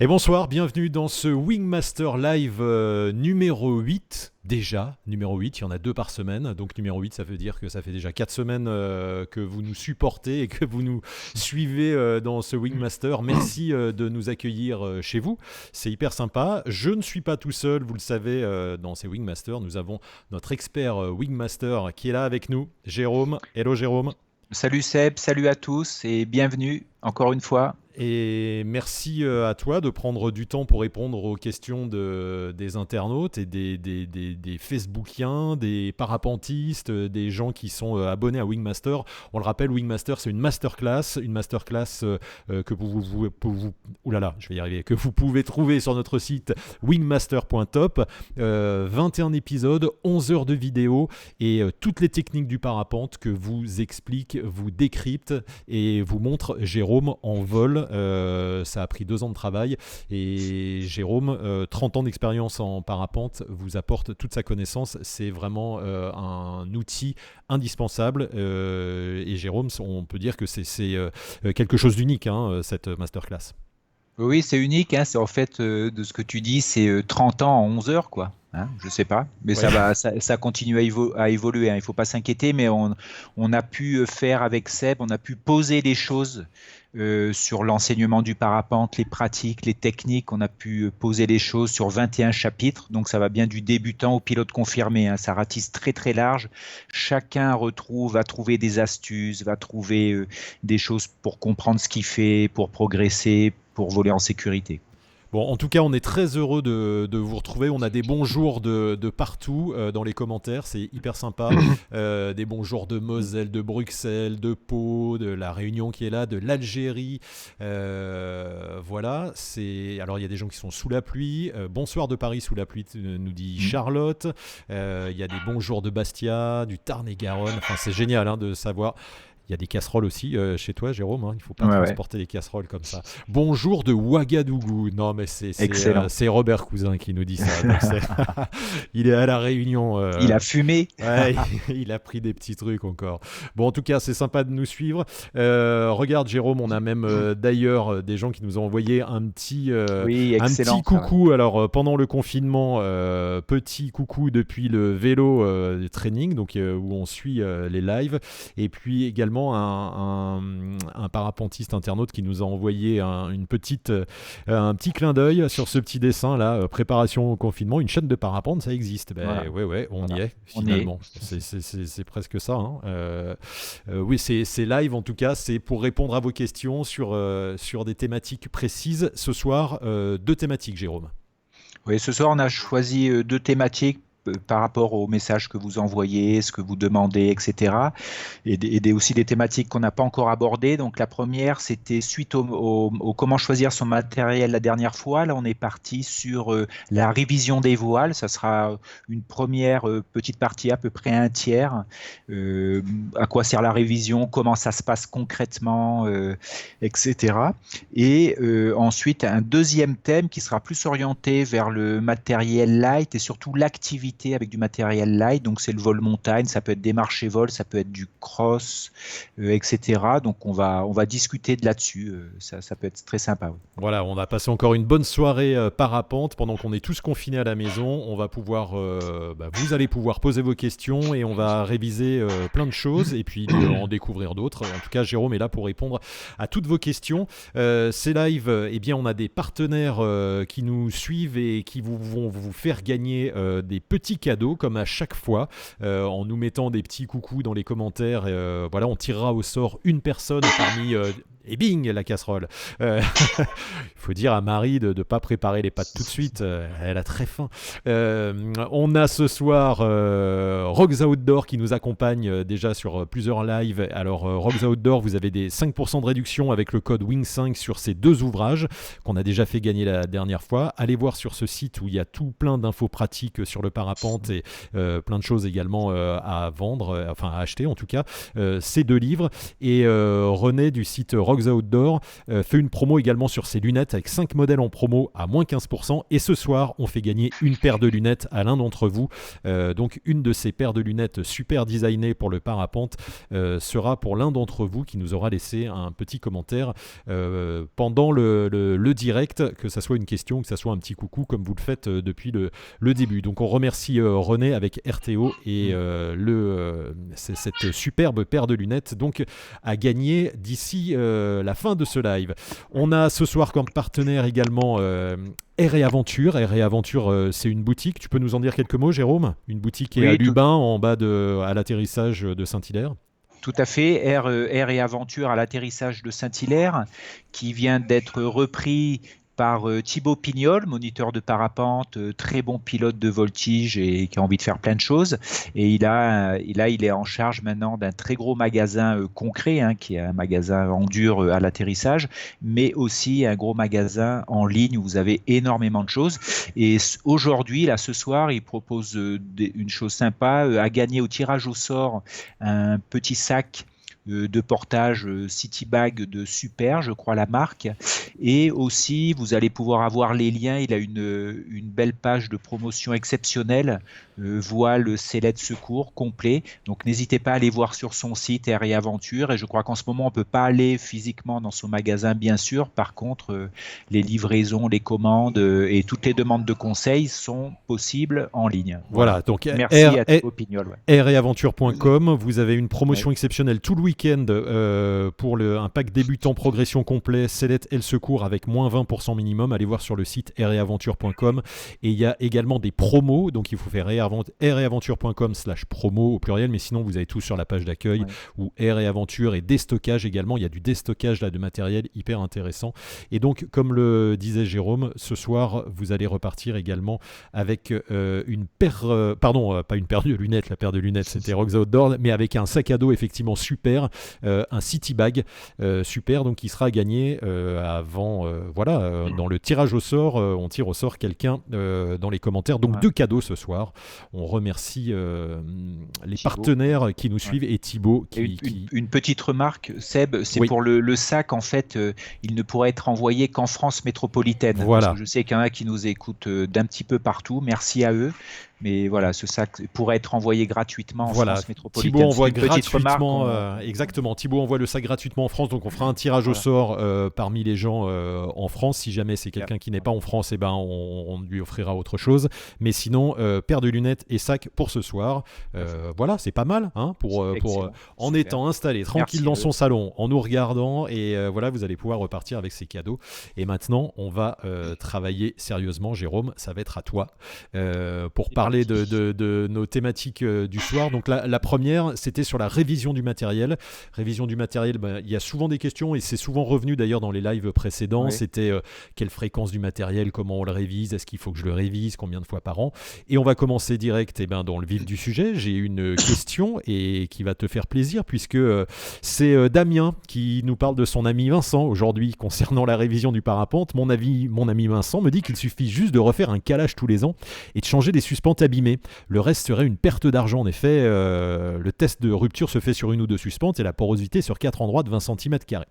Et bonsoir, bienvenue dans ce Wingmaster Live numéro 8. Déjà, numéro 8, il y en a 2 par semaine. Donc numéro 8, ça veut dire que ça fait déjà 4 semaines que vous nous supportez et que vous nous suivez dans ce Wingmaster. Merci de nous accueillir chez vous. C'est hyper sympa. Je ne suis pas tout seul, vous le savez, dans ces Wingmasters. Nous avons notre expert Wingmaster qui est là avec nous, Jérôme. Hello Jérôme. Salut Seb, salut à tous et bienvenue encore une fois. Et merci à toi de prendre du temps pour répondre aux questions des internautes et des Facebookiens, des parapentistes, des gens qui sont abonnés à Wingmaster. On le rappelle, Wingmaster, c'est une masterclass que que vous pouvez trouver sur notre site wingmaster.top. 21 épisodes, 11 heures de vidéo et toutes les techniques du parapente que vous explique, vous décrypte et vous montre Jérôme en vol. Ça a pris 2 ans de travail et Jérôme, 30 ans d'expérience en parapente, vous apporte toute sa connaissance. C'est vraiment un outil indispensable et Jérôme, on peut dire que c'est quelque chose d'unique, cette masterclass. Oui, c'est unique, hein, c'est en fait de ce que tu dis, c'est 30 ans en 11 heures quoi. Hein, je sais pas, mais Ouais. ça continue à évoluer. Hein, il faut pas s'inquiéter, mais on a pu faire avec Seb, on a pu poser les choses sur l'enseignement du parapente, les pratiques, les techniques. On a pu poser les choses sur 21 chapitres, donc ça va bien du débutant au pilote confirmé. Hein, ça ratisse très très large. Chacun va trouver des astuces, va trouver des choses pour comprendre ce qu'il fait, pour progresser, pour voler en sécurité. Bon, en tout cas, on est très heureux de vous retrouver. On a des bonjours de partout dans les commentaires, c'est hyper sympa. Des bonjours de Moselle, de Bruxelles, de Pau, de la Réunion qui est là, de l'Algérie. Voilà. Alors, il y a des gens qui sont sous la pluie. Bonsoir de Paris sous la pluie, nous dit Charlotte. Il y a des bonjours de Bastia, du Tarn-et-Garonne. Enfin, c'est génial de savoir. Il y a des casseroles aussi chez toi, Jérôme. Il ne faut pas Ouais, ouais. transporter les casseroles comme ça. Bonjour de Ouagadougou. Non, mais Excellent. c'est Robert Cousin qui nous dit ça. Donc il est à la Réunion. Il a fumé. Ouais, il a pris des petits trucs encore. Bon, en tout cas, c'est sympa de nous suivre. Regarde, Jérôme, on a même d'ailleurs des gens qui nous ont envoyé Oui, un petit excellent ça. Ouais. coucou. Alors, pendant le confinement, petit coucou depuis le vélo de training, donc où on suit les lives. Et puis également un parapentiste internaute qui nous a envoyé un petit clin d'œil sur ce petit dessin là, préparation au confinement, une chaîne de parapente, ça existe. Voilà. Ouais, on y Voilà. est On est. finalement. C'est presque ça. Oui, c'est live en tout cas, c'est pour répondre à vos questions sur des thématiques précises. Ce soir, 2 thématiques, Jérôme. Oui, ce soir, on a choisi 2 thématiques par rapport aux messages que vous envoyez, ce que vous demandez, etc. Et aussi des thématiques qu'on n'a pas encore abordées. Donc la première, c'était suite au comment choisir son matériel la dernière fois. Là, on est parti sur la révision des voiles. Ça sera une première petite partie, à peu près un tiers. À quoi sert la révision, comment ça se passe concrètement, etc. Et ensuite, un deuxième thème qui sera plus orienté vers le matériel light et surtout l'activité avec du matériel light. Donc, c'est le vol montagne, ça peut être des marches et vol, ça peut être du cross, etc. Donc, on va discuter de là-dessus. Ça peut être très sympa. Oui. Voilà, on va passer encore une bonne soirée parapente pendant qu'on est tous confinés à la maison. On va pouvoir, vous allez pouvoir poser vos questions et on va réviser plein de choses et puis en découvrir d'autres. En tout cas, Jérôme est là pour répondre à toutes vos questions. Ces lives, eh bien, on a des partenaires qui nous suivent et qui vont vous faire gagner des petits cadeaux comme à chaque fois en nous mettant des petits coucous dans les commentaires. Voilà, on tirera au sort une personne parmi et bing, la casserole. Il faut dire à Marie de ne pas préparer les pâtes tout de suite. Elle a très faim. On a ce soir Rocks Outdoor qui nous accompagne déjà sur plusieurs lives. Alors, Rocks Outdoor, vous avez des 5% de réduction avec le code WING5 sur ces 2 ouvrages qu'on a déjà fait gagner la dernière fois. Allez voir sur ce site où il y a tout plein d'infos pratiques sur le parapente et plein de choses également à vendre, à acheter en tout cas. Ces 2 livres. Et René du site Rocks Rocks Outdoor fait une promo également sur ses lunettes avec 5 modèles en promo à moins 15%. Et ce soir, on fait gagner une paire de lunettes à l'un d'entre vous. Donc une de ces paires de lunettes super designées pour le parapente sera pour l'un d'entre vous qui nous aura laissé un petit commentaire pendant le direct, que ça soit une question, que ça soit un petit coucou comme vous le faites depuis le début. Donc on remercie René avec RTO et cette superbe paire de lunettes donc à gagner d'ici la fin de ce live. On a ce soir comme partenaire également Air et Aventure. Air et Aventure, c'est une boutique. Tu peux nous en dire quelques mots, Jérôme? Une boutique qui est à Lubin, en bas à l'atterrissage de Saint-Hilaire. Tout à fait, Air et Aventure à l'atterrissage de Saint-Hilaire, qui vient d'être repris par Thibaut Pignol, moniteur de parapente, très bon pilote de voltige et qui a envie de faire plein de choses. Et il est en charge maintenant d'un très gros magasin concret, qui est un magasin en dur à l'atterrissage, mais aussi un gros magasin en ligne où vous avez énormément de choses. Et aujourd'hui, là, ce soir, il propose une chose sympa, à gagner au tirage au sort un petit sac de portage Citybag de Super, je crois la marque, et aussi vous allez pouvoir avoir les liens. Il a une belle page de promotion exceptionnelle, voile sellette secours complet, donc n'hésitez pas à aller voir sur son site Air et Aventure. Et je crois qu'en ce moment on peut pas aller physiquement dans son magasin, bien sûr. Par contre les livraisons, les commandes et toutes les demandes de conseils sont possibles en ligne. Voilà, donc merci à Thibaut Pignol. aireetaventure.com, vous avez une promotion exceptionnelle tout le week-end pour un pack débutant progression complet, sellette et le secours avec moins 20% minimum. Allez voir sur le site aireetaventure.com. Et il y a également des promos, donc il faut faire aireetaventure.com/promo au pluriel, mais sinon vous avez tout sur la page d'accueil ou Air et Aventure, et déstockage également. Il y a du déstockage là de matériel hyper intéressant. Et donc, comme le disait Jérôme, ce soir vous allez repartir également avec une paire, pas une paire de lunettes, la paire de lunettes c'était Rocks Outdoor, mais avec un sac à dos effectivement super, un Citybag super, donc qui sera gagné avant, dans le tirage au sort, on tire au sort quelqu'un dans les commentaires, donc 2 cadeaux ce soir. On remercie les Thibaut, partenaires qui nous suivent, et Thibaut une petite remarque, Seb, c'est pour le sac, en fait il ne pourrait être envoyé qu'en France métropolitaine, parce que je sais qu'il y en a qui nous écoutent d'un petit peu partout, merci à eux. Mais voilà, ce sac pourrait être envoyé gratuitement en France métropolitaine. Thibaut envoie gratuitement, exactement. Thibaut envoie le sac gratuitement en France, donc on fera un tirage au sort parmi les gens en France. Si jamais c'est quelqu'un qui n'est pas en France, on lui offrira autre chose. Mais sinon, paire de lunettes et sac pour ce soir. Voilà, c'est pas mal, en étant installé tranquille dans son salon, en nous regardant, et voilà, vous allez pouvoir repartir avec ces cadeaux. Et maintenant, on va travailler sérieusement. Jérôme, ça va être à toi pour parler de nos thématiques du soir. Donc la première, c'était sur la révision du matériel. Révision du matériel, il y a souvent des questions, et c'est souvent revenu d'ailleurs dans les lives précédents. C'était quelle fréquence du matériel, comment on le révise, est-ce qu'il faut que je le révise, combien de fois par an. Et on va commencer direct dans le vif du sujet. J'ai une question et qui va te faire plaisir, puisque c'est Damien qui nous parle de son ami Vincent aujourd'hui concernant la révision du parapente. Mon ami Vincent me dit qu'il suffit juste de refaire un calage tous les ans et de changer des suspentes abîmées. Le reste serait une perte d'argent. En effet, le test de rupture se fait sur 1 ou 2 suspentes et la porosité sur 4 endroits de 20 cm².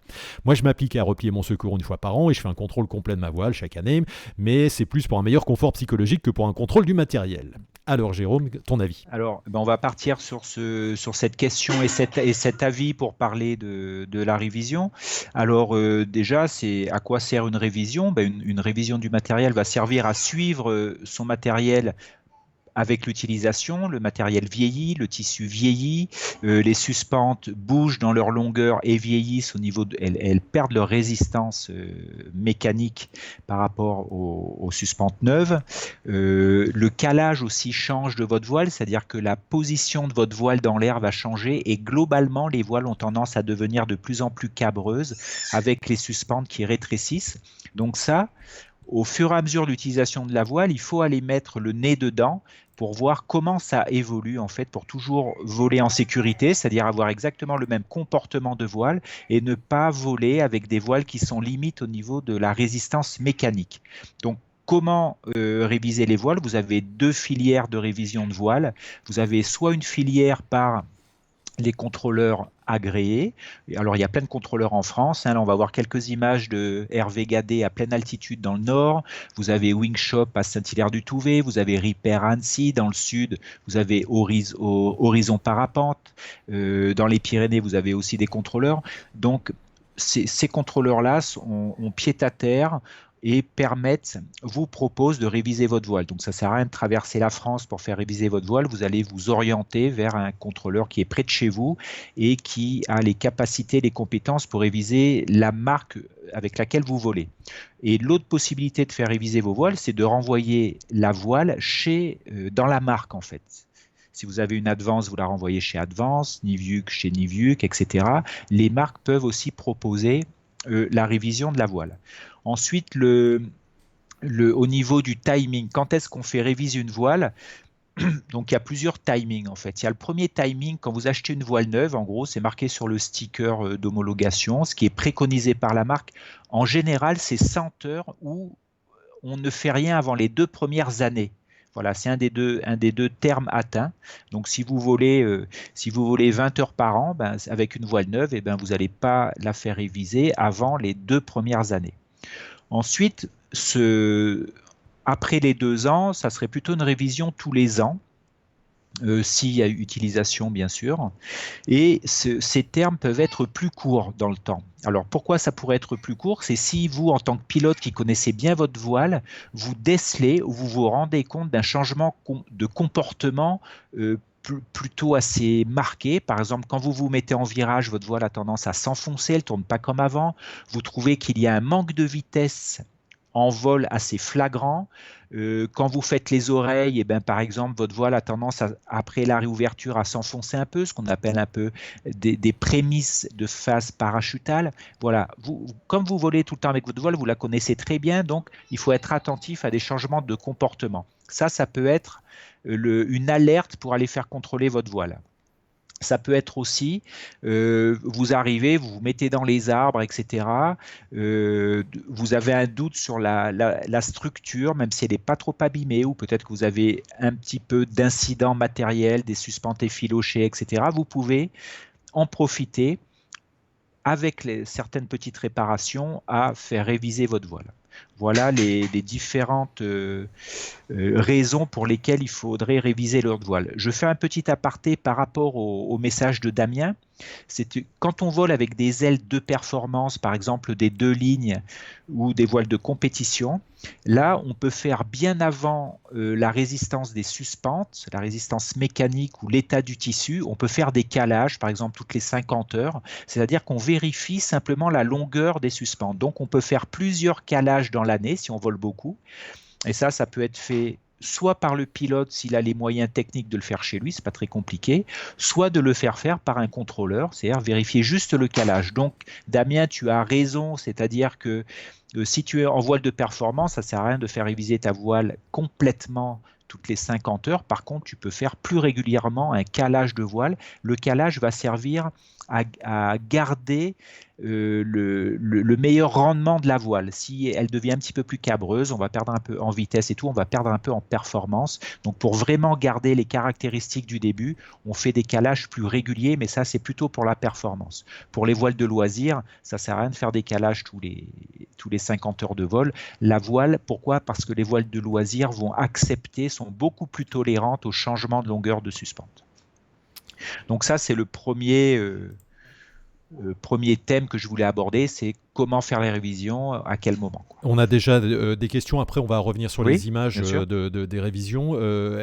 Moi, je m'applique à replier mon secours 1 fois par an et je fais un contrôle complet de ma voile chaque année, mais c'est plus pour un meilleur confort psychologique que pour un contrôle du matériel. Alors Jérôme, ton avis? Alors, on va partir sur cette question et cet avis pour parler de la révision. Alors déjà, c'est à quoi sert une révision? Une révision du matériel va servir à suivre son matériel avec l'utilisation. Le matériel vieillit, le tissu vieillit, les suspentes bougent dans leur longueur et vieillissent au niveau elles perdent leur résistance mécanique par rapport aux suspentes neuves. Le calage aussi change de votre voile, c'est-à-dire que la position de votre voile dans l'air va changer, et globalement les voiles ont tendance à devenir de plus en plus cabreuses avec les suspentes qui rétrécissent. Donc ça, au fur et à mesure de l'utilisation de la voile, il faut aller mettre le nez dedans pour voir comment ça évolue, en fait, pour toujours voler en sécurité, c'est-à-dire avoir exactement le même comportement de voile et ne pas voler avec des voiles qui sont limites au niveau de la résistance mécanique. Donc, comment réviser les voiles? Vous avez 2 filières de révision de voile. Vous avez soit une filière par les contrôleurs agréés. Alors, il y a plein de contrôleurs en France. Là, on va voir quelques images de RVGAD à pleine altitude dans le nord. Vous avez Wingshop à Saint-Hilaire-du-Touvet. Vous avez Repair à Annecy. Dans le sud, vous avez Horizon Parapente. Dans les Pyrénées, vous avez aussi des contrôleurs. Donc, ces contrôleurs-là ont pied à terre et vous proposent de réviser votre voile. Donc ça ne sert à rien de traverser la France pour faire réviser votre voile. Vous allez vous orienter vers un contrôleur qui est près de chez vous et qui a les capacités, les compétences pour réviser la marque avec laquelle vous volez. Et l'autre possibilité de faire réviser vos voiles, c'est de renvoyer la voile dans la marque en fait. Si vous avez une Advance, vous la renvoyez chez Advance, Nivuk chez Nivuk, etc. Les marques peuvent aussi proposer la révision de la voile. Ensuite, au niveau du timing, quand est-ce qu'on fait réviser une voile? Donc, il y a plusieurs timings en fait. Il y a le premier timing quand vous achetez une voile neuve, en gros, c'est marqué sur le sticker d'homologation, ce qui est préconisé par la marque. En général, c'est 100 heures où on ne fait rien avant les 2 premières années. Voilà, c'est un des deux termes atteints. Donc, si vous volez 20 heures par an, avec une voile neuve, vous n'allez pas la faire réviser avant les 2 premières années. Ensuite, après les 2 ans, ça serait plutôt une révision tous les ans, s'il y a utilisation, bien sûr. Et ces termes peuvent être plus courts dans le temps. Alors, pourquoi ça pourrait être plus court? C'est si vous, en tant que pilote qui connaissez bien votre voile, vous décelez ou vous vous rendez compte d'un changement de comportement plutôt assez marqué. Par exemple, quand vous vous mettez en virage, votre voile a tendance à s'enfoncer, elle ne tourne pas comme avant. Vous trouvez qu'il y a un manque de vitesse en vol assez flagrant. Quand vous faites les oreilles, par exemple, votre voile a tendance, après la réouverture, à s'enfoncer un peu, ce qu'on appelle un peu des prémices de phase parachutale. Voilà, comme vous volez tout le temps avec votre voile, vous la connaissez très bien, donc il faut être attentif à des changements de comportement. Ça peut être une alerte pour aller faire contrôler votre voile. Ça peut être aussi, vous arrivez, vous vous mettez dans les arbres, etc. Vous avez un doute sur la structure, même si elle n'est pas trop abîmée, ou peut-être que vous avez un petit peu d'incidents matériels, des suspentes effilochées, etc. Vous pouvez en profiter avec certaines petites réparations à faire réviser votre voile. Voilà les différentes raisons pour lesquelles il faudrait réviser leur voile. Je fais un petit aparté par rapport au message de Damien. C'est quand on vole avec des ailes de performance, par exemple des 2 lignes ou des voiles de compétition, là on peut faire bien avant la résistance des suspentes, la résistance mécanique ou l'état du tissu, on peut faire des calages, par exemple toutes les 50 heures, c'est-à-dire qu'on vérifie simplement la longueur des suspentes. Donc on peut faire plusieurs calages dans l'année si on vole beaucoup, et ça peut être fait soit par le pilote s'il a les moyens techniques de le faire chez lui, c'est pas très compliqué, soit de le faire par un contrôleur, c'est-à-dire vérifier juste le calage. Donc Damien, tu as raison, c'est-à-dire que si tu es en voile de performance, ça ne sert à rien de faire réviser ta voile complètement toutes les 50 heures. Par contre, tu peux faire plus régulièrement un calage de voile. Le calage va servir à garder le meilleur rendement de la voile. Si elle devient un petit peu plus cabreuse, on va perdre un peu en vitesse et tout, on va perdre un peu en performance. Donc pour vraiment garder les caractéristiques du début, on fait des calages plus réguliers, mais ça c'est plutôt pour la performance. Pour les voiles de loisirs, ça ne sert à rien de faire des calages tous les 50 heures de vol. La voile, pourquoi? Parce que les voiles de loisirs sont beaucoup plus tolérantes au changement de longueur de suspente. Donc ça, c'est le premier thème que je voulais aborder, c'est comment faire les révisions, à quel moment. On a déjà des questions, après on va revenir sur les images des révisions.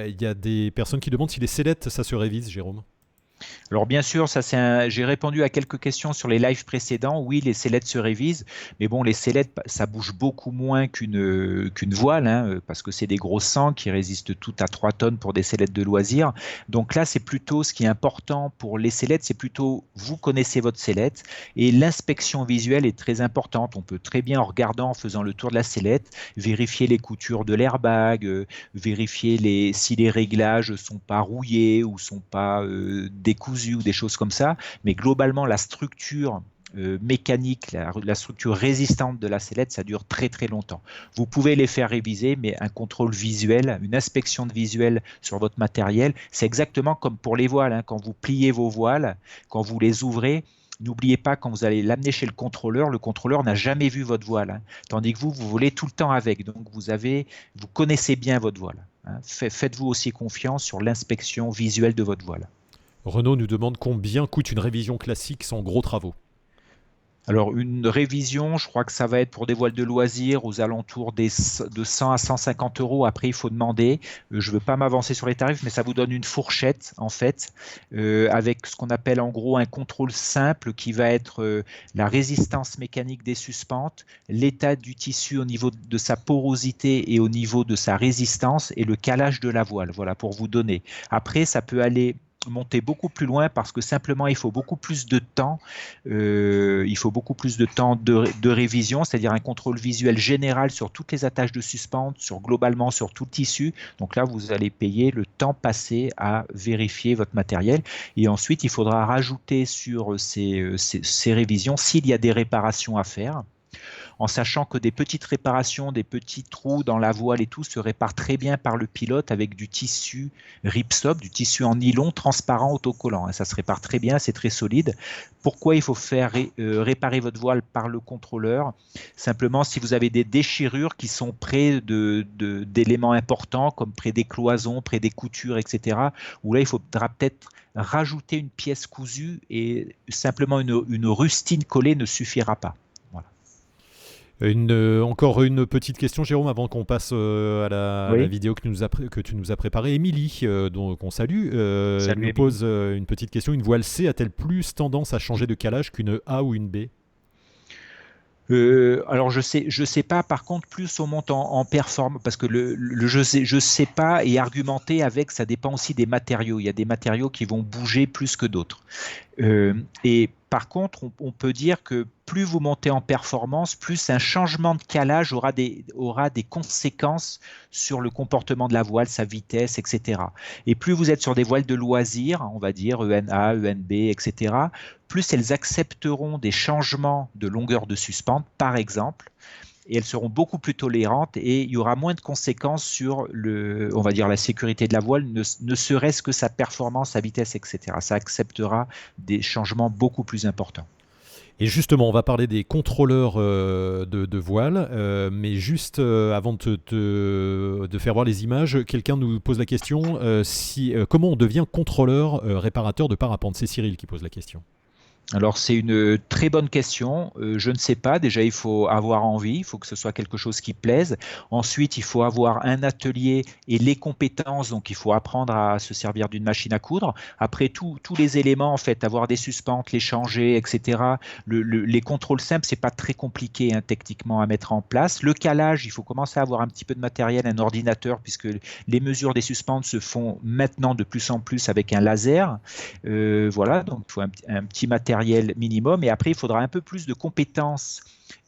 Il y a des personnes qui demandent si les sellettes, ça se révise, Jérôme. Alors bien sûr, j'ai répondu à quelques questions sur les lives précédents. Oui, les sellettes se révisent, mais bon, les sellettes, ça bouge beaucoup moins qu'une voile, parce que c'est des gros sangs qui résistent toutes à 3 tonnes pour des sellettes de loisirs. Donc là, c'est plutôt ce qui est important pour les sellettes, c'est plutôt vous connaissez votre sellette et l'inspection visuelle est très importante. On peut très bien, en regardant, en faisant le tour de la sellette, vérifier les coutures de l'airbag, vérifier si les réglages sont pas rouillés ou sont pas décousus ou des choses comme ça, mais globalement la structure mécanique, la structure résistante de la sellette, ça dure très très longtemps. Vous pouvez les faire réviser, mais un contrôle visuel, une inspection de visuel sur votre matériel, c'est exactement comme pour les voiles, hein. Quand vous pliez vos voiles, quand vous les ouvrez, n'oubliez pas, quand vous allez l'amener chez le contrôleur n'a jamais vu votre voile, hein. Tandis que vous volez tout le temps avec. Donc vous connaissez bien votre voile, hein. Faites-vous aussi confiance sur l'inspection visuelle de votre voile. Renaud nous demande combien coûte une révision classique sans gros travaux. Alors, une révision, je crois que ça va être pour des voiles de loisirs aux alentours de 100 à 150 euros. Après, il faut demander. Je ne veux pas m'avancer sur les tarifs, mais ça vous donne une fourchette, en fait, avec ce qu'on appelle en gros un contrôle simple qui va être la résistance mécanique des suspentes, l'état du tissu au niveau de sa porosité et au niveau de sa résistance et le calage de la voile. Voilà, pour vous donner. Après, ça peut aller monter beaucoup plus loin parce que simplement il faut beaucoup plus de temps, de révision, c'est-à-dire un contrôle visuel général sur toutes les attaches de suspente, globalement sur tout le tissu. Donc là, vous allez payer le temps passé à vérifier votre matériel et ensuite il faudra rajouter sur ces révisions s'il y a des réparations à faire, en sachant que des petites réparations, des petits trous dans la voile et tout se réparent très bien par le pilote avec du tissu ripstop, du tissu en nylon transparent autocollant. Ça se répare très bien, c'est très solide. Pourquoi il faut faire réparer votre voile par le contrôleur? Simplement, si vous avez des déchirures qui sont près d'éléments importants, comme près des cloisons, près des coutures, etc., où là, il faudra peut-être rajouter une pièce cousue et simplement une rustine collée ne suffira pas. Encore une petite question, Jérôme, avant qu'on passe à la Oui. vidéo que tu nous as préparée. Émilie, qu'on salue, Salut, nous pose une petite question. Une voile C a-t-elle plus tendance à changer de calage qu'une A ou une B? Alors je sais pas. Par contre, plus on monte en performance, parce que je sais pas et argumenter avec, ça dépend aussi des matériaux. Il y a des matériaux qui vont bouger plus que d'autres. Et par contre, on peut dire que plus vous montez en performance, plus un changement de calage aura des conséquences sur le comportement de la voile, sa vitesse, etc. Et plus vous êtes sur des voiles de loisirs, on va dire ENA, ENB, etc., plus elles accepteront des changements de longueur de suspente, par exemple, et elles seront beaucoup plus tolérantes et il y aura moins de conséquences sur on va dire la sécurité de la voile, ne serait-ce que sa performance, sa vitesse, etc. Ça acceptera des changements beaucoup plus importants. Et justement, on va parler des contrôleurs de voile, mais juste avant de faire voir les images, quelqu'un nous pose la question comment on devient contrôleur réparateur de parapente? C'est Cyril qui pose la question. Alors, c'est une très bonne question. Je ne sais pas. Déjà, il faut avoir envie. Il faut que ce soit quelque chose qui plaise. Ensuite, il faut avoir un atelier et les compétences. Donc, il faut apprendre à se servir d'une machine à coudre. Après, tous les éléments, en fait, avoir des suspentes, les changer, etc. Les contrôles simples, c'est pas très compliqué, hein, techniquement à mettre en place. Le calage, il faut commencer à avoir un petit peu de matériel, un ordinateur, puisque les mesures des suspentes se font maintenant de plus en plus avec un laser. Voilà, donc il faut un petit matériel minimum et après il faudra un peu plus de compétences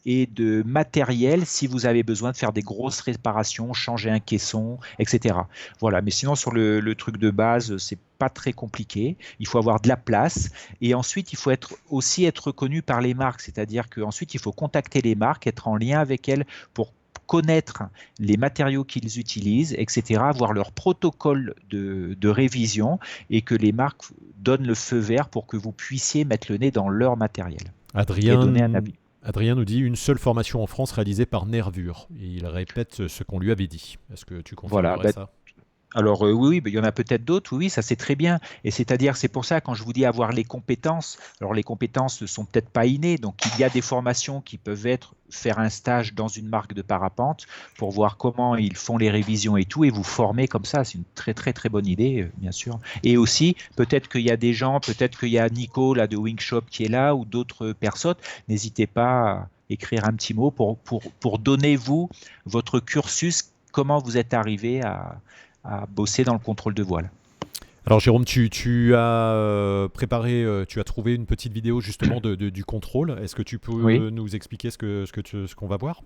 et de matériel si vous avez besoin de faire des grosses réparations, changer un caisson, etc. Voilà, mais sinon sur le truc de base, c'est pas très compliqué. Il faut avoir de la place et ensuite il faut aussi être reconnu par les marques, c'est-à-dire qu'ensuite il faut contacter les marques, être en lien avec elles pour connaître les matériaux qu'ils utilisent, etc., avoir leur protocole de révision et que les marques donnent le feu vert pour que vous puissiez mettre le nez dans leur matériel et donner un avis. Adrien nous dit une seule formation en France réalisée par Nervure. Et il répète ce qu'on lui avait dit. Est-ce que tu confirmerais ça? Alors oui, il y en a peut-être d'autres, oui, ça c'est très bien. Et c'est-à-dire, c'est pour ça quand je vous dis avoir les compétences, alors les compétences ne sont peut-être pas innées, donc il y a des formations qui peuvent être faire un stage dans une marque de parapente pour voir comment ils font les révisions et tout, et vous former comme ça, c'est une très très très bonne idée, bien sûr. Et aussi, peut-être qu'il y a des gens, peut-être qu'il y a Nico là de Wingshop qui est là, ou d'autres personnes, n'hésitez pas à écrire un petit mot pour donner votre cursus, comment vous êtes arrivé à bosser dans le contrôle de voile. Alors Jérôme, tu as préparé, tu as trouvé une petite vidéo justement du contrôle. Est-ce que tu peux nous expliquer ce qu'on va voir?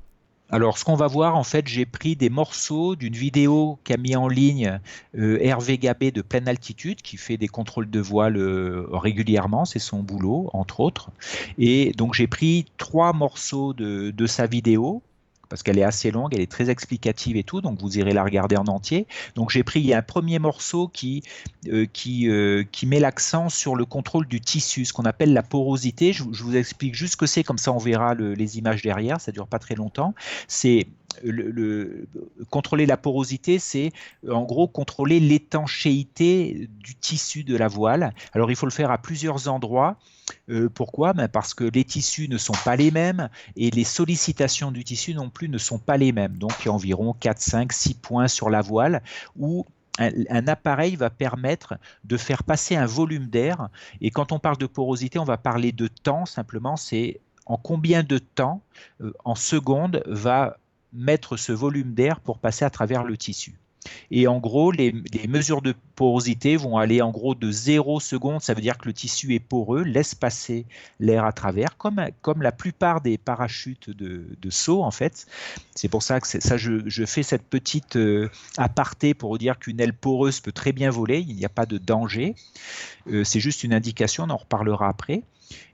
Alors, ce qu'on va voir, en fait, j'ai pris des morceaux d'une vidéo qu'a mis en ligne Hervé Gabé de Pleine Altitude, qui fait des contrôles de voile régulièrement, c'est son boulot, entre autres. Et donc, j'ai pris 3 morceaux de sa vidéo, parce qu'elle est assez longue, elle est très explicative et tout, donc vous irez la regarder en entier. Donc, j'ai pris, il y a un premier morceau qui met l'accent sur le contrôle du tissu, ce qu'on appelle la porosité. Je vous explique juste ce que c'est, comme ça on verra les images derrière, ça dure pas très longtemps. C'est contrôler la porosité, c'est en gros contrôler l'étanchéité du tissu de la voile. Alors il faut le faire à plusieurs endroits. Pourquoi? Parce que les tissus ne sont pas les mêmes et les sollicitations du tissu non plus ne sont pas les mêmes. Donc il y a environ 4, 5, 6 points sur la voile où un appareil va permettre de faire passer un volume d'air. Et quand on parle de porosité, on va parler de temps simplement. C'est en combien de temps, en secondes, va mettre ce volume d'air pour passer à travers le tissu. Et en gros, les mesures de porosité vont aller en gros de 0 secondes, ça veut dire que le tissu est poreux, laisse passer l'air à travers, comme la plupart des parachutes de saut en fait. C'est pour ça que ça, je fais cette petite aparté pour dire qu'une aile poreuse peut très bien voler, il n'y a pas de danger. C'est juste une indication, on en reparlera après.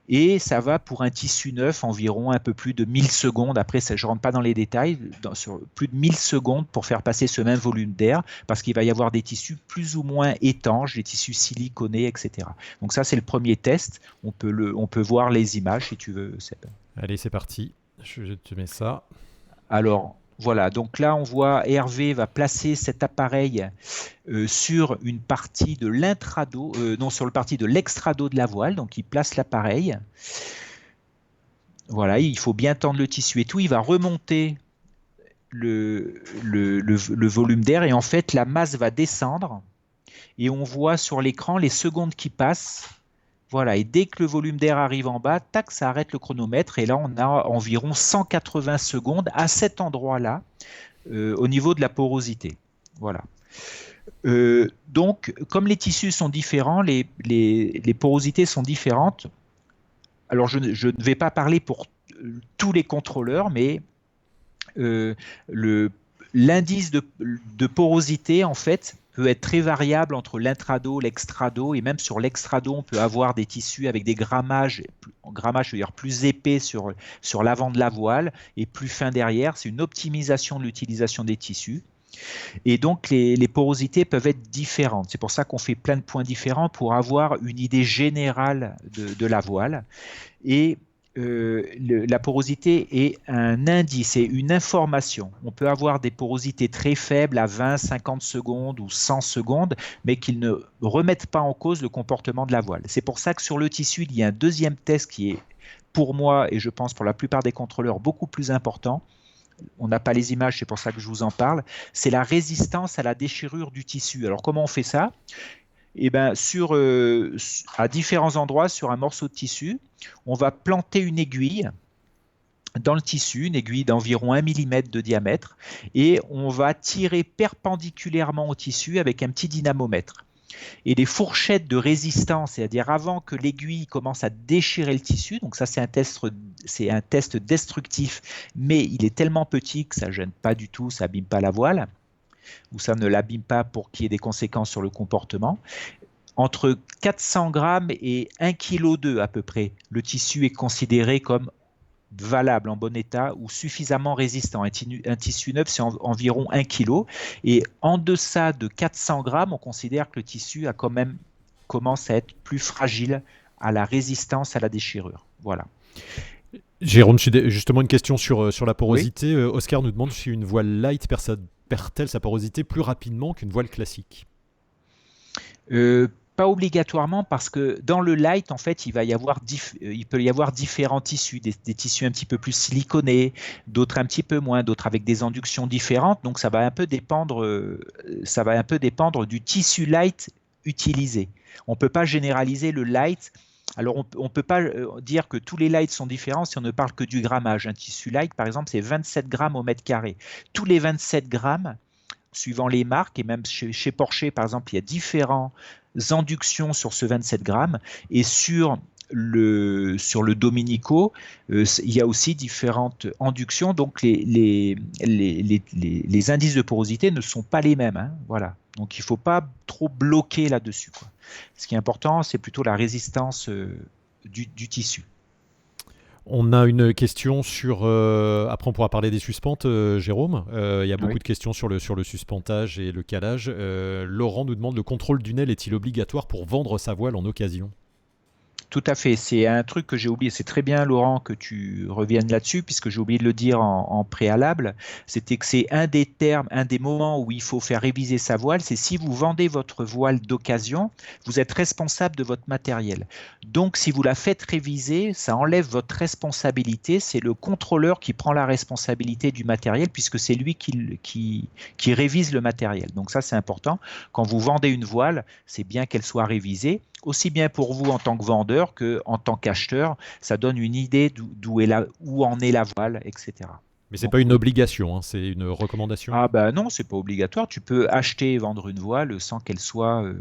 Et ça va pour un tissu neuf environ un peu plus de 1000 secondes. Après, je ne rentre pas dans les détails, sur plus de 1000 secondes pour faire passer ce même volume d'air, parce qu'il va y avoir des tissus plus ou moins étanches, des tissus siliconés, etc. Donc ça, c'est le premier test. On peut voir les images si tu veux, Seb. Allez, c'est parti. Je te mets ça. Alors, voilà, donc là, on voit Hervé va placer cet appareil sur une partie de l'intrado, non, sur le partie de l'extrado de la voile. Donc, il place l'appareil. Voilà, il faut bien tendre le tissu et tout. Il va remonter le volume d'air et en fait, la masse va descendre et on voit sur l'écran les secondes qui passent. Voilà, et dès que le volume d'air arrive en bas, tac, ça arrête le chronomètre et là, on a environ 180 secondes à cet endroit-là au niveau de la porosité. Voilà. Donc, comme les tissus sont différents, les porosités sont différentes. Alors, je ne vais pas parler pour tous les contrôleurs, mais l'indice de porosité, en fait, peut être très variable entre l'intrado, l'extrado, et même sur l'extrado, on peut avoir des tissus avec des grammages, je veux dire plus épais sur l'avant de la voile et plus fin derrière. C'est une optimisation de l'utilisation des tissus. Et donc, les porosités peuvent être différentes. C'est pour ça qu'on fait plein de points différents pour avoir une idée générale de la voile. Et la porosité est un indice, c'est une information. On peut avoir des porosités très faibles à 20, 50 secondes ou 100 secondes, mais qu'ils ne remettent pas en cause le comportement de la voile. C'est pour ça que sur le tissu, il y a un deuxième test qui est, pour moi, et je pense pour la plupart des contrôleurs, beaucoup plus important. On n'a pas les images, c'est pour ça que je vous en parle. C'est la résistance à la déchirure du tissu. Alors, comment on fait ça? Eh ben, à différents endroits sur un morceau de tissu, on va planter une aiguille dans le tissu, une aiguille d'environ 1 mm de diamètre, et on va tirer perpendiculairement au tissu avec un petit dynamomètre. Et les fourchettes de résistance, c'est-à-dire avant que l'aiguille commence à déchirer le tissu, donc ça c'est un test destructif, mais il est tellement petit que ça ne gêne pas du tout, ça n'abîme pas la voile, ou ça ne l'abîme pas pour qu'il y ait des conséquences sur le comportement. Entre 400 grammes et 1,2 kg à peu près, le tissu est considéré comme valable, en bon état ou suffisamment résistant. Un tissu neuf, c'est environ 1 kg. Et en deçà de 400 grammes, on considère que le tissu a quand même commence à être plus fragile à la résistance à la déchirure. Voilà. Jérôme, justement une question sur la porosité. Oui. Oscar nous demande si une voile light perd-elle sa porosité plus rapidement qu'une voile classique? Pas obligatoirement parce que dans le light, en fait, il peut y avoir différents tissus, des tissus un petit peu plus siliconés, d'autres un petit peu moins, d'autres avec des inductions différentes. Donc, ça va un peu dépendre du tissu light utilisé. On ne peut pas généraliser le light. Alors, on ne peut pas dire que tous les lights sont différents si on ne parle que du grammage. Un tissu light, par exemple, c'est 27 grammes au mètre carré. Tous les 27 grammes, suivant les marques, et même chez Porsche, par exemple, il y a différentes inductions sur ce 27 grammes. Et sur sur le Dominico, il y a aussi différentes inductions, donc les indices de porosité ne sont pas les mêmes, hein, voilà. Donc il ne faut pas trop bloquer là-dessus, quoi. Ce qui est important, c'est plutôt la résistance du tissu. On a une question sur. Après, on pourra parler des suspentes, Jérôme. Il y a beaucoup Oui. de questions sur le suspentage et le calage. Laurent nous demande le contrôle d'une aile est-il obligatoire pour vendre sa voile en occasion? Tout à fait, c'est un truc que j'ai oublié. C'est très bien, Laurent, que tu reviennes là-dessus, puisque j'ai oublié de le dire en préalable. C'était que c'est un des termes, un des moments où il faut faire réviser sa voile. C'est si vous vendez votre voile d'occasion, vous êtes responsable de votre matériel. Donc, si vous la faites réviser, ça enlève votre responsabilité. C'est le contrôleur qui prend la responsabilité du matériel, puisque c'est lui qui révise le matériel. Donc, ça, c'est important. Quand vous vendez une voile, c'est bien qu'elle soit révisée, aussi bien pour vous en tant que vendeur qu'en tant qu'acheteur. Ça donne une idée où en est la voile, etc. Mais c'est Donc, pas une obligation, hein, c'est une recommandation. ah ben non, c'est pas obligatoire. Tu peux acheter et vendre une voile sans qu'elle soit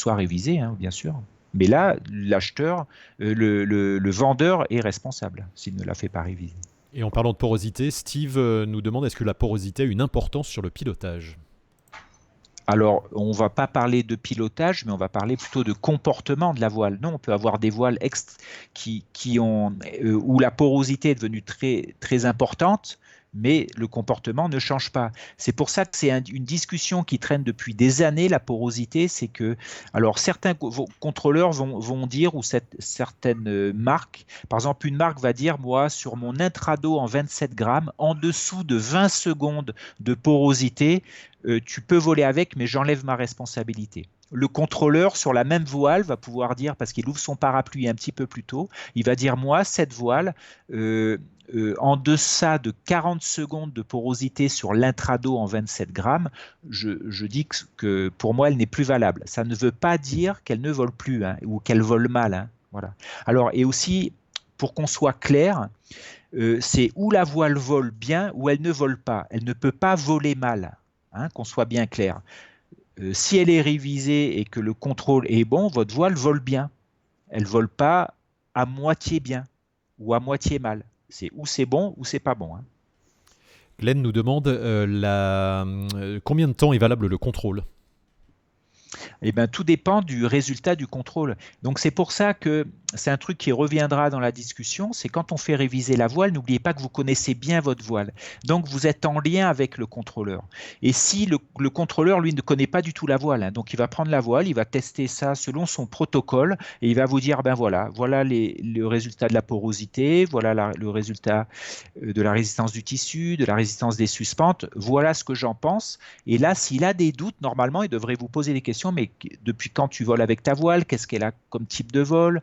révisée, hein, bien sûr. Mais là, l'acheteur, le vendeur est responsable s'il ne la fait pas réviser. Et en parlant de porosité, Steve nous demande est-ce que la porosité a une importance sur le pilotage? Alors, on ne va pas parler de pilotage, mais on va parler plutôt de comportement de la voile. Non, on peut avoir des voiles où la porosité est devenue très, très importante, mais le comportement ne change pas. C'est pour ça que c'est une discussion qui traîne depuis des années, la porosité. C'est que, alors, certains contrôleurs vont dire, ou certaines marques, par exemple, une marque va dire, moi, sur mon intrado en 27 grammes, en dessous de 20 secondes de porosité, tu peux voler avec, mais j'enlève ma responsabilité. Le contrôleur, sur la même voile, va pouvoir dire, parce qu'il ouvre son parapluie un petit peu plus tôt, il va dire, moi, cette voile, en deçà de 40 secondes de porosité sur l'intrado en 27 grammes, je dis que pour moi, elle n'est plus valable. Ça ne veut pas dire qu'elle ne vole plus, hein, ou qu'elle vole mal, hein, voilà. Alors, et aussi, pour qu'on soit clair, c'est où la voile vole bien ou elle ne vole pas. Elle ne peut pas voler mal, hein, qu'on soit bien clair. Si elle est révisée et que le contrôle est bon, votre voile vole bien. Elle ne vole pas à moitié bien ou à moitié mal. C'est bon ou c'est pas bon, hein. Glenn nous demande combien de temps est valable le contrôle? Eh bien, tout dépend du résultat du contrôle. Donc, c'est pour ça que c'est un truc qui reviendra dans la discussion, c'est quand on fait réviser la voile, n'oubliez pas que vous connaissez bien votre voile. Donc, vous êtes en lien avec le contrôleur. Et si le contrôleur, lui, ne connaît pas du tout la voile, hein, donc il va prendre la voile, il va tester ça selon son protocole et il va vous dire, ben voilà le résultat de la porosité, voilà le résultat de la résistance du tissu, de la résistance des suspentes, voilà ce que j'en pense. Et là, s'il a des doutes, normalement, il devrait vous poser des questions, mais depuis quand tu voles avec ta voile, qu'est-ce qu'elle a comme type de vol,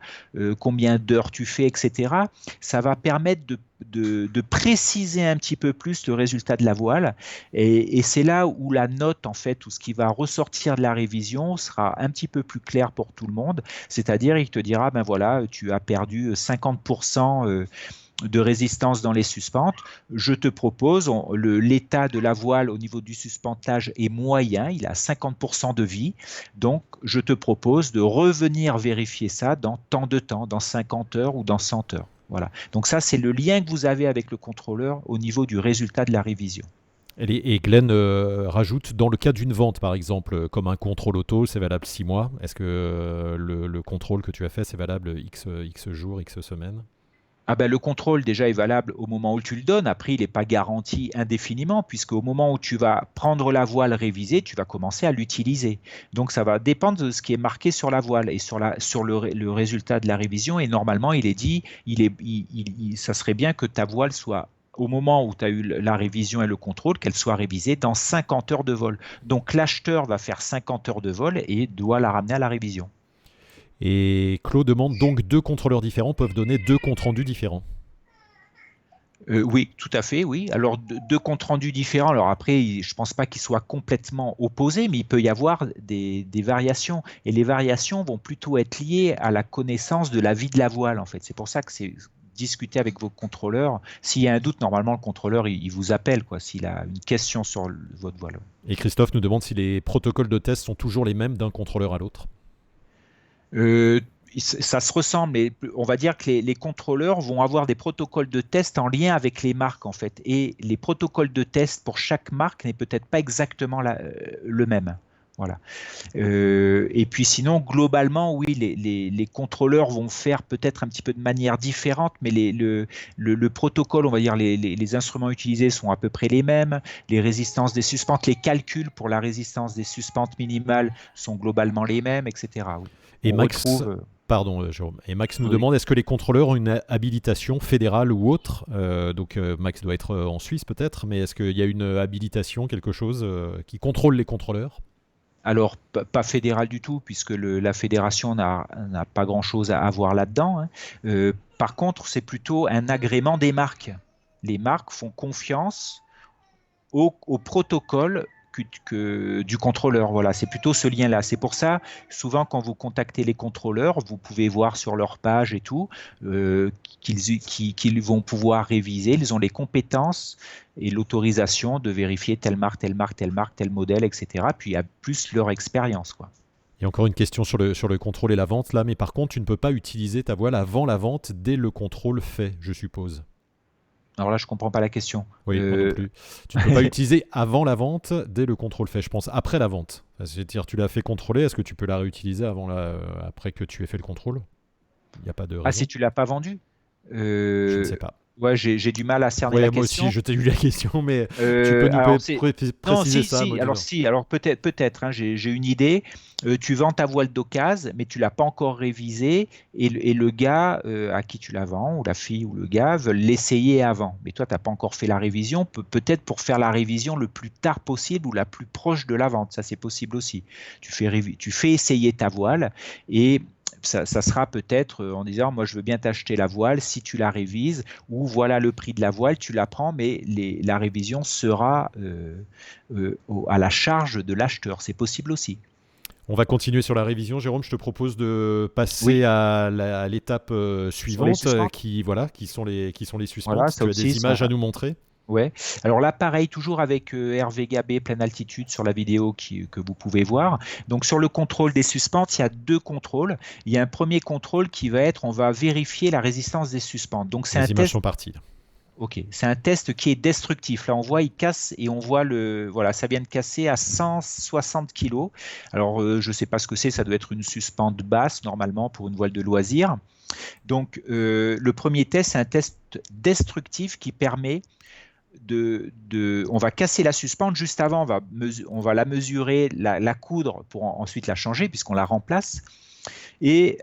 combien d'heures tu fais, etc. Ça va permettre de préciser un petit peu plus le résultat de la voile. Et c'est là où la note, en fait, ou ce qui va ressortir de la révision sera un petit peu plus clair pour tout le monde. C'est-à-dire, il te dira, ben voilà, tu as perdu 50% de résistance dans les suspentes. Je te propose, l'état de la voile au niveau du suspentage est moyen, il a 50% de vie, donc je te propose de revenir vérifier ça dans tant de temps, dans 50 heures ou dans 100 heures. Voilà. Donc ça, c'est le lien que vous avez avec le contrôleur au niveau du résultat de la révision. Et Glenn rajoute, dans le cas d'une vente par exemple, comme un contrôle auto, c'est valable 6 mois. Est-ce que le contrôle que tu as fait, c'est valable X jours, X semaines? Ah ben, le contrôle déjà est valable au moment où tu le donnes. Après, il n'est pas garanti indéfiniment, puisque au moment où tu vas prendre la voile révisée, tu vas commencer à l'utiliser. Donc, ça va dépendre de ce qui est marqué sur la voile et sur le résultat de la révision. Et normalement, il est dit, ça serait bien que ta voile soit, au moment où tu as eu la révision et le contrôle, qu'elle soit révisée dans 50 heures de vol. Donc, l'acheteur va faire 50 heures de vol et doit la ramener à la révision. Et Claude demande donc deux contrôleurs différents peuvent donner deux comptes rendus différents. Oui, tout à fait, oui. Alors, deux comptes rendus différents. Alors après, je ne pense pas qu'ils soient complètement opposés, mais il peut y avoir des variations. Et les variations vont plutôt être liées à la connaissance de la vie de la voile, en fait. C'est pour ça que c'est discuter avec vos contrôleurs. S'il y a un doute, normalement, le contrôleur, il vous appelle, quoi, s'il a une question sur votre voile. Et Christophe nous demande si les protocoles de test sont toujours les mêmes d'un contrôleur à l'autre. Ça se ressemble, mais on va dire que les contrôleurs vont avoir des protocoles de test en lien avec les marques en fait. Et les protocoles de test pour chaque marque n'est peut-être pas exactement le même. Voilà. Et puis sinon, globalement, oui, les contrôleurs vont faire peut-être un petit peu de manière différente, mais le protocole, on va dire, les instruments utilisés sont à peu près les mêmes. Les résistances des suspentes, les calculs pour la résistance des suspentes minimales sont globalement les mêmes, etc. Oui. Et On Max, retrouve. pardon, Jérôme. Et Max nous Oui. demande est-ce que les contrôleurs ont une habilitation fédérale ou autre. Max doit être en Suisse peut-être, mais est-ce qu'il y a une habilitation, quelque chose qui contrôle les contrôleurs? Alors, pas fédéral du tout, puisque la fédération n'a pas grand-chose à voir là-dedans, hein. Par contre, c'est plutôt un agrément des marques. Les marques font confiance au protocole du contrôleur. Voilà, c'est plutôt ce lien-là. C'est pour ça, souvent, quand vous contactez les contrôleurs, vous pouvez voir sur leur page et tout qu'ils vont pouvoir réviser. Ils ont les compétences et l'autorisation de vérifier telle marque, telle marque, telle marque, tel modèle, etc. Puis il y a plus leur expérience, quoi. Il y a encore une question sur le contrôle et la vente là, mais par contre, tu ne peux pas utiliser ta voile avant la vente dès le contrôle fait, je suppose. Alors là, je ne comprends pas la question. Oui, moi non plus. Tu ne peux pas utiliser avant la vente dès le contrôle fait, je pense, après la vente. C'est-à-dire, tu l'as fait contrôler, est-ce que tu peux la réutiliser après que tu aies fait le contrôle? Il n'y a pas de raison. Ah, si tu ne l'as pas vendu? Je ne sais pas. Ouais, j'ai du mal à cerner Ouais, la moi question. aussi, je t'ai eu la question, mais tu peux nous préciser ça, si. Alors peut-être, hein, j'ai une idée. Tu vends ta voile d'occasion, mais tu l'as pas encore révisée, et le gars à qui tu la vends, ou la fille ou le gars, veulent l'essayer avant. Mais toi, tu n'as pas encore fait la révision. Peut-être pour faire la révision le plus tard possible ou la plus proche de la vente. Ça, c'est possible aussi. Tu fais essayer ta voile et ça sera peut-être en disant, moi je veux bien t'acheter la voile si tu la révises, ou voilà le prix de la voile, tu la prends, mais la révision sera à la charge de l'acheteur. C'est possible aussi. On va continuer sur la révision. Jérôme, je te propose de passer Oui. à l'étape suivante, qui sont les suspentes. Voilà, Tu as des images à nous montrer? Ouais. Alors là, pareil, toujours avec RVGB pleine altitude sur la vidéo que vous pouvez voir. Donc sur le contrôle des suspentes, il y a deux contrôles. Il y a un premier contrôle qui va être, on va vérifier la résistance des suspentes. Donc c'est Les un images test. sont parties. Ok, c'est un test qui est destructif. Là, on voit, il casse et on voit voilà, ça vient de casser à 160 kg. Alors, je ne sais pas ce que c'est, ça doit être une suspente basse normalement pour une voile de loisir. Donc, le premier test, c'est un test destructif qui permet on va casser la suspente juste avant, on va la mesurer, la coudre pour ensuite la changer puisqu'on la remplace. Et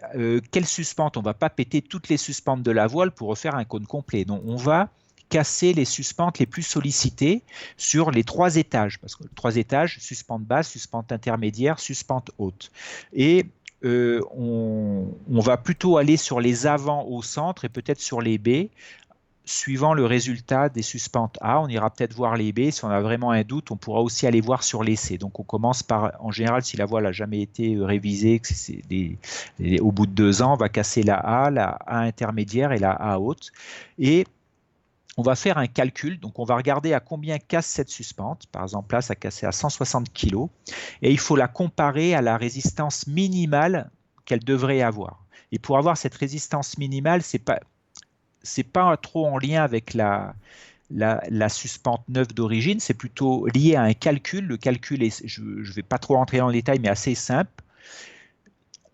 quelle suspente? On ne va pas péter toutes les suspentes de la voile pour refaire un cône complet. Donc, on va casser les suspentes les plus sollicitées sur les 3 étages. Parce que 3 étages, suspente basse, suspente intermédiaire, suspente haute. Et on va plutôt aller sur les avants au centre et peut-être sur les baies. Suivant le résultat des suspentes A, on ira peut-être voir les B. Si on a vraiment un doute, on pourra aussi aller voir sur les C. Donc on commence par, en général, si la voile n'a jamais été révisée, au bout de 2 ans, on va casser la A intermédiaire et la A haute. Et on va faire un calcul. Donc on va regarder à combien casse cette suspente. Par exemple, là, ça cassait à 160 kg. Et il faut la comparer à la résistance minimale qu'elle devrait avoir. Et pour avoir cette résistance minimale, c'est pas trop en lien avec la suspente neuve d'origine, c'est plutôt lié à un calcul. Le calcul est, je ne vais pas trop rentrer dans le détail, mais assez simple.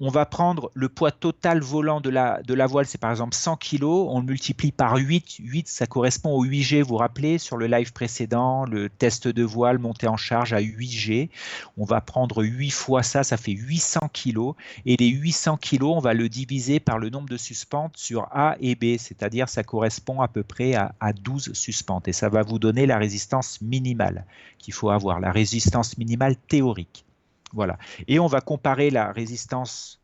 On va prendre le poids total volant de la voile, c'est par exemple 100 kg, on le multiplie par 8. 8, ça correspond au 8G, vous vous rappelez, sur le live précédent, le test de voile monté en charge à 8G. On va prendre 8 fois ça fait 800 kg. Et les 800 kg, on va le diviser par le nombre de suspentes sur A et B, c'est-à-dire ça correspond à peu près à 12 suspentes. Et ça va vous donner la résistance minimale qu'il faut avoir, la résistance minimale théorique. Voilà. Et on va comparer la résistance,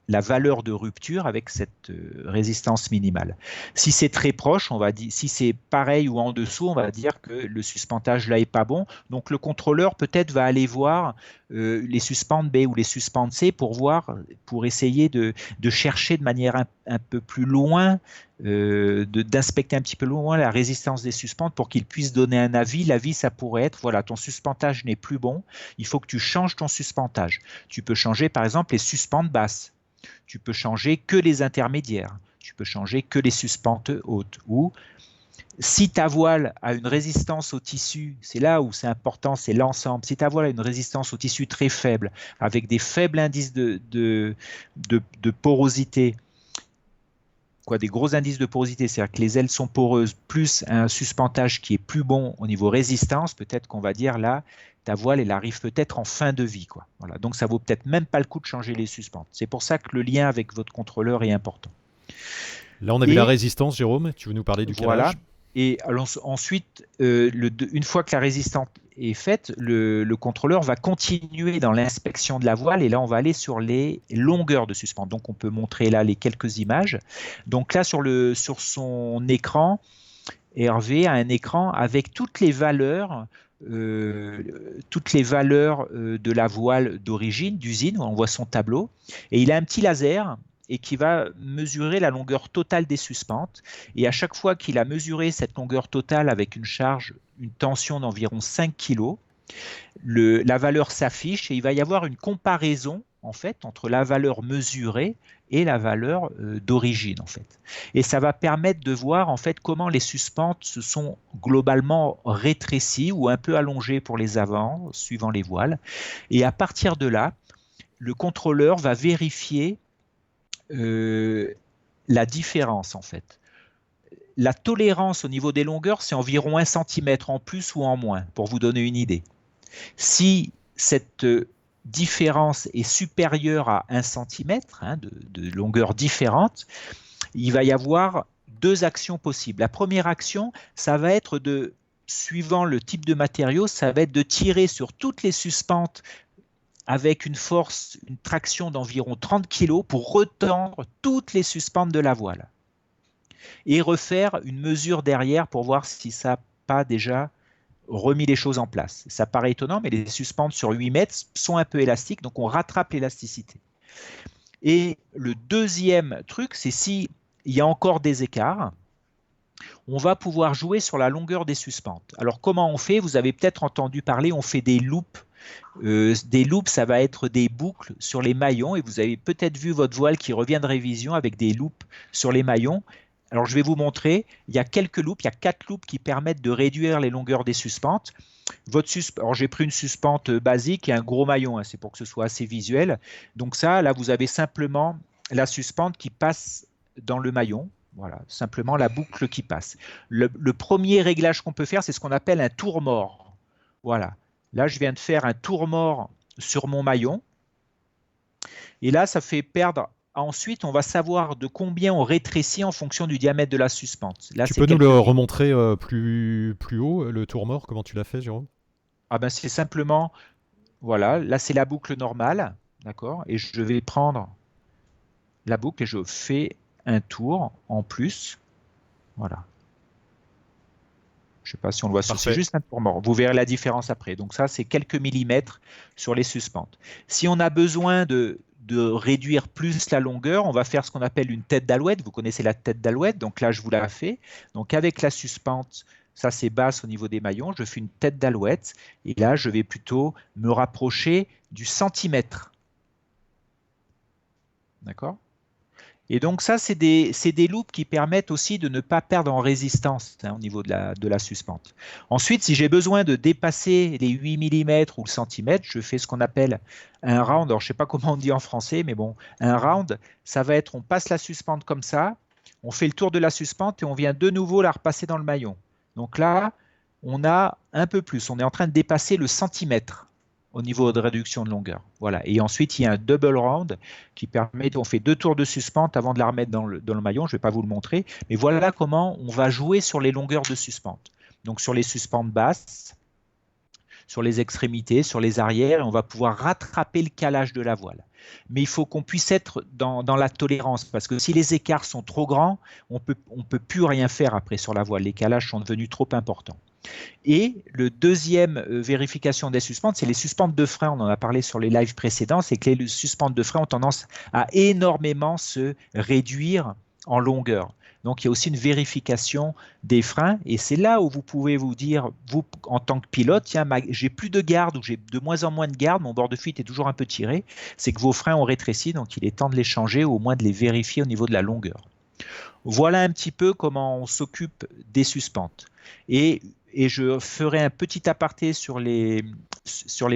la valeur de rupture avec cette résistance minimale. Si c'est très proche, on va dire, si c'est pareil ou en dessous, on va dire que le suspentage là est pas bon. Donc le contrôleur peut-être va aller voir les suspentes B ou les suspentes C pour essayer de chercher de manière un peu plus loin, d'inspecter un petit peu loin la résistance des suspentes pour qu'il puisse donner un avis. L'avis, ça pourrait être, voilà, ton suspentage n'est plus bon, il faut que tu changes ton suspentage. Tu peux changer par exemple les suspentes basses. Tu peux changer que les intermédiaires, tu peux changer que les suspentes hautes. Ou si ta voile a une résistance au tissu, c'est là où c'est important, c'est l'ensemble. Si ta voile a une résistance au tissu très faible, avec des faibles indices de porosité, des gros indices de porosité, c'est-à-dire que les ailes sont poreuses, plus un suspentage qui est plus bon au niveau résistance, peut-être qu'on va dire là, ta voile, elle arrive peut-être en fin de vie. Voilà. Donc ça vaut peut-être même pas le coup de changer les suspentes. C'est pour ça que le lien avec votre contrôleur est important. Là, on a vu la résistance, Jérôme. Tu veux nous parler du calage? Et alors, ensuite, une fois que la résistance est faite, le contrôleur va continuer dans l'inspection de la voile et là, on va aller sur les longueurs de suspente. Donc, on peut montrer là les quelques images. Donc là, sur son écran, Hervé a un écran avec toutes les valeurs de la voile d'origine, d'usine, on voit son tableau, et il a un petit laser et qui va mesurer la longueur totale des suspentes. Et à chaque fois qu'il a mesuré cette longueur totale avec une tension d'environ 5 kg, la valeur s'affiche et il va y avoir une comparaison en fait entre la valeur mesurée et la valeur d'origine en fait. Et ça va permettre de voir en fait comment les suspentes se sont globalement rétrécies ou un peu allongées pour les avants suivant les voiles. Et à partir de là, le contrôleur va vérifier la différence en fait. La tolérance au niveau des longueurs, c'est environ 1 cm en plus ou en moins, pour vous donner une idée. Si cette différence est supérieure à 1 cm de longueur différente, il va y avoir 2 actions possibles. La première action, ça va être suivant le type de matériau, ça va être de tirer sur toutes les suspentes avec une traction d'environ 30 kg pour retendre toutes les suspentes de la voile. Et refaire une mesure derrière pour voir si ça n'a pas déjà remis les choses en place. Ça paraît étonnant, mais les suspentes sur 8 mètres sont un peu élastiques, donc on rattrape l'élasticité. Et le deuxième truc, c'est s'il y a encore des écarts, on va pouvoir jouer sur la longueur des suspentes. Alors comment on fait? Vous avez peut-être entendu parler, on fait des loupes. Des loupes, ça va être des boucles sur les maillons et vous avez peut-être vu votre voile qui revient de révision avec des loupes sur les maillons. Alors je vais vous montrer, il y a quelques loupes, il y a 4 loupes qui permettent de réduire les longueurs des suspentes. Alors j'ai pris une suspente basique et un gros maillon, c'est pour que ce soit assez visuel. Donc ça, là vous avez simplement la suspente qui passe dans le maillon. Voilà, simplement la boucle qui passe. Le premier réglage qu'on peut faire, c'est ce qu'on appelle un tour mort. Voilà. Là, je viens de faire un tour mort sur mon maillon. Et là, ça fait perdre. Ensuite, on va savoir de combien on rétrécit en fonction du diamètre de la suspente. Là, tu peux nous le remontrer plus haut, le tour mort? Comment tu l'as fait, Jérôme? C'est simplement, voilà, là, c'est la boucle normale. D'accord? Et je vais prendre la boucle et je fais un tour en plus. Voilà. Je ne sais pas si on le voit, c'est juste un tour mort. Vous verrez la différence après. Donc ça, c'est quelques millimètres sur les suspentes. Si on a besoin de réduire plus la longueur, on va faire ce qu'on appelle une tête d'alouette. Vous connaissez la tête d'alouette, donc là, je vous la fais. Donc avec la suspente, ça c'est basse au niveau des maillons, je fais une tête d'alouette. Et là, je vais plutôt me rapprocher du centimètre. D'accord ? Et donc ça, c'est des loupes qui permettent aussi de ne pas perdre en résistance au niveau de la suspente. Ensuite, si j'ai besoin de dépasser les 8 mm ou le centimètre, je fais ce qu'on appelle un round. Alors, je ne sais pas comment on dit en français, mais bon, un round, ça va être, on passe la suspente comme ça, on fait le tour de la suspente et on vient de nouveau la repasser dans le maillon. Donc là, on a un peu plus, on est en train de dépasser le centimètre au niveau de réduction de longueur. Voilà. Et ensuite, il y a un double round qui permet, on fait 2 tours de suspente avant de la remettre dans le maillon. Je ne vais pas vous le montrer, mais voilà comment on va jouer sur les longueurs de suspente. Donc sur les suspentes basses, sur les extrémités, sur les arrières, et on va pouvoir rattraper le calage de la voile. mais il faut qu'on puisse être dans la tolérance, parce que si les écarts sont trop grands, on peut plus rien faire après sur la voile. Les calages sont devenus trop importants. Et le deuxième vérification des suspentes, c'est les suspentes de frein. On en a parlé sur les lives précédents, c'est que les suspentes de frein ont tendance à énormément se réduire en longueur. Donc, il y a aussi une vérification des freins et c'est là où vous pouvez vous dire, vous, en tant que pilote, tiens, j'ai plus de garde ou j'ai de moins en moins de garde, mon bord de fuite est toujours un peu tiré, c'est que vos freins ont rétréci, donc il est temps de les changer ou au moins de les vérifier au niveau de la longueur. Voilà un petit peu comment on s'occupe des suspentes. Et je ferai un petit aparté sur les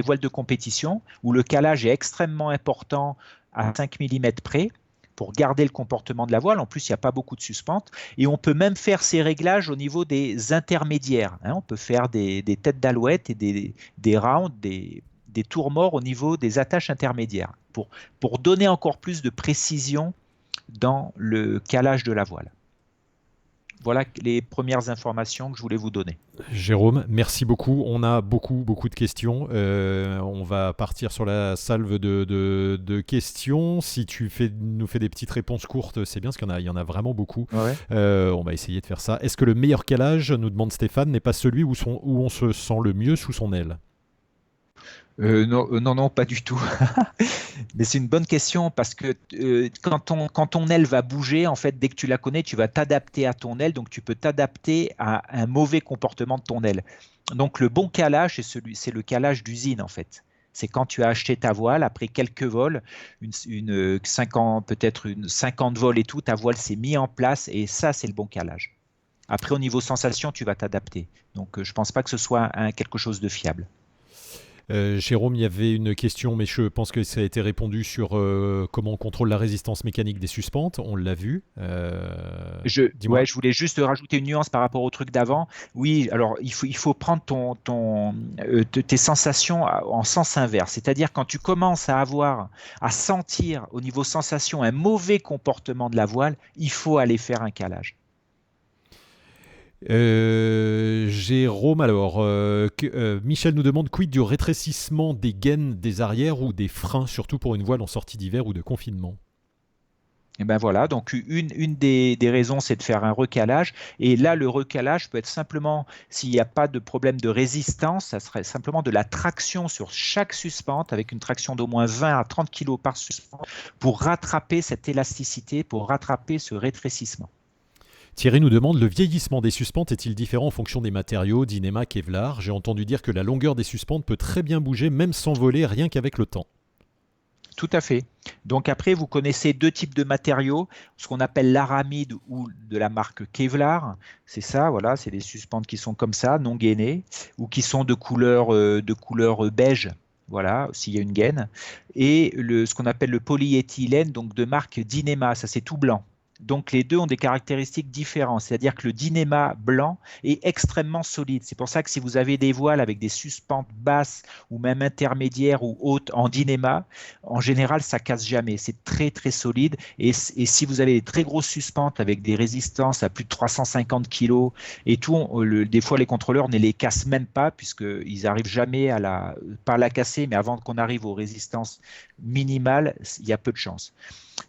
voiles de compétition où le calage est extrêmement important à 5 mm près pour garder le comportement de la voile. En plus, il n'y a pas beaucoup de suspentes. Et on peut même faire ces réglages au niveau des intermédiaires. On peut faire des têtes d'alouette et des rounds, des tours morts au niveau des attaches intermédiaires pour donner encore plus de précision dans le calage de la voile. Voilà les premières informations que je voulais vous donner. Jérôme, merci beaucoup. On a beaucoup de questions. On va partir sur la salve de questions. Si tu nous fais des petites réponses courtes, c'est bien, parce qu'il y en a vraiment beaucoup. Ouais. On va essayer de faire ça. Est-ce que le meilleur calage, nous demande Stéphane, n'est pas celui où on se sent le mieux sous son aile ? Non, pas du tout. Mais c'est une bonne question parce que quand ton aile va bouger, en fait, dès que tu la connais, tu vas t'adapter à ton aile, donc tu peux t'adapter à un mauvais comportement de ton aile. Donc le bon calage, c'est le calage d'usine, en fait. C'est quand tu as acheté ta voile, après quelques vols, peut-être une 50 vols et tout, ta voile s'est mise en place et ça, c'est le bon calage. Après, au niveau sensation, tu vas t'adapter. Donc je ne pense pas que ce soit quelque chose de fiable. Jérôme, il y avait une question, mais je pense que ça a été répondu sur comment on contrôle la résistance mécanique des suspentes. On l'a vu. Je voulais juste rajouter une nuance par rapport au truc d'avant. Oui, alors il faut prendre tes sensations en sens inverse. C'est-à-dire quand tu commences à sentir au niveau sensation un mauvais comportement de la voile, il faut aller faire un calage. Jérôme, alors, Michel nous demande quid du rétrécissement des gaines des arrières ou des freins, surtout pour une voile en sortie d'hiver ou de confinement. Et ben voilà, donc une des raisons, c'est de faire un recalage. Et là, le recalage peut être simplement, s'il n'y a pas de problème de résistance, ça serait simplement de la traction sur chaque suspente, avec une traction d'au moins 20 à 30 kg par suspente, pour rattraper cette élasticité, pour rattraper ce rétrécissement. Thierry nous demande, le vieillissement des suspentes est-il différent en fonction des matériaux, Dynéma, Kevlar ? J'ai entendu dire que la longueur des suspentes peut très bien bouger, même sans voler, rien qu'avec le temps. Tout à fait. Donc après, vous connaissez deux types de matériaux, ce qu'on appelle l'aramide ou de la marque Kevlar. C'est ça, voilà, c'est des suspentes qui sont comme ça, non gainées, ou qui sont de couleur beige. Voilà, s'il y a une gaine. Et ce qu'on appelle le polyéthylène, donc de marque Dynéma, ça c'est tout blanc. Donc les deux ont des caractéristiques différentes, c'est-à-dire que le Dynéma blanc est extrêmement solide. C'est pour ça que si vous avez des voiles avec des suspentes basses ou même intermédiaires ou hautes en Dynéma, en général ça casse jamais. C'est très très solide. Et si vous avez des très grosses suspentes avec des résistances à plus de 350 kg et tout, des fois les contrôleurs ne les cassent même pas puisqu'ils n'arrivent jamais pas à la casser, mais avant qu'on arrive aux résistances minimales, il y a peu de chance.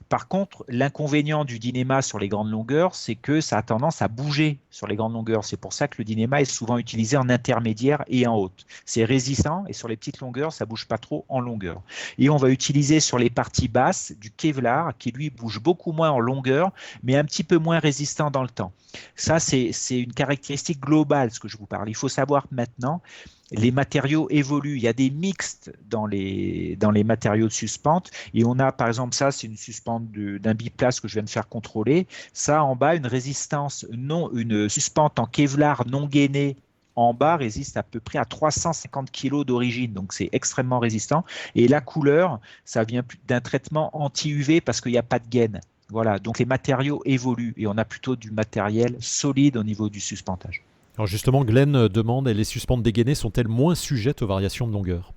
Par contre, l'inconvénient du Dynéma sur les grandes longueurs, c'est que ça a tendance à bouger sur les grandes longueurs. C'est pour ça que le Dynéma est souvent utilisé en intermédiaire et en haute. C'est résistant et sur les petites longueurs, ça ne bouge pas trop en longueur. Et on va utiliser sur les parties basses du Kevlar qui lui bouge beaucoup moins en longueur, mais un petit peu moins résistant dans le temps. Ça, c'est une caractéristique globale, ce que je vous parle. Il faut savoir maintenant, les matériaux évoluent. Il y a des mixtes dans les matériaux de suspente. Et on a, par exemple, ça, c'est une suspente d'un biplace que je viens de faire contrôler. Ça, en bas, une suspente en Kevlar non gainée en bas résiste à peu près à 350 kg d'origine. Donc, c'est extrêmement résistant. Et la couleur, ça vient d'un traitement anti-UV parce qu'il n'y a pas de gaine. Voilà. Donc, les matériaux évoluent et on a plutôt du matériel solide au niveau du suspentage. Alors justement, Glenn demande, les suspentes dégainées sont-elles moins sujettes aux variations de longueur ?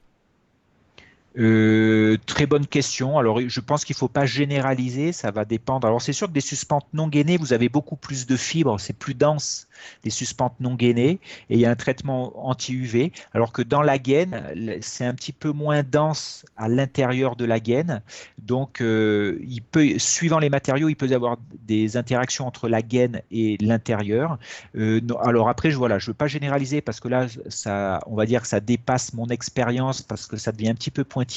Très bonne question. Alors, je pense qu'il ne faut pas généraliser, ça va dépendre. Alors, c'est sûr que des suspentes non gainées, vous avez beaucoup plus de fibres, c'est plus dense, des suspentes non gainées, et il y a un traitement anti-UV, alors que dans la gaine, c'est un petit peu moins dense à l'intérieur de la gaine. Donc, suivant les matériaux, il peut y avoir des interactions entre la gaine et l'intérieur. Alors après, je ne veux pas généraliser parce que là, on va dire que ça dépasse mon expérience parce que ça devient un petit peu pointilleux.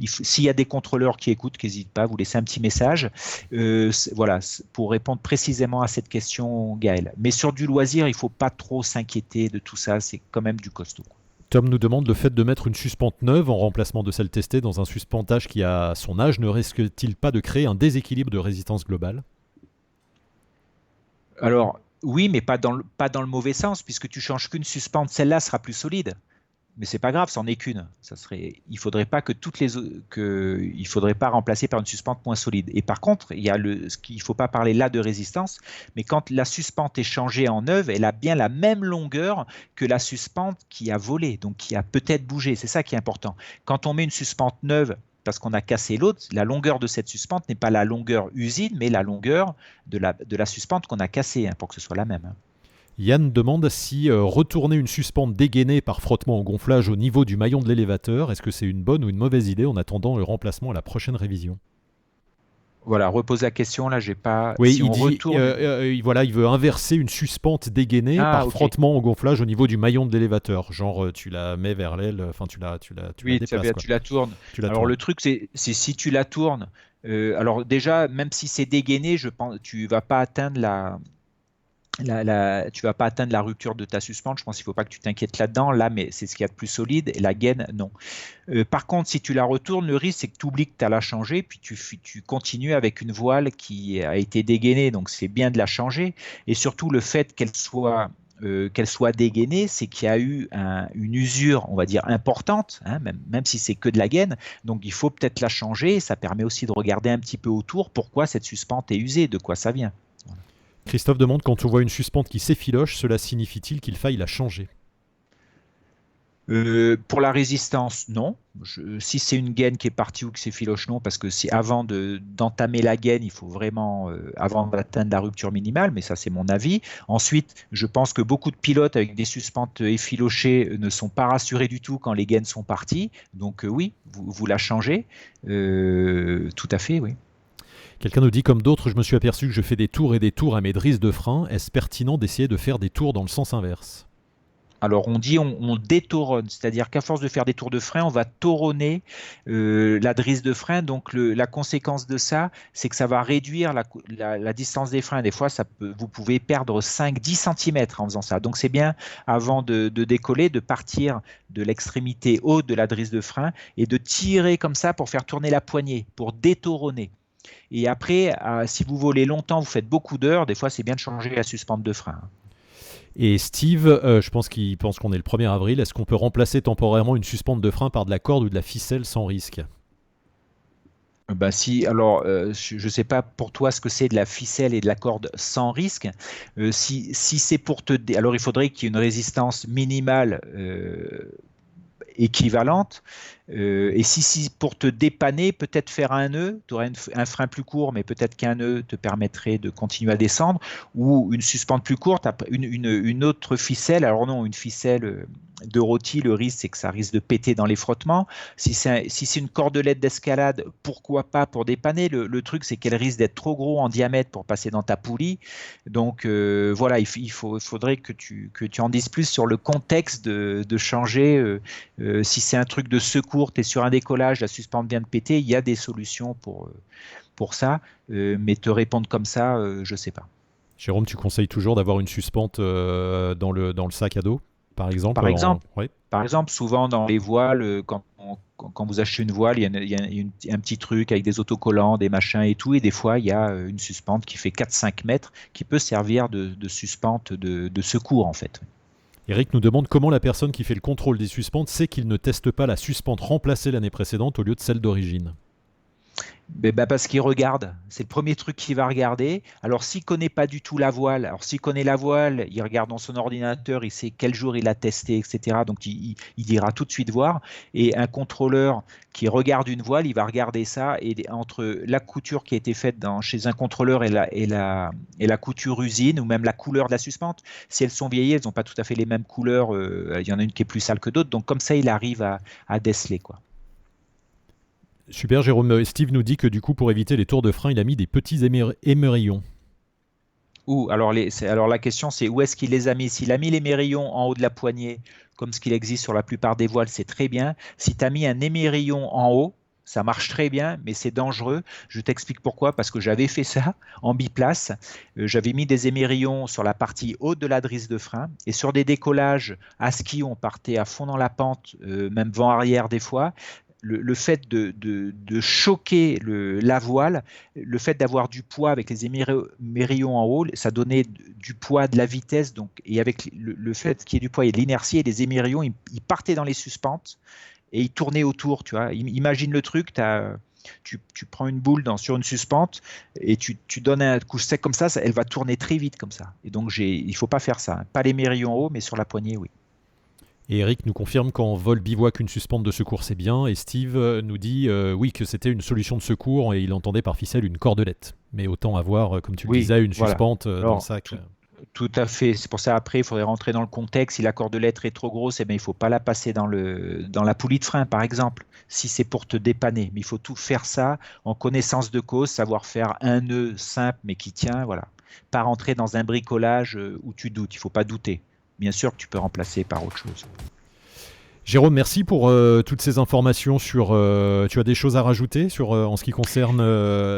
S'il y a des contrôleurs qui écoutent, n'hésitez pas à vous laisser un petit message. Voilà, pour répondre précisément à cette question, Gaël. Mais sur du loisir, il ne faut pas trop s'inquiéter de tout ça. C'est quand même du costaud. Tom nous demande le fait de mettre une suspente neuve en remplacement de celle testée dans un suspentage qui a son âge ne risque-t-il pas de créer un déséquilibre de résistance globale? Alors, oui, mais pas dans le mauvais sens, puisque tu changes qu'une suspente, celle-là sera plus solide. Mais c'est pas grave, c'en est qu'une. Il faudrait pas il faudrait pas remplacer par une suspente moins solide. Et par contre, il faut pas parler là de résistance, mais quand la suspente est changée en neuve, elle a bien la même longueur que la suspente qui a volé, donc qui a peut-être bougé. C'est ça qui est important. Quand on met une suspente neuve, parce qu'on a cassé l'autre, la longueur de cette suspente n'est pas la longueur usine, mais la longueur de la suspente qu'on a cassée, pour que ce soit la même. Yann demande si retourner une suspente dégainée par frottement ou gonflage au niveau du maillon de l'élévateur, est-ce que c'est une bonne ou une mauvaise idée en attendant le remplacement à la prochaine révision? Voilà, repose la question, là, j'ai pas... Oui, si il on dit, retourne... voilà, il veut inverser une suspente dégainée par ok. frottement ou gonflage au niveau du maillon de l'élévateur. Genre, tu la mets vers l'aile, enfin, tu la Oui, déplaces, quoi. tu la tournes. Tu la Alors tournes. le truc, c'est si tu la tournes, alors déjà, même si c'est dégainé, je pense, tu vas pas atteindre tu vas pas atteindre la rupture de ta suspente. Je pense qu'il ne faut pas que tu t'inquiètes là-dedans. Là, mais c'est ce qu'il y a de plus solide. Et la gaine, non. Par contre, si tu la retournes, le risque, c'est que tu oublies que tu as la changée, puis tu continues avec une voile qui a été dégainée. Donc, c'est bien de la changer. Et surtout, le fait qu'elle soit dégainée, c'est qu'il y a eu une usure, on va dire, importante, même si c'est que de la gaine. Donc, il faut peut-être la changer. Ça permet aussi de regarder un petit peu autour pourquoi cette suspente est usée, de quoi ça vient. Voilà. Christophe demande quand on voit une suspente qui s'effiloche, cela signifie-t-il qu'il faille la changer? Pour la résistance, non. Si c'est une gaine qui est partie ou que c'est filoche, non, parce que si avant d'entamer la gaine, il faut vraiment, avant d'atteindre la rupture minimale, mais ça c'est mon avis. Ensuite, je pense que beaucoup de pilotes avec des suspentes effilochées ne sont pas rassurés du tout quand les gaines sont parties. Donc oui, vous la changez. Tout à fait, oui. Quelqu'un nous dit, comme d'autres, je me suis aperçu que je fais des tours et des tours à mes drisses de frein. Est-ce pertinent d'essayer de faire des tours dans le sens inverse? Alors on dit on détauronne, c'est-à-dire qu'à force de faire des tours de frein, on va tauronner la drisse de frein. Donc la conséquence de ça, c'est que ça va réduire la distance des freins. Des fois, vous pouvez perdre 5-10 cm en faisant ça. Donc c'est bien, avant de décoller, de partir de l'extrémité haute de la drisse de frein et de tirer comme ça pour faire tourner la poignée, pour détauronner. Et après, si vous volez longtemps, vous faites beaucoup d'heures, des fois c'est bien de changer la suspente de frein. Et Steve, je pense qu'il pense qu'on est le 1er avril. Est-ce qu'on peut remplacer temporairement une suspente de frein par de la corde ou de la ficelle sans risque? Si, alors, je ne sais pas pour toi ce que c'est de la ficelle et de la corde sans risque. Si c'est pour alors il faudrait qu'il y ait une résistance minimale équivalente. Et si pour te dépanner, peut-être faire un nœud, tu aurais un frein plus court, mais peut-être qu'un nœud te permettrait de continuer à descendre, ou une suspente plus courte, une autre ficelle. Alors non, une ficelle de rôti, le risque, c'est que ça risque de péter dans les frottements. Si c'est une cordelette d'escalade, pourquoi pas pour dépanner. Le truc, c'est qu'elle risque d'être trop gros en diamètre pour passer dans ta poulie. Donc voilà, il faudrait que tu en dises plus sur le contexte de changer. Si c'est un truc de secours, tu es sur un décollage, la suspente vient de péter, il y a des solutions pour ça. Mais te répondre comme ça, je ne sais pas. Jérôme, tu conseilles toujours d'avoir une suspente dans le sac à dos, par exemple? Par exemple, souvent dans les voiles, quand vous achetez une voile, il y a un petit truc avec des autocollants, des machins et tout, et des fois, il y a une suspente qui fait 4-5 mètres qui peut servir de suspente de secours, en fait. Eric nous demande comment la personne qui fait le contrôle des suspentes sait qu'il ne teste pas la suspente remplacée l'année précédente au lieu de celle d'origine. Parce qu'il regarde. C'est le premier truc qu'il va regarder. Alors, s'il connaît pas du tout la voile, alors s'il connaît la voile, il regarde dans son ordinateur, il sait quel jour il a testé, etc. Donc, il dira tout de suite voir. Et un contrôleur qui regarde une voile, il va regarder ça. Et entre la couture qui a été faite chez un contrôleur et la couture usine, ou même la couleur de la suspente, si elles sont vieillies, elles n'ont pas tout à fait les mêmes couleurs. Il y en a une qui est plus sale que d'autres. Donc, comme ça, il arrive à déceler, quoi. Super, Jérôme. Steve nous dit que du coup, pour éviter les tours de frein, il a mis des petits émerillons. Alors la question c'est où est-ce qu'il les a mis? S'il a mis les mérillons en haut de la poignée, comme ce qu'il existe sur la plupart des voiles, c'est très bien. Si tu as mis un émerillon en haut, ça marche très bien, mais c'est dangereux. Je t'explique pourquoi, parce que j'avais fait ça en biplace. J'avais mis des émerillons sur la partie haute de la drisse de frein, et sur des décollages à ski, on partait à fond dans la pente, même vent arrière des fois. Le fait de choquer la voile, le fait d'avoir du poids avec les émerillons en haut, ça donnait du poids, de la vitesse. Donc, et avec le fait qu'il y ait du poids et de l'inertie, et les émerillons, ils partaient dans les suspentes et ils tournaient autour. Tu vois. Imagine le truc, tu prends une boule sur une suspente et tu donnes un coup sec comme ça, elle va tourner très vite comme ça. Et donc, il ne faut pas faire ça. Pas les mérillons en haut, mais sur la poignée, oui. Et Eric nous confirme qu'en vol bivouac, une suspente de secours, c'est bien. Et Steve nous dit oui que c'était une solution de secours et il entendait par ficelle une cordelette. Mais autant avoir, comme tu le disais, une voilà. suspente dans le Alors, sac. Tout à fait. C'est pour ça après, il faudrait rentrer dans le contexte. Si la cordelette est trop grosse, eh bien, il ne faut pas la passer dans la poulie de frein, par exemple, si c'est pour te dépanner. Mais il faut tout faire ça en connaissance de cause, savoir faire un nœud simple mais qui tient. Voilà. Pas rentrer dans un bricolage où tu doutes. Il ne faut pas douter. Bien sûr que tu peux remplacer par autre chose. Jérôme, merci pour toutes ces informations sur. Tu as des choses à rajouter en ce qui concerne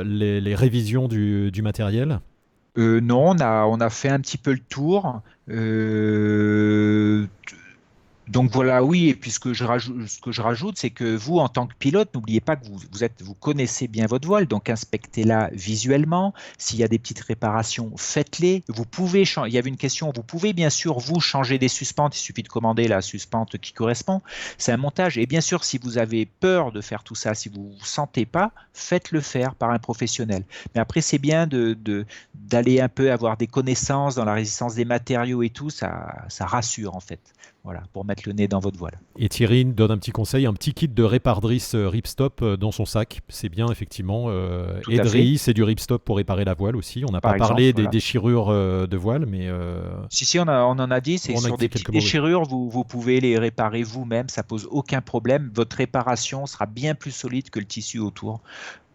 les révisions du matériel? Non, on a fait un petit peu le tour. Donc voilà, oui, et puis ce que je rajoute, c'est que vous, en tant que pilote, n'oubliez pas que vous connaissez bien votre voile, donc inspectez-la visuellement. S'il y a des petites réparations, faites-les. Il y avait une question, vous pouvez bien sûr, vous, changer des suspentes, il suffit de commander la suspente qui correspond. C'est un montage. Et bien sûr, si vous avez peur de faire tout ça, si vous ne vous sentez pas, faites-le faire par un professionnel. Mais après, c'est bien d'aller un peu avoir des connaissances dans la résistance des matériaux et tout, ça rassure en fait. Voilà, pour mettre le nez dans votre voile. Et Thierry donne un petit conseil, un petit kit de répardrice ripstop dans son sac. C'est bien, effectivement. Tout à fait. C'est du ripstop pour réparer la voile aussi. On n'a Par pas exemple, parlé des voilà. déchirures de voile, mais... Si, on en a dit, c'est on a sur dit des quelques petites mots, oui. déchirures, vous pouvez les réparer vous-même, ça pose aucun problème. Votre réparation sera bien plus solide que le tissu autour.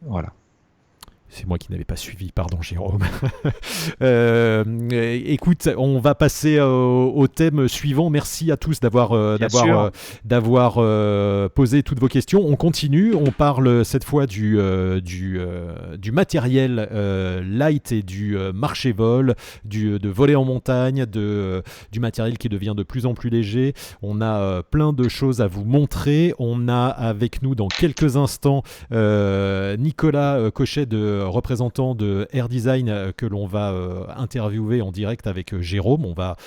Voilà. C'est moi qui n'avais pas suivi, pardon Jérôme. Écoute, on va passer au thème suivant. Merci à tous d'avoir posé toutes vos questions. On continue, on parle cette fois du matériel light et du marché-vol, de voler en montagne, du matériel qui devient de plus en plus léger. On a plein de choses à vous montrer. On a avec nous dans quelques instants Nicolas Cochet, représentant de Air Design, que l'on va interviewer en direct avec Jérôme. On va,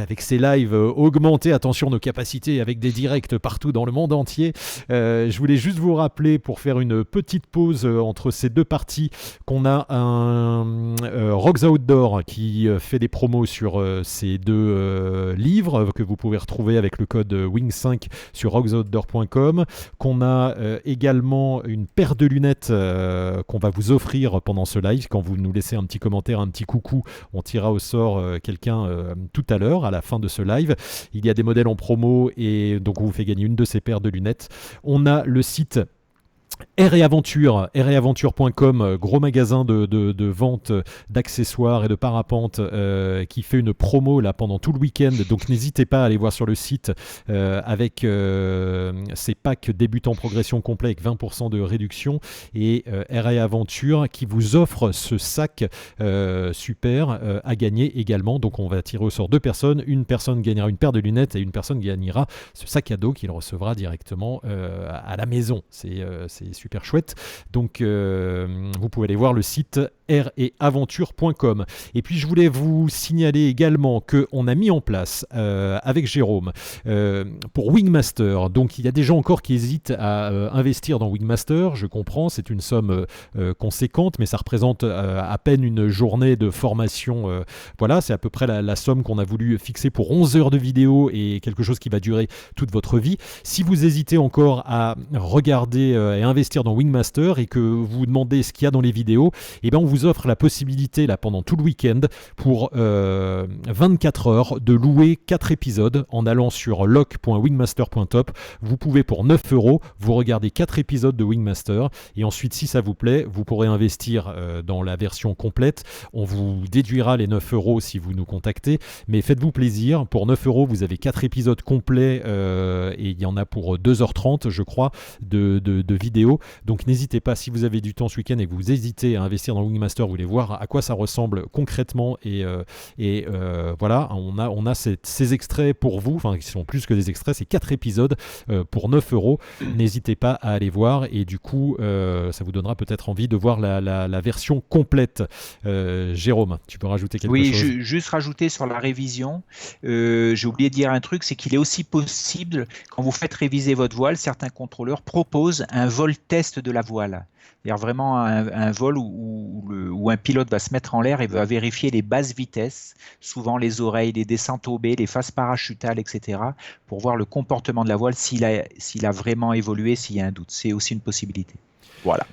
avec ces lives, augmenter, attention, nos capacités avec des directs partout dans le monde entier. Je voulais juste vous rappeler, pour faire une petite pause entre ces deux parties, qu'on a un Rocks Outdoor qui fait des promos sur ces deux livres que vous pouvez retrouver avec le code WING5 sur rocksoutdoor.com, qu'on a également une paire de lunettes qu'on va vous offrir pendant ce live. Quand vous nous laissez un petit commentaire, un petit coucou, on tirera au sort quelqu'un tout à l'heure, à la fin de ce live. Il y a des modèles en promo et donc on vous fait gagner une de ces paires de lunettes. On a le site raventure.com, gros magasin de vente d'accessoires et de parapente qui fait une promo là pendant tout le week-end, donc n'hésitez pas à aller voir sur le site avec ces packs débutants progression complet avec 20% de réduction, et RA Aventure qui vous offre ce sac super à gagner également. Donc on va tirer au sort deux personnes, une personne gagnera une paire de lunettes et une personne gagnera ce sac à dos qu'il recevra directement à la maison. C'est super chouette. Donc vous pouvez aller voir le site reaventure.com. Et puis je voulais vous signaler également qu'on a mis en place avec Jérôme pour Wingmaster. Donc il y a des gens encore qui hésitent à investir dans Wingmaster. Je comprends, c'est une somme conséquente, mais ça représente à peine une journée de formation. Voilà, c'est à peu près la somme qu'on a voulu fixer pour 11 heures de vidéo et quelque chose qui va durer toute votre vie. Si vous hésitez encore à regarder et investir dans Wingmaster et que vous vous demandez ce qu'il y a dans les vidéos, eh ben on vous offre la possibilité là pendant tout le week-end pour 24 heures de louer 4 épisodes en allant sur lock.wingmaster.top. Vous pouvez pour 9 euros vous regarder 4 épisodes de Wingmaster et ensuite si ça vous plaît vous pourrez investir dans la version complète. On vous déduira les 9 euros si vous nous contactez, mais faites-vous plaisir, pour 9 euros vous avez 4 épisodes complets et il y en a pour 2h30 je crois de vidéos, donc n'hésitez pas si vous avez du temps ce week-end et que vous hésitez à investir dans Wingmaster, vous voulez voir à quoi ça ressemble concrètement et voilà, on a ces extraits pour vous, enfin qui sont plus que des extraits, c'est 4 épisodes pour 9 euros, n'hésitez pas à aller voir et du coup ça vous donnera peut-être envie de voir la version complète. Jérôme, tu peux rajouter quelque chose? Oui, juste rajouter sur la révision, j'ai oublié de dire un truc, c'est qu'il est aussi possible, quand vous faites réviser votre voile, certains contrôleurs proposent un vol test de la voile. C'est-à-dire vraiment un vol où un pilote va se mettre en l'air et va vérifier les basses vitesses, souvent les oreilles, les descentes au B, les phases parachutales, etc., pour voir le comportement de la voile, s'il a vraiment évolué, s'il y a un doute. C'est aussi une possibilité. Voilà.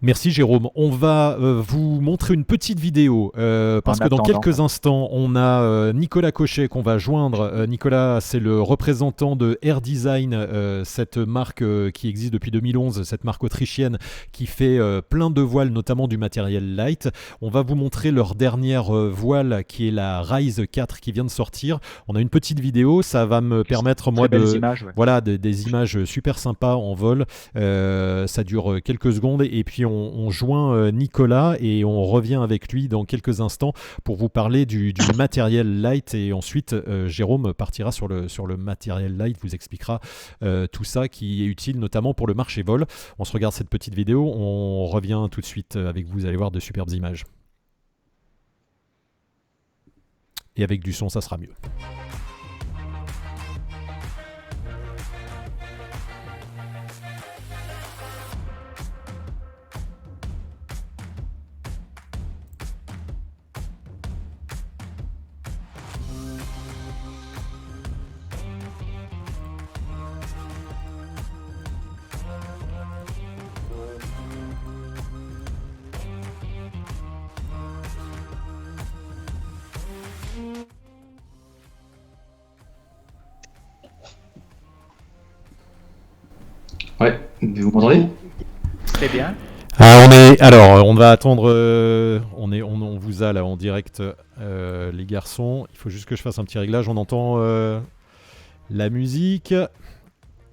Merci Jérôme. On va vous montrer une petite vidéo parce que dans quelques instants, on a Nicolas Cochet qu'on va joindre. Nicolas, c'est le représentant de Air Design, cette marque qui existe depuis 2011, cette marque autrichienne qui fait plein de voiles, notamment du matériel light. On va vous montrer leur dernière voile qui est la Rise 4 qui vient de sortir. On a une petite vidéo, ça va me permettre moi voilà, des images super sympas en vol. Ça dure quelques secondes et puis on joint Nicolas et on revient avec lui dans quelques instants pour vous parler du matériel light et ensuite Jérôme partira sur le matériel light, vous expliquera tout ça qui est utile notamment pour le marché vol. On se regarde cette petite vidéo, on revient tout de suite avec vous, allez voir de superbes images. Et avec du son, ça sera mieux. Ouais, vous m'entendez? Très bien. Alors, on va attendre. On vous a là en direct, les garçons. Il faut juste que je fasse un petit réglage. On entend la musique.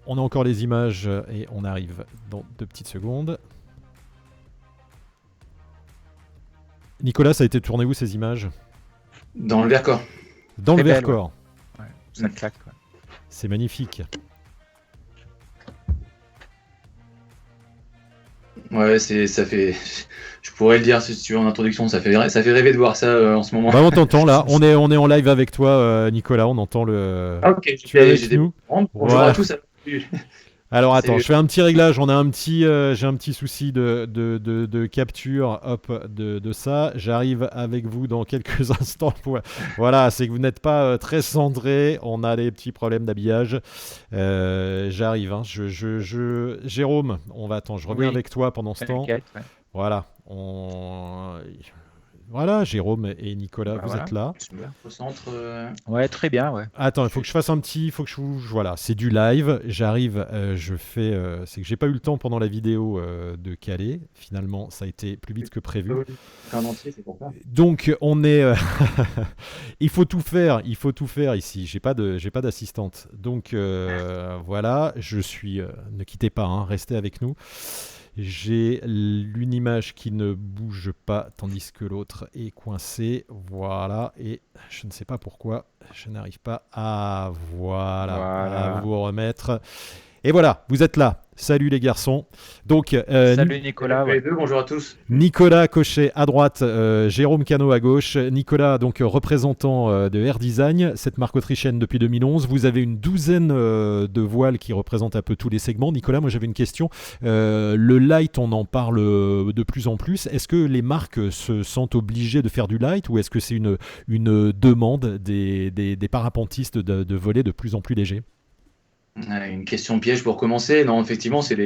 On a encore les images et on arrive dans 2 petites secondes. Nicolas, ça a été tourné où ces images? Dans le Vercors. Dans le Vercors. Ouais, ça claque. Ouais. C'est magnifique. Ouais, ça fait. Je pourrais le dire si tu veux en introduction, ça fait rêver de voir ça en ce moment. Bah, on t'entend là, on est en live avec toi, Nicolas, on entend le. Ah, ok, tu es avec nous. Bonjour voilà. à tous. Alors attends, je fais un petit réglage, j'ai un petit souci de capture de ça. J'arrive avec vous dans quelques instants. Voilà, c'est que vous n'êtes pas très centré, on a des petits problèmes d'habillage. J'arrive, hein. Jérôme, je reviens avec toi pendant ce temps. Ouais. Voilà, Voilà, Jérôme et Nicolas, vous êtes là. Au centre. Ouais, très bien, ouais. Attends, il faut que je fasse un petit, voilà, c'est du live. J'arrive, c'est que j'ai pas eu le temps pendant la vidéo de caler. Finalement, ça a été plus vite que prévu. Donc, on est, il faut tout faire ici. J'ai pas d'assistante. Donc voilà, ne quittez pas, hein, restez avec nous. J'ai une image qui ne bouge pas tandis que l'autre est coincée. Voilà. Et je ne sais pas pourquoi je n'arrive pas à vous remettre. Et voilà, vous êtes là. Salut les garçons. Donc, Salut Nicolas. Salut les deux, bonjour à tous. Nicolas Cochet à droite, Jérôme Cano à gauche. Nicolas, donc représentant de Air Design, cette marque autrichienne depuis 2011. Vous avez une douzaine de voiles qui représentent un peu tous les segments. Nicolas, moi j'avais une question. Le light, on en parle de plus en plus. Est-ce que les marques se sentent obligées de faire du light ou est-ce que c'est une demande des parapentistes de voler de plus en plus léger? Une question piège pour commencer. Non, effectivement, ça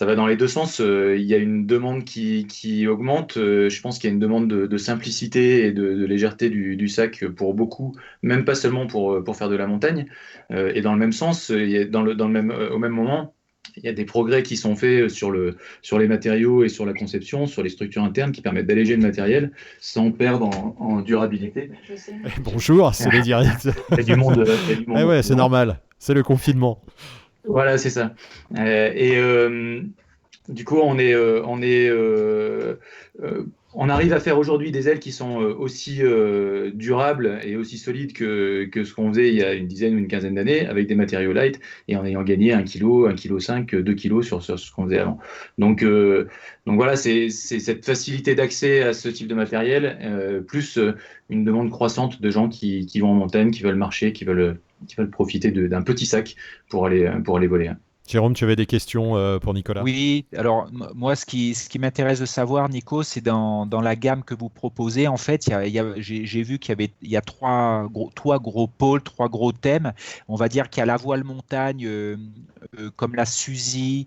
va dans les deux sens. Il y a une demande qui augmente. Je pense qu'il y a une demande de simplicité et de légèreté du sac pour beaucoup, même pas seulement pour faire de la montagne. Et dans le même sens, au même moment, il y a des progrès qui sont faits sur les matériaux et sur la conception, sur les structures internes qui permettent d'alléger le matériel sans perdre en durabilité. Bonjour, c'est les directs. Il y a du monde. Ah ouais, c'est normal. C'est le confinement. Voilà, c'est ça. Du coup, on arrive à faire aujourd'hui des ailes qui sont aussi durables et aussi solides que ce qu'on faisait il y a une dizaine ou une quinzaine d'années avec des matériaux light et en ayant gagné 1 kg, 1,5 kg, 2 kg sur ce qu'on faisait avant. Donc voilà, c'est cette facilité d'accès à ce type de matériel, plus une demande croissante de gens qui vont en montagne, qui veulent marcher, qui veulent profiter d'un petit sac pour aller voler. Jérôme, tu avais des questions pour Nicolas? Oui, alors moi, ce qui m'intéresse de savoir, Nico, c'est dans la gamme que vous proposez, en fait, j'ai vu il y a trois gros pôles, trois gros thèmes. On va dire qu'il y a la voile montagne, comme la Suzy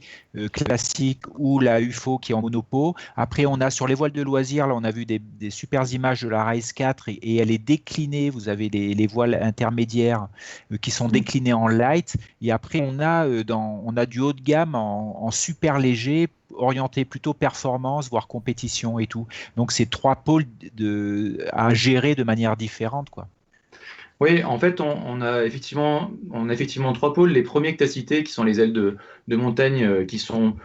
classique ou la UFO qui est en monopo. Après, on a sur les voiles de loisirs, là, on a vu des super images de la Rise 4 et elle est déclinée. Vous avez les voiles intermédiaires qui sont déclinées en light. Et après, on a du haut de gamme en super léger, orienté plutôt performance, voire compétition et tout. Donc, c'est trois pôles à gérer de manière différente, quoi. Oui, en fait, on a effectivement trois pôles. Les premiers que tu as cités, qui sont les ailes de montagne, qui sont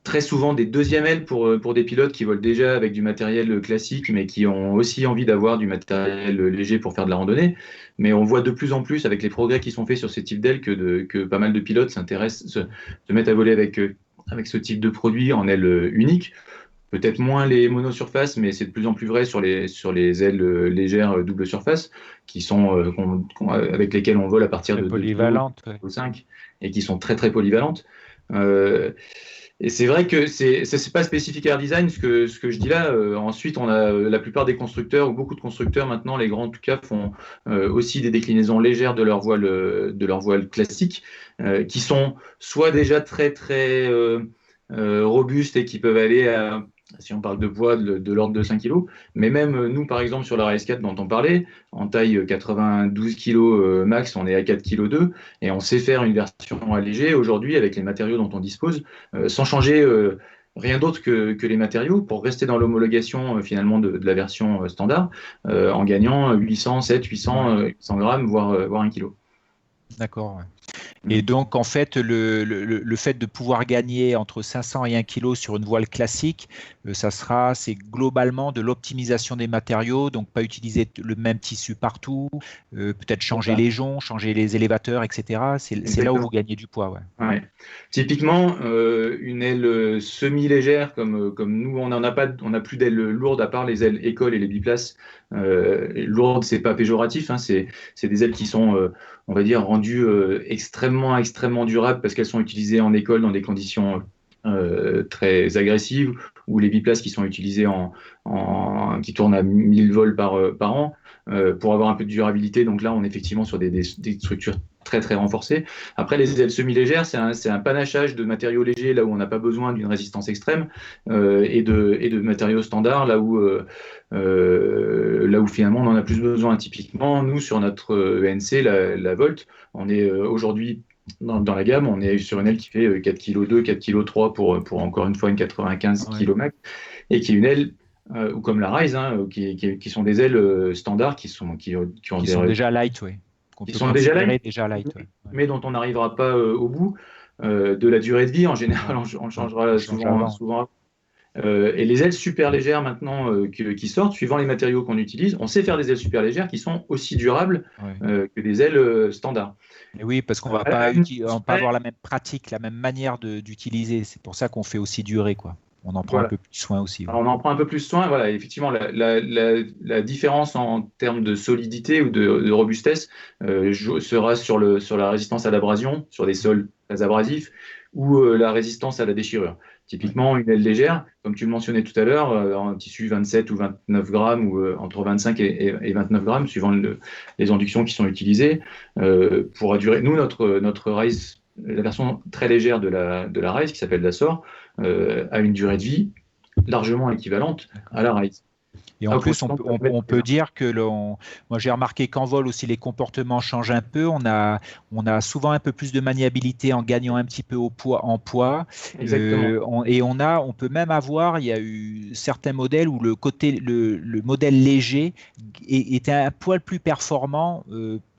très souvent des deuxièmes ailes pour des pilotes qui volent déjà avec du matériel classique, mais qui ont aussi envie d'avoir du matériel léger pour faire de la randonnée. Mais on voit de plus en plus, avec les progrès qui sont faits sur ces types d'ailes, que pas mal de pilotes se mettent à voler avec ce type de produit en aile unique. Peut-être moins les monosurfaces, mais c'est de plus en plus vrai sur les ailes légères double surface, qui sont avec lesquelles on vole à partir de 2 polyvalentes, kg, 5 et qui sont très très polyvalentes. Et c'est vrai que c'est pas spécifique à Air Design ce que je dis là. Ensuite, on a la plupart des constructeurs, ou beaucoup de constructeurs maintenant, les grands en tout cas, font aussi des déclinaisons légères de leur voile classique, qui sont soit déjà très très robustes et qui peuvent aller à, si on parle de poids, de l'ordre de 5 kg. Mais même nous, par exemple, sur la RS4 dont on parlait, en taille 92 kg max, on est à 4 kg 2 et on sait faire une version allégée aujourd'hui avec les matériaux dont on dispose, sans changer rien d'autre que les matériaux pour rester dans l'homologation finalement de la version standard, en gagnant 800, 700, 800 grammes, voire 1 kg. D'accord. Ouais. Et donc, en fait, le fait de pouvoir gagner entre 500 et 1 kg sur une voile classique, c'est globalement de l'optimisation des matériaux, donc pas utiliser le même tissu partout, peut-être changer les joncs, changer les élévateurs, etc. C'est là où vous gagnez du poids. Ouais. Ouais. Typiquement, une aile semi-légère, comme nous, on n'a plus d'ailes lourdes à part les ailes école et les biplaces. Lourdes, c'est pas péjoratif, hein, c'est des ailes qui sont, on va dire, rendues extrêmement durables parce qu'elles sont utilisées en école dans des conditions très agressives, ou les biplaces qui sont utilisées qui tournent à 1000 vols par an, pour avoir un peu de durabilité. Donc là, on est effectivement sur des structures très très renforcées. Après, les ailes semi-légères, c'est un panachage de matériaux légers là où on n'a pas besoin d'une résistance extrême, et de matériaux standards là où finalement on en a plus besoin. Typiquement, nous sur notre ENC, la Volt, on est aujourd'hui dans la gamme, on est sur une aile qui fait 4 kg 2, 4 kg 3 pour encore une fois une 95 kg max, et qui est une aile ou comme la Rise, hein, qui sont des ailes standards qui sont déjà light, oui. Qui sont déjà light, mais dont on n'arrivera pas au bout de la durée de vie. En général, on changera souvent. Et les ailes super légères maintenant qui sortent, suivant les matériaux qu'on utilise, on sait faire des ailes super légères qui sont aussi durables que des ailes standards. Et oui, parce qu'on va pas avoir la même pratique, la même manière d'utiliser. C'est pour ça qu'on fait aussi durer, quoi. On en prend un peu plus soin aussi. Alors, on en prend un peu plus soin. Voilà, effectivement, la différence en termes de solidité ou de robustesse sera sur la résistance à l'abrasion, sur des sols très abrasifs, ou la résistance à la déchirure. Typiquement, une aile légère, comme tu le mentionnais tout à l'heure, en tissu 27 ou 29 grammes, ou entre 25 et 29 grammes, suivant les inductions qui sont utilisées, pourra durer. Nous, notre raise, la version très légère de la raise, qui s'appelle la SOR, a une durée de vie largement équivalente à la raise. Et en plus, on peut dire que moi j'ai remarqué qu'en vol aussi les comportements changent un peu. On a souvent un peu plus de maniabilité en gagnant un petit peu en poids. Exactement. Et on peut même avoir, il y a eu certains modèles où le modèle léger était un poil plus performant,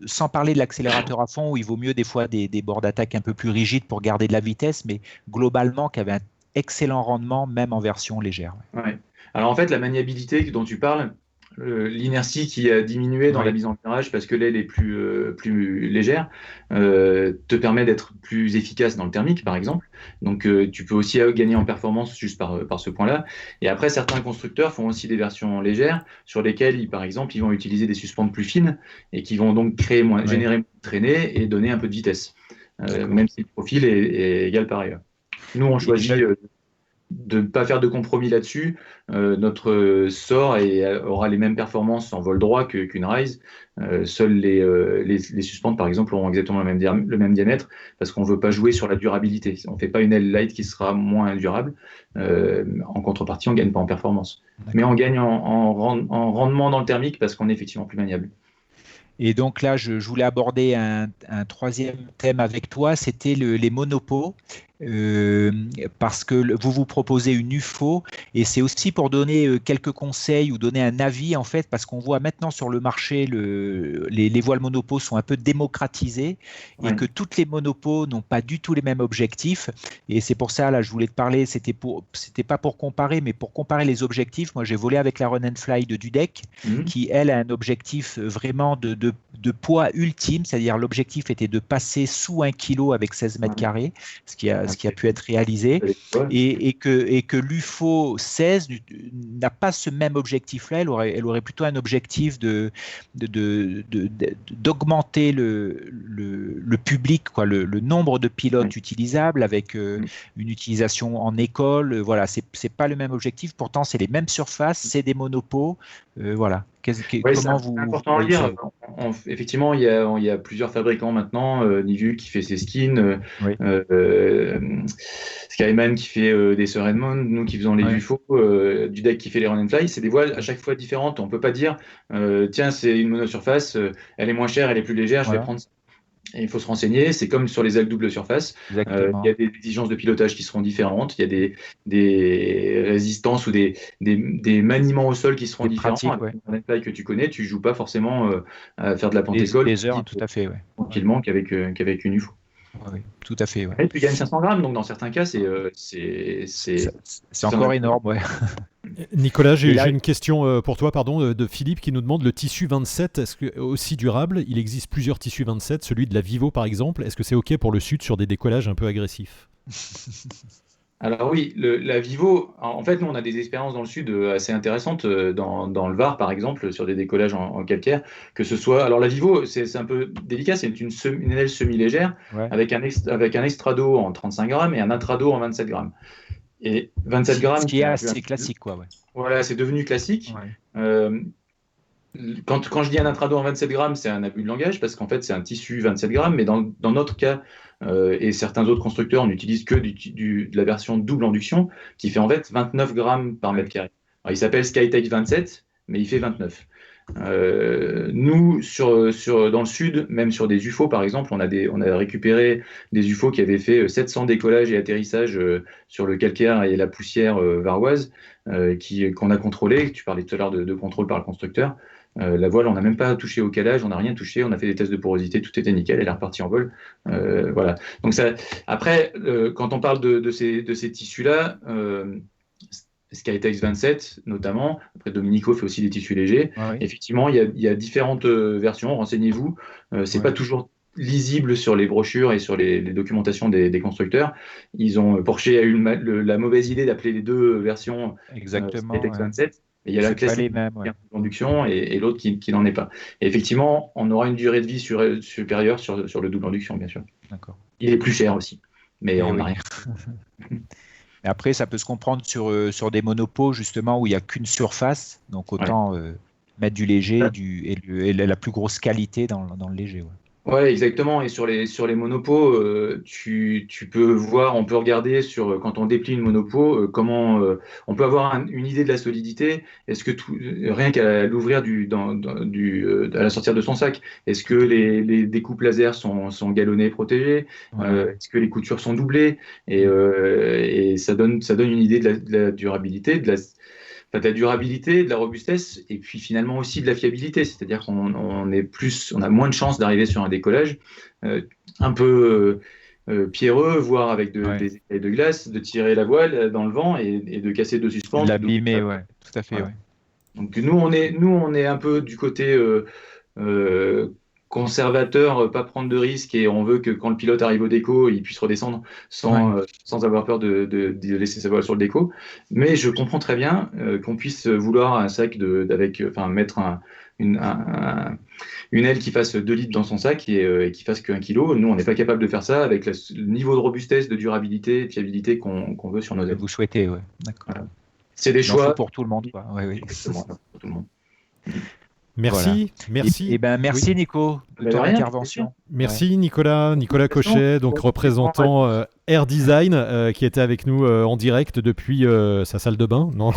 sans parler de l'accélérateur à fond où il vaut mieux des fois des bords d'attaque un peu plus rigides pour garder de la vitesse, mais globalement qui avait un excellent rendement même en version légère. Ouais. Alors en fait, la maniabilité dont tu parles, l'inertie qui a diminué dans la mise en virage parce que l'aile est plus légère, te permet d'être plus efficace dans le thermique, par exemple. Donc tu peux aussi gagner en performance juste par ce point-là. Et après, certains constructeurs font aussi des versions légères sur lesquelles, par exemple, ils vont utiliser des suspentes plus fines et qui vont donc générer moins de traînée et donner un peu de vitesse, même si le profil est égal par ailleurs. Nous, on choisit de ne pas faire de compromis là-dessus. Notre SOR aura les mêmes performances en vol droit qu'une Rise. Seuls les suspentes, par exemple, auront exactement le même diamètre parce qu'on ne veut pas jouer sur la durabilité. On ne fait pas une aile light qui sera moins durable. En contrepartie, on ne gagne pas en performance. Mais on gagne en rendement dans le thermique parce qu'on est effectivement plus maniable. Et donc là, je voulais aborder un troisième thème avec toi, c'était les monopos. Parce que vous proposez une UFO et c'est aussi pour donner quelques conseils ou donner un avis en fait, parce qu'on voit maintenant sur le marché les voiles monopos sont un peu démocratisées et que toutes les monopos n'ont pas du tout les mêmes objectifs, et c'est pour ça là je voulais te parler, c'était pas pour comparer mais pour comparer les objectifs. Moi j'ai volé avec la Run and Fly de Dudek qui elle a un objectif vraiment de poids ultime, c'est-à-dire l'objectif était de passer sous 1 kg avec 16 mètres carrés, ce qui a pu être réalisé, et que l'UFO 16 n'a pas ce même objectif-là. Elle aurait plutôt un objectif d'augmenter le public, quoi, le nombre de pilotes utilisables avec une utilisation en école. Voilà, c'est pas le même objectif. Pourtant, c'est les mêmes surfaces, c'est des monopos. Voilà. Comment vous... C'est important à lire. Effectivement, il y a plusieurs fabricants maintenant. Nivu qui fait ses skins, Skyman qui fait des Sir Edmond, nous qui faisons les UFO, Dudek qui fait les Run and Fly. C'est des voiles à chaque fois différentes. On ne peut pas dire tiens, c'est une monosurface, elle est moins chère, elle est plus légère, je vais prendre ça. Et il faut se renseigner, c'est comme sur les ailes double surface. Il y a des exigences de pilotage qui seront différentes, il y a des résistances ou des maniements au sol qui seront différents. Avec un fly que tu connais, tu ne joues pas forcément à faire de la pentecôte des heures, tout à fait, tranquillement qu'avec une UFO. Oui, tout à fait. Et tu gagnes 500 grammes, donc dans certains cas, c'est encore énorme. Nicolas, j'ai une question pour toi, de Philippe qui nous demande le tissu 27, est-ce que aussi durable? Il existe plusieurs tissus 27, celui de la Vivo par exemple. Est-ce que c'est OK pour le Sud sur des décollages un peu agressifs? Alors oui, la Vivo, en fait, nous, on a des expériences dans le Sud assez intéressantes, dans le Var, par exemple, sur des décollages en calcaire, que ce soit... Alors la Vivo, c'est un peu délicat, c'est une aile semi-légère, avec un extrado en 35 grammes et un intrado en 27 grammes. Et 27 grammes... C'est classique, quoi. Voilà, c'est devenu classique. Quand je dis un intrado en 27 grammes, c'est un abus de langage, parce qu'en fait, c'est un tissu 27 grammes, mais dans notre cas... et certains autres constructeurs n'utilisent que de la version double induction qui fait en fait 29 grammes par mètre carré. Alors, il s'appelle Skytech 27, mais il fait 29. Nous, dans le sud, même sur des UFO par exemple, on a récupéré des UFO qui avaient fait 700 décollages et atterrissages sur le calcaire et la poussière varoise qu'on a contrôlé. Tu parlais tout à l'heure de contrôle par le constructeur. La voile, on n'a même pas touché au calage, on n'a rien touché, on a fait des tests de porosité, tout était nickel, elle est repartie en vol. Voilà. Donc après, quand on parle de ces tissus-là, Skytex 27 notamment. Après, Domenico fait aussi des tissus légers. Ah oui. Effectivement, il y a différentes versions. Renseignez-vous. C'est Ouais. pas toujours lisible sur les brochures et sur les documentations des constructeurs. Porsche a eu la mauvaise idée d'appeler les deux versions Exactement. Skytex Ouais. 27. Et il y a la C'est pas classique les mêmes. qui est Ouais. en induction et l'autre qui n'en est pas. Et effectivement, on aura une durée de vie supérieure sur le double induction, bien sûr. D'accord. Il est plus cher aussi, mais Eh on n'a oui. rien. Mais après, ça peut se comprendre sur des monopots, justement, où il n'y a qu'une surface. Donc, autant mettre du léger et la plus grosse qualité dans le léger. Ouais. Ouais, exactement. Et sur les monopos, tu peux voir, on peut regarder quand on déplie une monopo, comment on peut avoir une idée de la solidité. Est-ce que rien qu'à l'ouvrir à la sortir de son sac, est-ce que les découpes laser sont galonnées, protégées? Ouais. Est-ce que les coutures sont doublées? Et ça donne une idée de la durabilité, de la durabilité, de la robustesse, et puis finalement aussi de la fiabilité. C'est-à-dire on a moins de chances d'arriver sur un décollage un peu pierreux, voire avec Ouais. des écailles de glace, de tirer la voile dans le vent et de casser deux suspens. De l'abîmer, ouais, tout à fait. Voilà. Ouais. Donc nous, on est un peu du côté euh, conservateur, pas prendre de risques, et on veut que quand le pilote arrive au déco, il puisse redescendre sans avoir peur de laisser sa voile sur le déco. Mais je comprends très bien qu'on puisse vouloir un sac mettre une aile qui fasse 2 litres dans son sac et qui fasse que 1 kilo. Nous, on n'est pas capable de faire ça avec le niveau de robustesse, de durabilité, de fiabilité qu'on veut sur nos ailes. Vous souhaitez, ouais. D'accord. Voilà. C'est des Il en faut choix. pour tout le monde, quoi. Ouais, oui. Exactement, pour tout le monde. Merci, Voilà. merci. Merci Oui. Nico de ton Rien, intervention. Merci Nicolas Cochet, donc représentant Air Design, qui était avec nous en direct depuis sa salle de bain, non?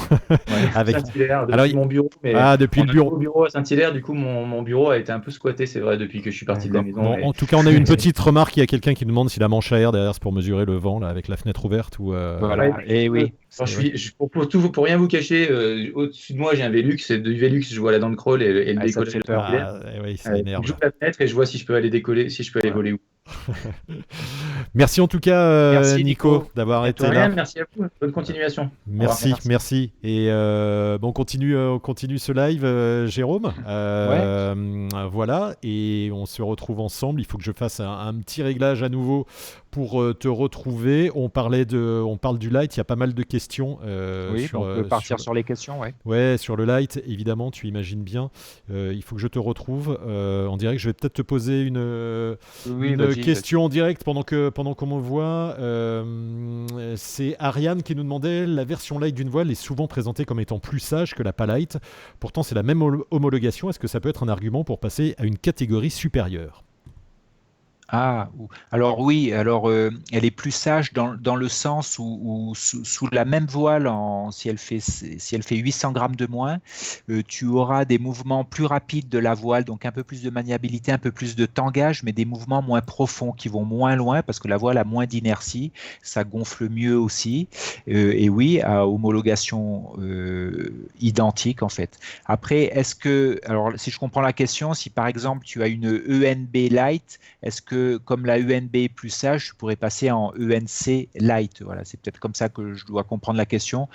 Avec... Saint-Hilaire, depuis Alors, mon bureau. Mais depuis le bureau. Au bureau à Saint-Hilaire, du coup, mon bureau a été un peu squatté, c'est vrai, depuis que je suis parti de la maison. Bon, en tout cas, on a eu une petite remarque. Il y a quelqu'un qui demande si la manche à air derrière, c'est pour mesurer le vent, là, avec la fenêtre ouverte. Ou, Voilà. Et oui. Alors, pour rien vous cacher, au-dessus de moi, j'ai un Velux, et du Velux, je vois la dent de crawl et le Ça te décollage. fait peur. Oui, ça énerve. J'ouvre la fenêtre et je vois si je peux aller décoller, si je peux aller voler où. Merci en tout cas, Merci, Nico, Nico. d'avoir été Rien, là. merci à vous. Bonne continuation. Merci. Et on continue ce live, Jérôme. Voilà, et on se retrouve ensemble. Il faut que je fasse un petit réglage à nouveau pour te retrouver. On parle du light. Il y a pas mal de questions. On peut partir sur les questions, ouais. Ouais, sur le light, évidemment, tu imagines bien. Il faut que je te retrouve en direct. Je vais peut-être te poser une question en direct pendant qu'on me voit. C'est Ariane qui nous demandait: la version light d'une voile est souvent présentée comme étant plus sage que la pas light. Pourtant, c'est la même homologation. Est-ce que ça peut être un argument pour passer à une catégorie supérieure? Alors oui, elle est plus sage dans le sens où sous la même voile, si elle fait 800 grammes de moins, tu auras des mouvements plus rapides de la voile, donc un peu plus de maniabilité, un peu plus de tangage, mais des mouvements moins profonds qui vont moins loin parce que la voile a moins d'inertie, ça gonfle mieux aussi. Et oui, à homologation identique en fait. Après, alors si je comprends la question, si par exemple tu as une ENB Light, est-ce que comme la ENB est plus sage, je pourrais passer en ENC Light? Voilà, c'est peut-être comme ça que je dois comprendre la question.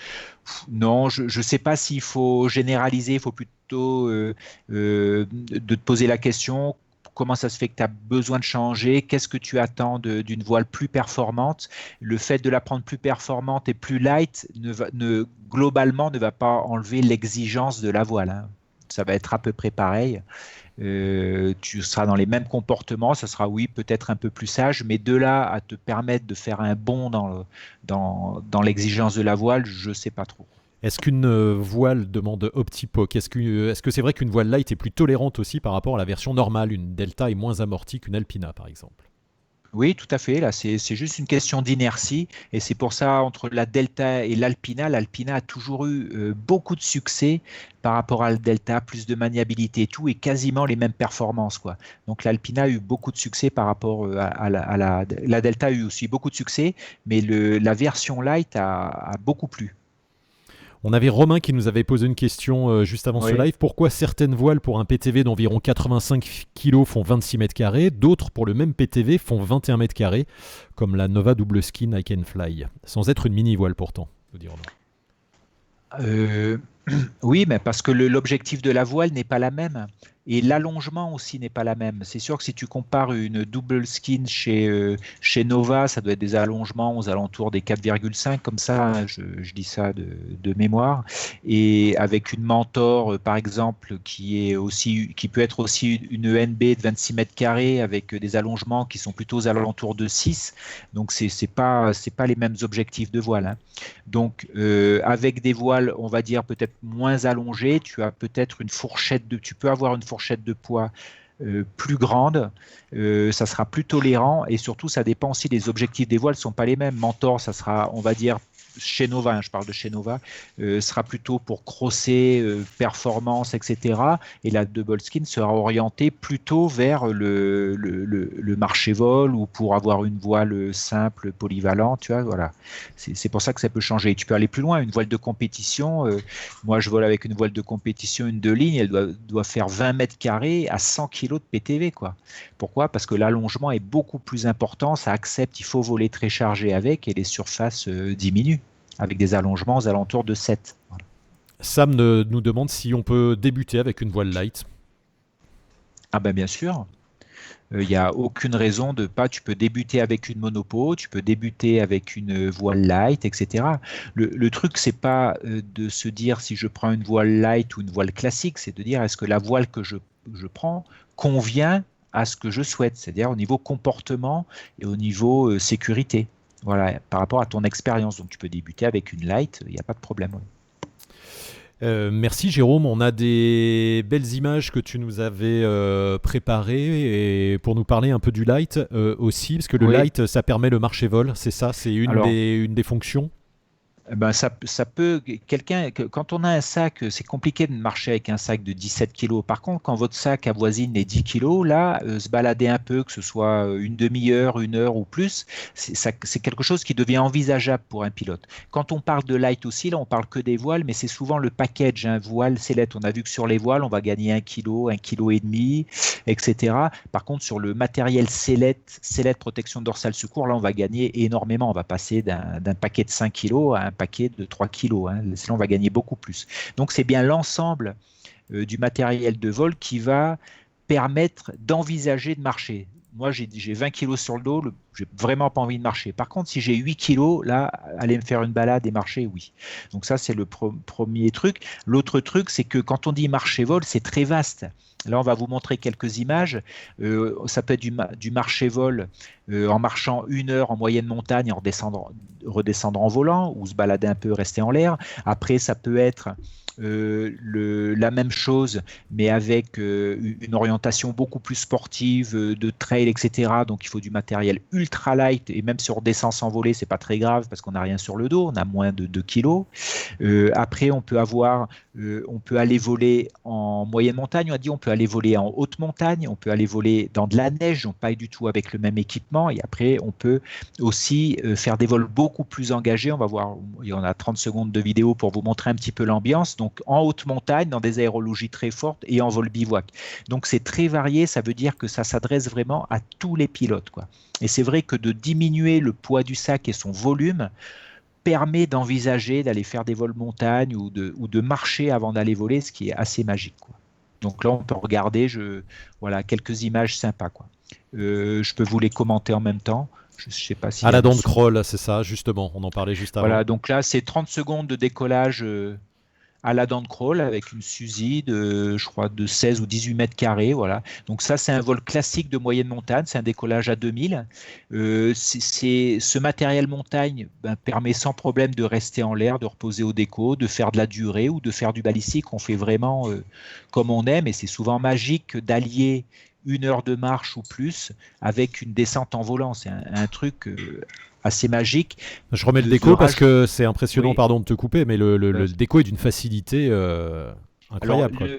Non, je ne sais pas s'il faut généraliser, il faut plutôt de te poser la question: comment ça se fait que tu as besoin de changer? Qu'est-ce que tu attends d'une voile plus performante? Le fait de la prendre plus performante et plus light globalement ne va pas enlever l'exigence de la voile, hein. Ça va être à peu près pareil. Tu seras dans les mêmes comportements, ça sera peut-être un peu plus sage, mais de là à te permettre de faire un bond dans l'exigence de la voile, je ne sais pas trop. Est-ce qu'une voile demande Optipoke? Est-ce que c'est vrai qu'une voile light est plus tolérante aussi par rapport à la version normale? Une Delta est moins amortie qu'une Alpina, par exemple. Oui, tout à fait. Là, c'est juste une question d'inertie. Et c'est pour ça, entre la Delta et l'Alpina a toujours eu beaucoup de succès par rapport à la Delta, plus de maniabilité et tout, et quasiment les mêmes performances, quoi. Donc l'Alpina a eu beaucoup de succès par rapport à la Delta a eu aussi beaucoup de succès, mais la version light a beaucoup plu. On avait Romain qui nous avait posé une question juste avant ce live. Pourquoi certaines voiles pour un PTV d'environ 85 kg font 26 mètres carrés, d'autres pour le même PTV font 21 mètres carrés, comme la Nova Double Skin I Can Fly, sans être une mini-voile pourtant, vous dire Romain. Euh, oui, mais parce que l'objectif de la voile n'est pas la même. Et l'allongement aussi n'est pas la même. C'est sûr que si tu compares une double skin chez Nova, ça doit être des allongements aux alentours des 4,5, comme ça, hein, je dis ça de mémoire. Et avec une Mentor, par exemple, qui peut être aussi une ENB de 26 mètres carrés avec des allongements qui sont plutôt aux alentours de 6. Donc, c'est pas les mêmes objectifs de voile, hein. Donc, avec des voiles, on va dire peut-être moins allongées, tu peux avoir une fourchette de poids plus grande, ça sera plus tolérant et surtout, ça dépend aussi des objectifs des voiles, ne sont pas les mêmes. Mentor, ça sera, on va dire, chez Nova, hein, je parle de chez Nova, sera plutôt pour crosser, performance, etc. Et la double skin sera orientée plutôt vers le marché vol ou pour avoir une voile simple, polyvalente, tu vois, voilà. C'est pour ça que ça peut changer. Et tu peux aller plus loin. Une voile de compétition, moi je vole avec une voile de compétition, une 2 lignes, elle doit faire 20 mètres carrés à 100 kg de PTV, quoi. Pourquoi? Parce que l'allongement est beaucoup plus important, ça accepte, il faut voler très chargé avec et les surfaces diminuent avec des allongements aux alentours de 7. Voilà. Sam nous demande si on peut débuter avec une voile light. Ah ben bien sûr, il n'y a aucune raison de pas. Tu peux débuter avec une monopo, tu peux débuter avec une voile light, etc. Le truc, c'est pas de se dire si je prends une voile light ou une voile classique, c'est de dire est-ce que la voile que je prends convient à ce que je souhaite, c'est-à-dire au niveau comportement et au niveau sécurité. Voilà, par rapport à ton expérience. Donc tu peux débuter avec une light, il n'y a pas de problème. Merci Jérôme, on a des belles images que tu nous avais préparées et pour nous parler un peu du light aussi, parce que le light ça permet le marché vol, c'est ça, c'est une des fonctions. Ben ça peut, quand on a un sac, c'est compliqué de marcher avec un sac de 17 kg. Par contre, quand votre sac avoisine les 10 kg, là, se balader un peu, que ce soit une demi-heure, une heure ou plus, c'est quelque chose qui devient envisageable pour un pilote. Quand on parle de light aussi, là, on parle que des voiles, mais c'est souvent le package, hein, voile, sellette. On a vu que sur les voiles, on va gagner 1 kg, 1,5 kg, etc. Par contre, sur le matériel sellette protection dorsale secours, là, on va gagner énormément. On va passer d'un paquet de 5 kg à un paquet de 3 kilos, hein. Sinon on va gagner beaucoup plus. Donc c'est bien l'ensemble du matériel de vol qui va permettre d'envisager de marcher. Moi j'ai 20 kilos sur le dos, j'ai vraiment pas envie de marcher. Par contre si j'ai 8 kilos, là aller me faire une balade et marcher, oui. Donc ça c'est le premier truc. L'autre truc c'est que quand on dit marché vol, c'est très vaste. Là, on va vous montrer quelques images. Ça peut être du marché vol en marchant 1 heure en moyenne montagne et en redescendre en volant ou se balader un peu, rester en l'air. Après, ça peut être la même chose, mais avec une orientation beaucoup plus sportive, de trail, etc. Donc, il faut du matériel ultra light et même si on redescend sans voler, c'est pas très grave parce qu'on n'a rien sur le dos, on a moins de 2 kilos. Après, on peut aller voler en moyenne montagne, on a dit, on peut aller voler en haute montagne, on peut aller voler dans de la neige, donc pas du tout avec le même équipement. Et après, on peut aussi faire des vols beaucoup plus engagés. On va voir, il y en a 30 secondes de vidéo pour vous montrer un petit peu l'ambiance. Donc en haute montagne, dans des aérologies très fortes et en vol bivouac. Donc c'est très varié, ça veut dire que ça s'adresse vraiment à tous les pilotes, quoi. Et c'est vrai que de diminuer le poids du sac et son volume permet d'envisager d'aller faire des vols montagne ou de marcher avant d'aller voler, ce qui est assez magique, quoi. Donc là, on peut regarder voilà, quelques images sympas, quoi. Je peux vous les commenter en même temps. Je sais pas si à la dent de crawl, c'est ça, justement. On en parlait juste avant. Voilà, donc là, c'est 30 secondes de décollage à la dent de crawl avec une Suzy je crois, de 16 ou 18 mètres carrés. Voilà. Donc ça, c'est un vol classique de moyenne montagne. C'est un décollage à 2000. Ce matériel montagne permet sans problème de rester en l'air, de reposer au déco, de faire de la durée ou de faire du balistique. On fait vraiment comme on aime et c'est souvent magique d'allier 1 heure de marche ou plus avec une descente en volant. C'est un truc assez magique. Je remets le déco parce que c'est impressionnant, oui. Pardon de te couper, mais le déco est d'une facilité incroyable. Alors,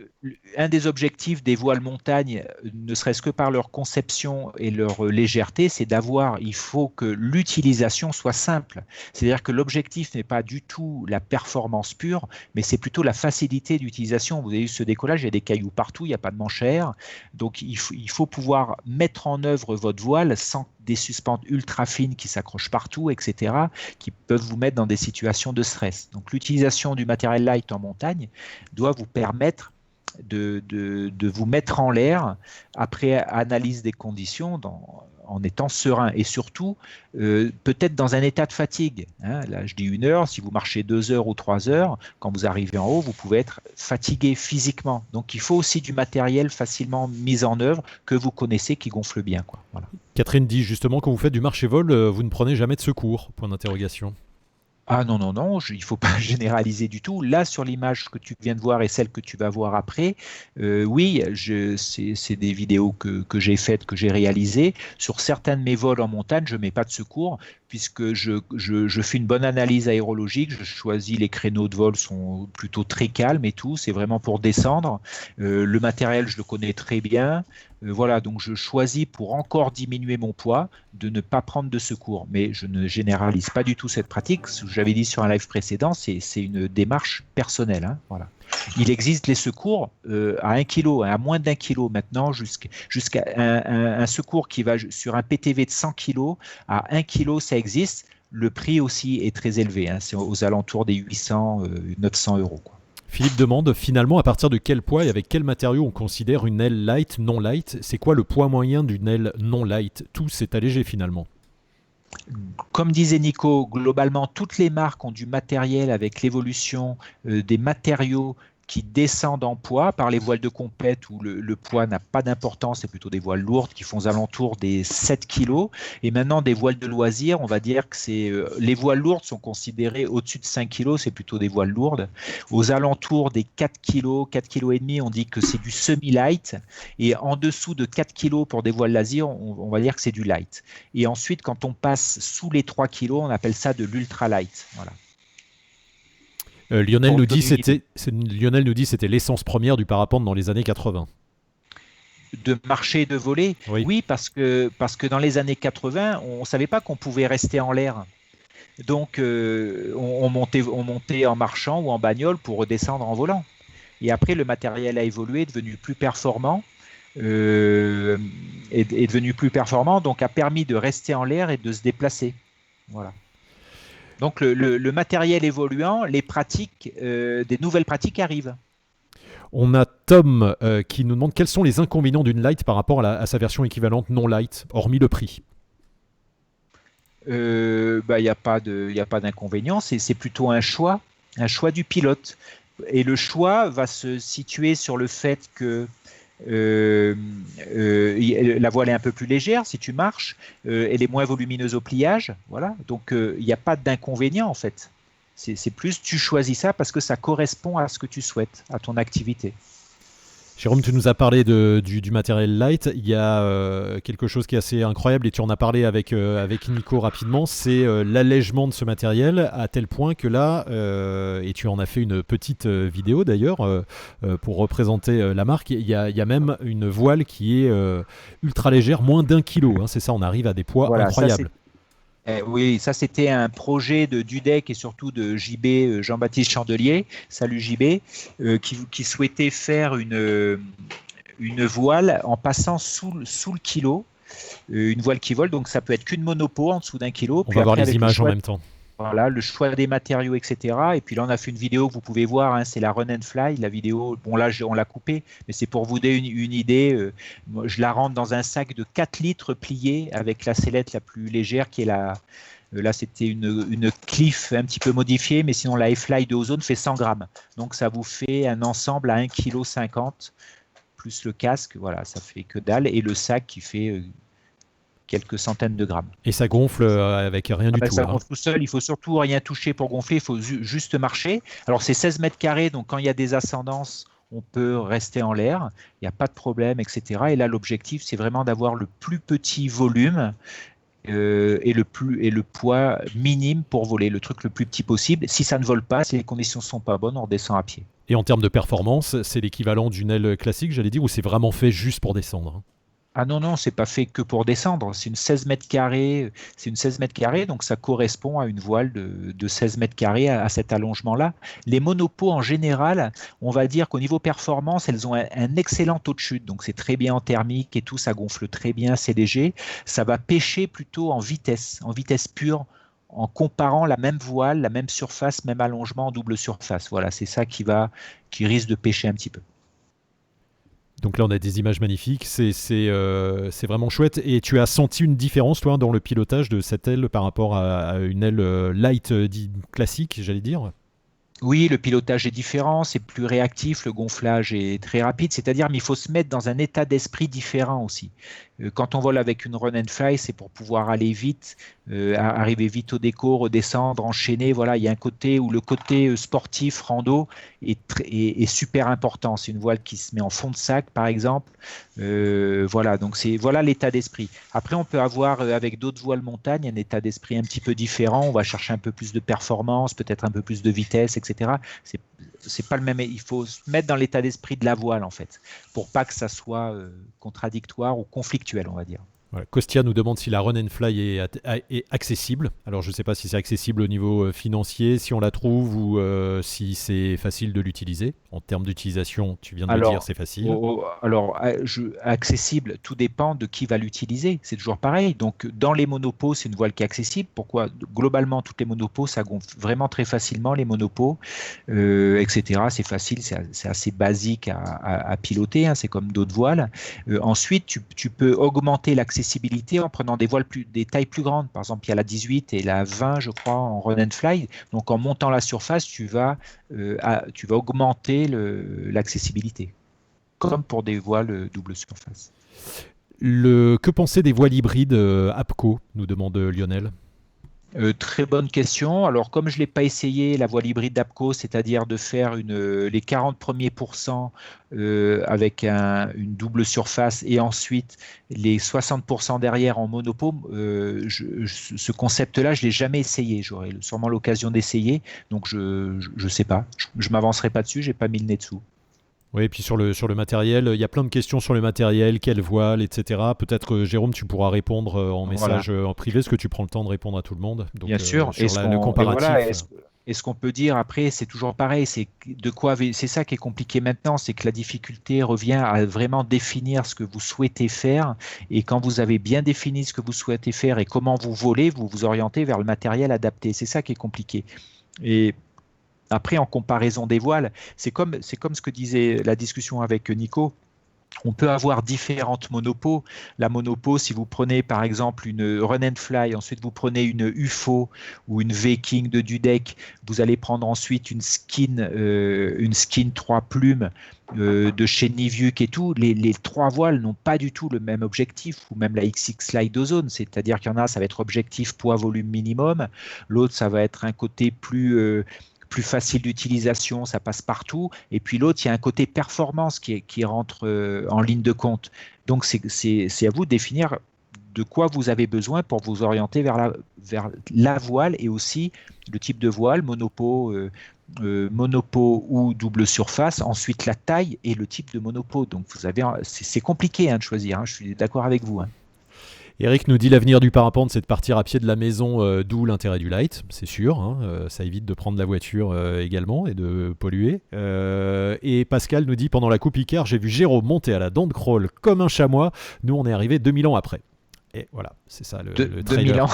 un des objectifs des voiles montagne, ne serait-ce que par leur conception et leur légèreté, c'est il faut que l'utilisation soit simple. C'est-à-dire que l'objectif n'est pas du tout la performance pure, mais c'est plutôt la facilité d'utilisation. Vous avez eu ce décollage, il y a des cailloux partout, il n'y a pas de manche à air. Donc il faut pouvoir mettre en œuvre votre voile sans des suspentes ultra fines qui s'accrochent partout, etc., qui peuvent vous mettre dans des situations de stress. Donc l'utilisation du matériel light en montagne doit vous permettre de vous mettre en l'air après analyse des conditions en étant serein et surtout peut-être dans un état de fatigue. Là, je dis 1 heure, si vous marchez 2 heures ou 3 heures, quand vous arrivez en haut, vous pouvez être fatigué physiquement. Donc il faut aussi du matériel facilement mis en œuvre que vous connaissez qui gonfle bien, quoi. Voilà. Catherine dit justement, quand vous faites du marché-vol, vous ne prenez jamais de secours, point d'interrogation. Ah non, non, non, il ne faut pas généraliser du tout. Là, sur l'image que tu viens de voir et celle que tu vas voir après, oui, c'est des vidéos que j'ai faites, que j'ai réalisées. Sur certains de mes vols en montagne, je ne mets pas de secours puisque je fais une bonne analyse aérologique. Je choisis les créneaux de vol sont plutôt très calmes et tout. C'est vraiment pour descendre. Le matériel, je le connais très bien. Voilà, donc je choisis pour encore diminuer mon poids de ne pas prendre de secours. Mais je ne généralise pas du tout cette pratique. Ce que j'avais dit sur un live précédent, c'est une démarche personnelle. Hein, voilà. Il existe les secours à 1 kg, à moins d'1 kg maintenant, jusqu'à un secours qui va sur un PTV de 100 kg. À 1 kg, ça existe. Le prix aussi est très élevé. Hein, c'est aux alentours des 800, 900 €. Quoi. Philippe demande, finalement, à partir de quel poids et avec quel matériau on considère une aile light, non light? C'est quoi le poids moyen d'une aile non light? Tout s'est allégé finalement. Comme disait Nico, globalement, toutes les marques ont du matériel avec l'évolution des matériaux qui descendent en poids par les voiles de compète où le poids n'a pas d'importance, c'est plutôt des voiles lourdes qui font aux alentours des 7 kg. Et maintenant, des voiles de loisirs, on va dire que les voiles lourdes sont considérées au-dessus de 5 kg, c'est plutôt des voiles lourdes. Aux alentours des 4 kg, 4 kg et demi, on dit que c'est du semi-light. Et en dessous de 4 kg pour des voiles laser, on va dire que c'est du light. Et ensuite, quand on passe sous les 3 kg, on appelle ça de l'ultra-light. Voilà. Lionel nous dit c'était l'essence première du parapente dans les années 80. De marcher et de voler. Oui, parce que dans les années 80, on ne savait pas qu'on pouvait rester en l'air. Donc, on montait en marchant ou en bagnole pour redescendre en volant. Et après, le matériel a évolué, est devenu plus performant, donc a permis de rester en l'air et de se déplacer. Voilà. Donc le matériel évoluant, les pratiques, des nouvelles pratiques arrivent. On a Tom qui nous demande quels sont les inconvénients d'une light par rapport à sa version équivalente non light, hormis le prix. Il n'y a pas d'inconvénient, c'est plutôt un choix du pilote. Et le choix va se situer sur le fait que la voile est un peu plus légère si tu marches, elle est moins volumineuse au pliage, voilà. Donc il n'y a pas d'inconvénient en fait. C'est plus tu choisis ça parce que ça correspond à ce que tu souhaites, à ton activité. Jérôme, tu nous as parlé du matériel light. Il y a quelque chose qui est assez incroyable et tu en as parlé avec Nico rapidement, c'est l'allègement de ce matériel à tel point que là, et tu en as fait une petite vidéo d'ailleurs pour représenter la marque, il y a même une voile qui est ultra légère, moins d'1 kilo. Hein, c'est ça, on arrive à des poids incroyables. Oui, ça c'était un projet de Dudek et surtout de JB, Jean-Baptiste Chandelier, salut JB, qui souhaitait faire une voile en passant sous le kilo, une voile qui vole, donc ça peut être qu'une monopo en dessous d'1 kilo. On va voir les images en même temps. Voilà, le choix des matériaux, etc. Et puis là, on a fait une vidéo que vous pouvez voir, hein, c'est la Run and Fly, la vidéo. Bon, là, on l'a coupée, mais c'est pour vous donner une idée. Je la rentre dans un sac de 4 litres plié avec la sellette la plus légère qui est là, c'était une Cliff un petit peu modifiée, mais sinon, la F-Fly de Ozone fait 100 grammes. Donc, ça vous fait un ensemble à 1,50 kg, plus le casque, voilà, ça fait que dalle. Et le sac qui fait quelques centaines de grammes. Et ça gonfle avec rien du tout. Ça gonfle tout seul, il faut surtout rien toucher pour gonfler, il faut juste marcher. Alors c'est 16 mètres carrés, donc quand il y a des ascendances, on peut rester en l'air, il n'y a pas de problème, etc. Et là, l'objectif, c'est vraiment d'avoir le plus petit volume et le poids minime pour voler, le truc le plus petit possible. Si ça ne vole pas, si les conditions ne sont pas bonnes, on redescend à pied. Et en termes de performance, c'est l'équivalent d'une aile classique, j'allais dire, ou c'est vraiment fait juste pour descendre? Ah non, non, c'est pas fait que pour descendre. C'est une 16 mètres carrés. C'est une 16 mètres carrés, donc ça correspond à une voile de 16 mètres carrés à cet allongement-là. Les monopots, en général, on va dire qu'au niveau performance, elles ont un excellent taux de chute. Donc c'est très bien en thermique et tout, ça gonfle très bien, c'est léger. Ça va pêcher plutôt en vitesse pure, en comparant la même voile, la même surface, même allongement en double surface. Voilà, c'est ça qui risque de pêcher un petit peu. Donc là, on a des images magnifiques, c'est vraiment chouette. Et tu as senti une différence, toi, dans le pilotage de cette aile par rapport à une aile light classique, j'allais dire? Oui, le pilotage est différent, c'est plus réactif, le gonflage est très rapide, c'est-à-dire mais il faut se mettre dans un état d'esprit différent aussi. Quand on vole avec une run and fly, c'est pour pouvoir aller vite, arriver vite au déco, redescendre, enchaîner. Voilà, il y a un côté où le côté sportif, rando, est super important. C'est une voile qui se met en fond de sac, par exemple. Voilà, donc voilà l'état d'esprit. Après, on peut avoir avec d'autres voiles montagne un état d'esprit un petit peu différent. On va chercher un peu plus de performance, peut-être un peu plus de vitesse, etc. C'est pas le même. Il faut se mettre dans l'état d'esprit de la voile en fait, pour pas que ça soit contradictoire ou conflictuel, on va dire. Voilà. Kostia nous demande si la Run and Fly est accessible. Alors je ne sais pas si c'est accessible au niveau financier, si on la trouve ou si c'est facile de l'utiliser. En termes d'utilisation, tu viens de le dire, c'est facile. Accessible, tout dépend de qui va l'utiliser. C'est toujours pareil. Donc dans les monopots, c'est une voile qui est accessible. Pourquoi? Globalement, toutes les monopots, ça gonfle vraiment très facilement, les monopots, etc. C'est facile, c'est assez basique à piloter, hein, c'est comme d'autres voiles. Ensuite, tu peux augmenter l'accessibilité en prenant des tailles plus grandes. Par exemple, il y a la 18 et la 20, je crois, en run and fly. Donc, en montant la surface, tu vas augmenter l'accessibilité, comme pour des voiles double surface. Que penser des voiles hybrides APCO, nous demande Lionel. Très bonne question. Alors, comme je ne l'ai pas essayé, la voile hybride d'APCO, c'est-à-dire de faire les 40 premiers pourcents avec une double surface et ensuite les 60% derrière en monopo, ce concept-là, je ne l'ai jamais essayé. J'aurai sûrement l'occasion d'essayer. Donc, je ne sais pas. Je ne m'avancerai pas dessus. Je n'ai pas mis le nez dessous. Oui, et puis sur le matériel, il y a plein de questions sur le matériel, quelle voile, etc. Peut-être, Jérôme, tu pourras répondre en message en privé, parce que tu prends le temps de répondre à tout le monde. Donc, bien sûr. Sur le comparatif. Et ce qu'on peut dire après, c'est toujours pareil, c'est ça qui est compliqué maintenant, c'est que la difficulté revient à vraiment définir ce que vous souhaitez faire. Et quand vous avez bien défini ce que vous souhaitez faire et comment vous volez, vous vous orientez vers le matériel adapté. C'est ça qui est compliqué. Et après, en comparaison des voiles, c'est comme ce que disait la discussion avec Nico. On peut avoir différentes monopos. La monopo, si vous prenez par exemple une Run and Fly, ensuite vous prenez une UFO ou une V-King de Dudek, vous allez prendre ensuite une skin 3 plumes de chez Niviuk et tout. Les trois voiles n'ont pas du tout le même objectif, ou même la XX Slide Ozone, c'est-à-dire qu'il y en a, ça va être objectif poids-volume minimum, l'autre, ça va être un côté plus facile d'utilisation, ça passe partout. Et puis l'autre, il y a un côté performance qui rentre en ligne de compte. Donc c'est à vous de définir de quoi vous avez besoin pour vous orienter vers la voile et aussi le type de voile, monopo ou double surface, ensuite la taille et le type de monopo. Donc c'est compliqué de choisir, je suis d'accord avec vous. Eric nous dit l'avenir du parapente, c'est de partir à pied de la maison, d'où l'intérêt du light, c'est sûr. Ça évite de prendre la voiture également et de polluer. Et Pascal nous dit pendant la Coupe Icare, j'ai vu Jérôme monter à la dent de crawl comme un chamois. Nous, on est arrivé 2000 ans après. Et voilà, c'est ça le trailer. 2000 ans.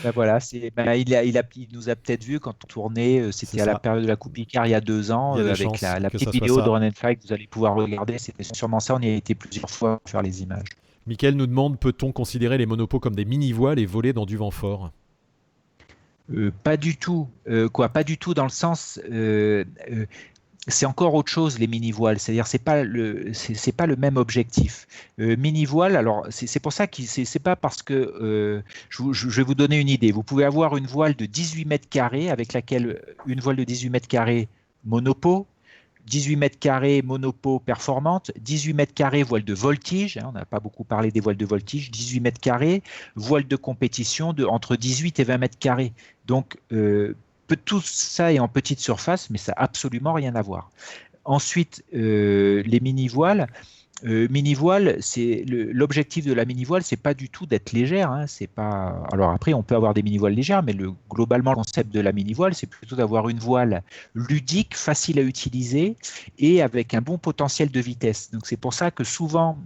Ben voilà, il nous a peut-être vu quand on tournait, c'était à la période de la Coupe Icare il y a 2 ans, avec la petite vidéo de Run and Fly que vous allez pouvoir regarder. C'était sûrement ça, on y a été plusieurs fois pour faire les images. Michael nous demande, peut-on considérer les monopos comme des mini-voiles et voler dans du vent fort? Pas du tout. Pas du tout dans le sens... c'est encore autre chose les mini-voiles, c'est-à-dire c'est pas le même objectif. Mini-voile, alors c'est pour ça que c'est pas parce que je vais vous donner une idée. Vous pouvez avoir une voile de 18 mètres carrés avec laquelle une voile de 18 mètres carrés monopo, 18 mètres carrés monopo performante, 18 mètres carrés voile de voltige, on n'a pas beaucoup parlé des voiles de voltige, 18 mètres carrés, voile de compétition entre 18 et 20 mètres carrés. Donc tout ça est en petite surface, mais ça n'a absolument rien à voir. Ensuite, les mini-voiles. Mini-voile, l'objectif de la mini-voile, c'est pas du tout d'être légère. Hein, c'est pas. Alors après, on peut avoir des mini-voiles légères, mais globalement, le concept de la mini-voile, c'est plutôt d'avoir une voile ludique, facile à utiliser et avec un bon potentiel de vitesse. Donc c'est pour ça que souvent,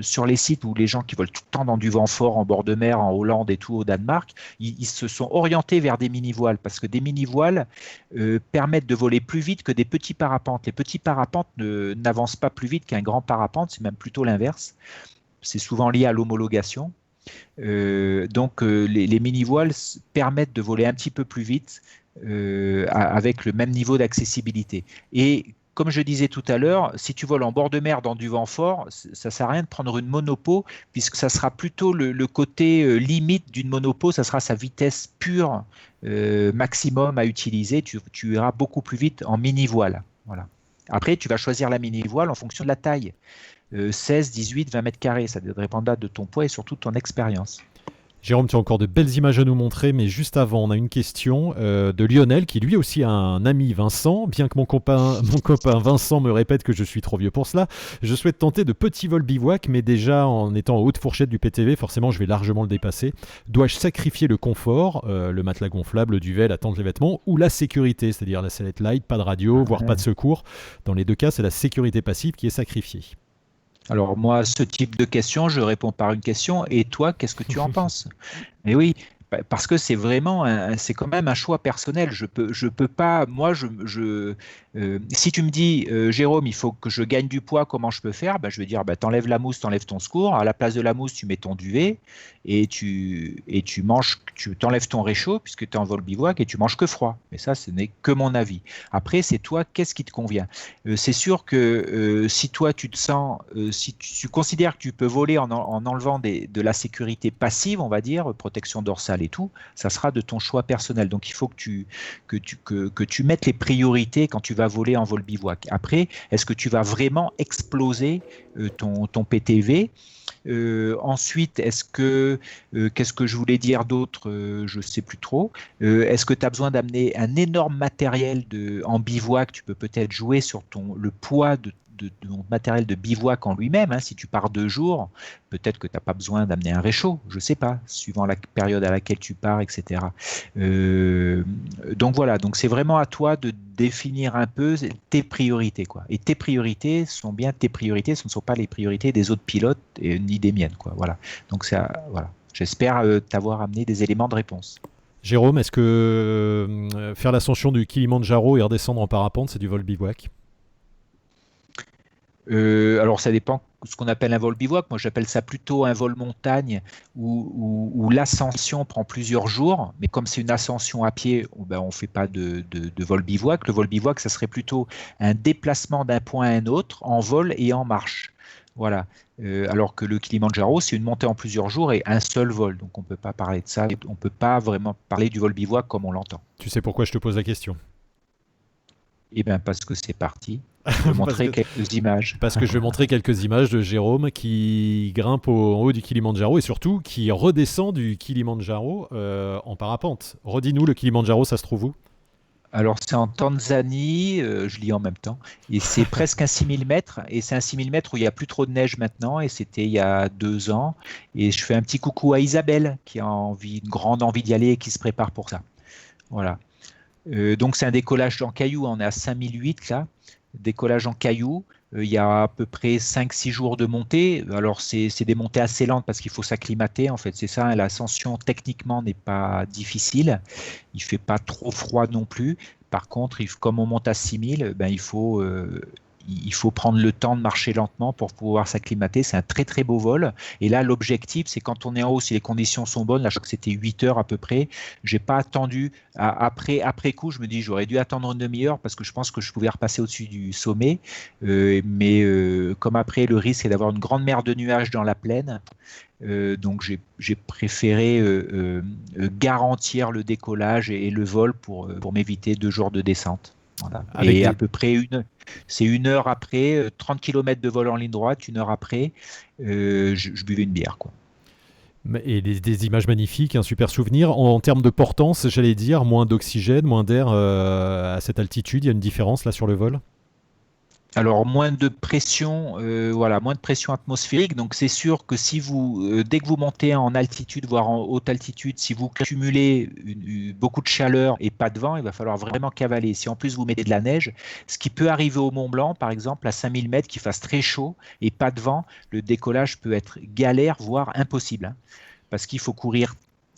sur les sites où les gens qui volent tout le temps dans du vent fort, en bord de mer, en Hollande et tout, au Danemark, ils se sont orientés vers des mini-voiles parce que des mini-voiles permettent de voler plus vite que des petits parapentes. Les petits parapentes n'avancent pas plus vite qu'un grand parapente, c'est même plutôt l'inverse. C'est souvent lié à l'homologation. Donc les mini-voiles permettent de voler un petit peu plus vite avec le même niveau d'accessibilité. Et comme je disais tout à l'heure, si tu voles en bord de mer dans du vent fort, ça ne sert à rien de prendre une monopo, puisque ça sera plutôt le côté limite d'une monopo, ça sera sa vitesse pure maximum à utiliser. Tu iras beaucoup plus vite en mini-voile. Voilà. Après, tu vas choisir la mini-voile en fonction de la taille. 16, 18, 20 mètres carrés, ça dépendra de ton poids et surtout de ton expérience. Jérôme, tu as encore de belles images à nous montrer, mais juste avant, on a une question de Lionel, qui lui aussi a un ami Vincent. Bien que mon copain Vincent me répète que je suis trop vieux pour cela, je souhaite tenter de petits vols bivouac, mais déjà en étant en haute fourchette du PTV, forcément je vais largement le dépasser. Dois-je sacrifier le confort, le matelas gonflable, le duvet, la tente, les vêtements, ou la sécurité, c'est-à-dire la sellette light, pas de radio, voire pas de secours? Dans les deux cas, c'est la sécurité passive qui est sacrifiée. Alors moi, ce type de question, je réponds par une question. Et toi, qu'est-ce que tu en penses? Mais oui, parce que c'est vraiment, c'est quand même un choix personnel. Je peux pas. Moi, si tu me dis, Jérôme, il faut que je gagne du poids, comment je peux faire? Je vais dire, t'enlèves la mousse, t'enlèves ton secours. À la place de la mousse, tu mets ton duvet et tu manges, tu t'enlèves ton réchaud puisque tu es en vol bivouac et tu manges que froid. Mais ça, ce n'est que mon avis. Après, c'est toi, qu'est-ce qui te convient? C'est sûr que si toi, tu te sens, si tu considères que tu peux voler en enlevant de la sécurité passive, on va dire, protection dorsale et tout, ça sera de ton choix personnel. Donc, il faut que tu mettes les priorités quand tu vas voler en vol bivouac. Après, est-ce que tu vas vraiment exploser ton PTV? Ensuite, qu'est-ce que je voulais dire d'autre? Je ne sais plus trop. Est-ce que tu as besoin d'amener un énorme matériel en bivouac? Tu peux peut-être jouer sur le poids de ton matériel de bivouac en lui-même. Hein. Si tu pars 2 jours, peut-être que tu n'as pas besoin d'amener un réchaud, je ne sais pas, suivant la période à laquelle tu pars, etc. Donc voilà, donc c'est vraiment à toi de définir un peu tes priorités, quoi. Et tes priorités sont bien tes priorités, ce ne sont pas les priorités des autres pilotes ni des miennes, quoi. Voilà. Donc voilà. J'espère t'avoir amené des éléments de réponse. Jérôme, est-ce que faire l'ascension du Kilimandjaro et redescendre en parapente, c'est du vol bivouac? Alors ça dépend ce qu'on appelle un vol bivouac. Moi j'appelle ça plutôt un vol montagne où l'ascension prend plusieurs jours, mais comme c'est une ascension à pied, on ne fait pas de vol bivouac. Le vol bivouac, ça serait plutôt un déplacement d'un point à un autre en vol et en marche. Voilà. Alors que le Kilimandjaro, c'est une montée en plusieurs jours et un seul vol. Donc on ne peut pas parler de ça. On ne peut pas vraiment parler du vol bivouac comme on l'entend. Tu sais pourquoi je te pose la question? Eh bien parce que c'est parti. Je vais montrer quelques images. Parce que je vais montrer quelques images de Jérôme qui grimpe en haut du Kilimandjaro et surtout qui redescend du Kilimandjaro en parapente. Redis-nous, le Kilimandjaro, ça se trouve où? Alors c'est en Tanzanie, je lis en même temps, et c'est presque un 6000 mètres, et c'est un 6000 mètres où il n'y a plus trop de neige maintenant, et c'était il y a 2 ans, et je fais un petit coucou à Isabelle qui a une grande envie d'y aller et qui se prépare pour ça. Voilà. Donc c'est un décollage en cailloux, on est à 5008 là, décollage en cailloux. Il y a à peu près 5-6 jours de montée. Alors, c'est des montées assez lentes parce qu'il faut s'acclimater. En fait, c'est ça. L'ascension, techniquement, n'est pas difficile. Il ne fait pas trop froid non plus. Par contre, comme on monte à 6000, il faut prendre le temps de marcher lentement pour pouvoir s'acclimater. C'est un très, très beau vol. Et là, l'objectif, c'est quand on est en haut, si les conditions sont bonnes, là, je crois que c'était 8 heures à peu près. Je n'ai pas attendu. Après coup, je me dis, j'aurais dû attendre une demi-heure parce que je pense que je pouvais repasser au-dessus du sommet. Mais comme après, le risque est d'avoir une grande mer de nuages dans la plaine. Donc, j'ai préféré garantir le décollage et le vol pour m'éviter 2 jours de descente. Voilà. Et à peu près c'est 1 heure après, 30 km de vol en ligne droite, 1 heure après, je buvais une bière, quoi. Et des images magnifiques, un super souvenir. En termes de portance, j'allais dire, moins d'oxygène, moins d'air à cette altitude, il y a une différence là sur le vol? Alors moins de pression, voilà, moins de pression atmosphérique. Donc c'est sûr que si vous, dès que vous montez en altitude, voire en haute altitude, si vous cumulez beaucoup de chaleur et pas de vent, il va falloir vraiment cavaler. Si en plus vous mettez de la neige, ce qui peut arriver au Mont Blanc, par exemple, à 5000 mètres, qu'il fasse très chaud et pas de vent, le décollage peut être galère, voire impossible, hein, parce qu'il faut courir.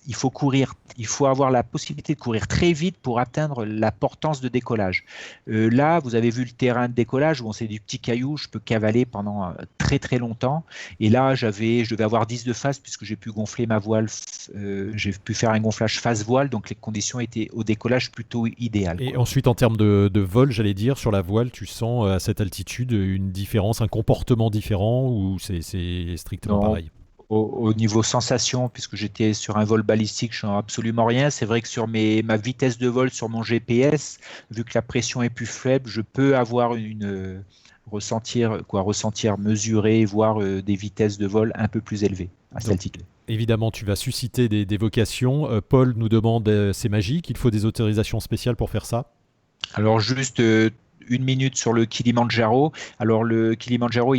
Il faut avoir la possibilité de courir très vite pour atteindre la portance de décollage. Là, vous avez vu le terrain de décollage où c'est du petit caillou, je peux cavaler pendant très très longtemps. Et là, je devais avoir 10 de face puisque j'ai pu gonfler ma voile, j'ai pu faire un gonflage face voile, donc les conditions étaient au décollage plutôt idéales. Et ensuite, en termes de vol, j'allais dire, sur la voile, tu sens à cette altitude une différence, un comportement différent ou c'est strictement Non. pareil? Au niveau sensation, puisque j'étais sur un vol balistique, je sens absolument rien. C'est vrai que sur ma vitesse de vol, sur mon GPS, vu que la pression est plus faible, je peux avoir ressentir, mesurer, voir des vitesses de vol un peu plus élevées à cette altitude. Évidemment, tu vas susciter des vocations. Paul nous demande, c'est magique, il faut des autorisations spéciales pour faire ça? Alors juste une minute sur le Kilimandjaro. Alors le Kilimandjaro,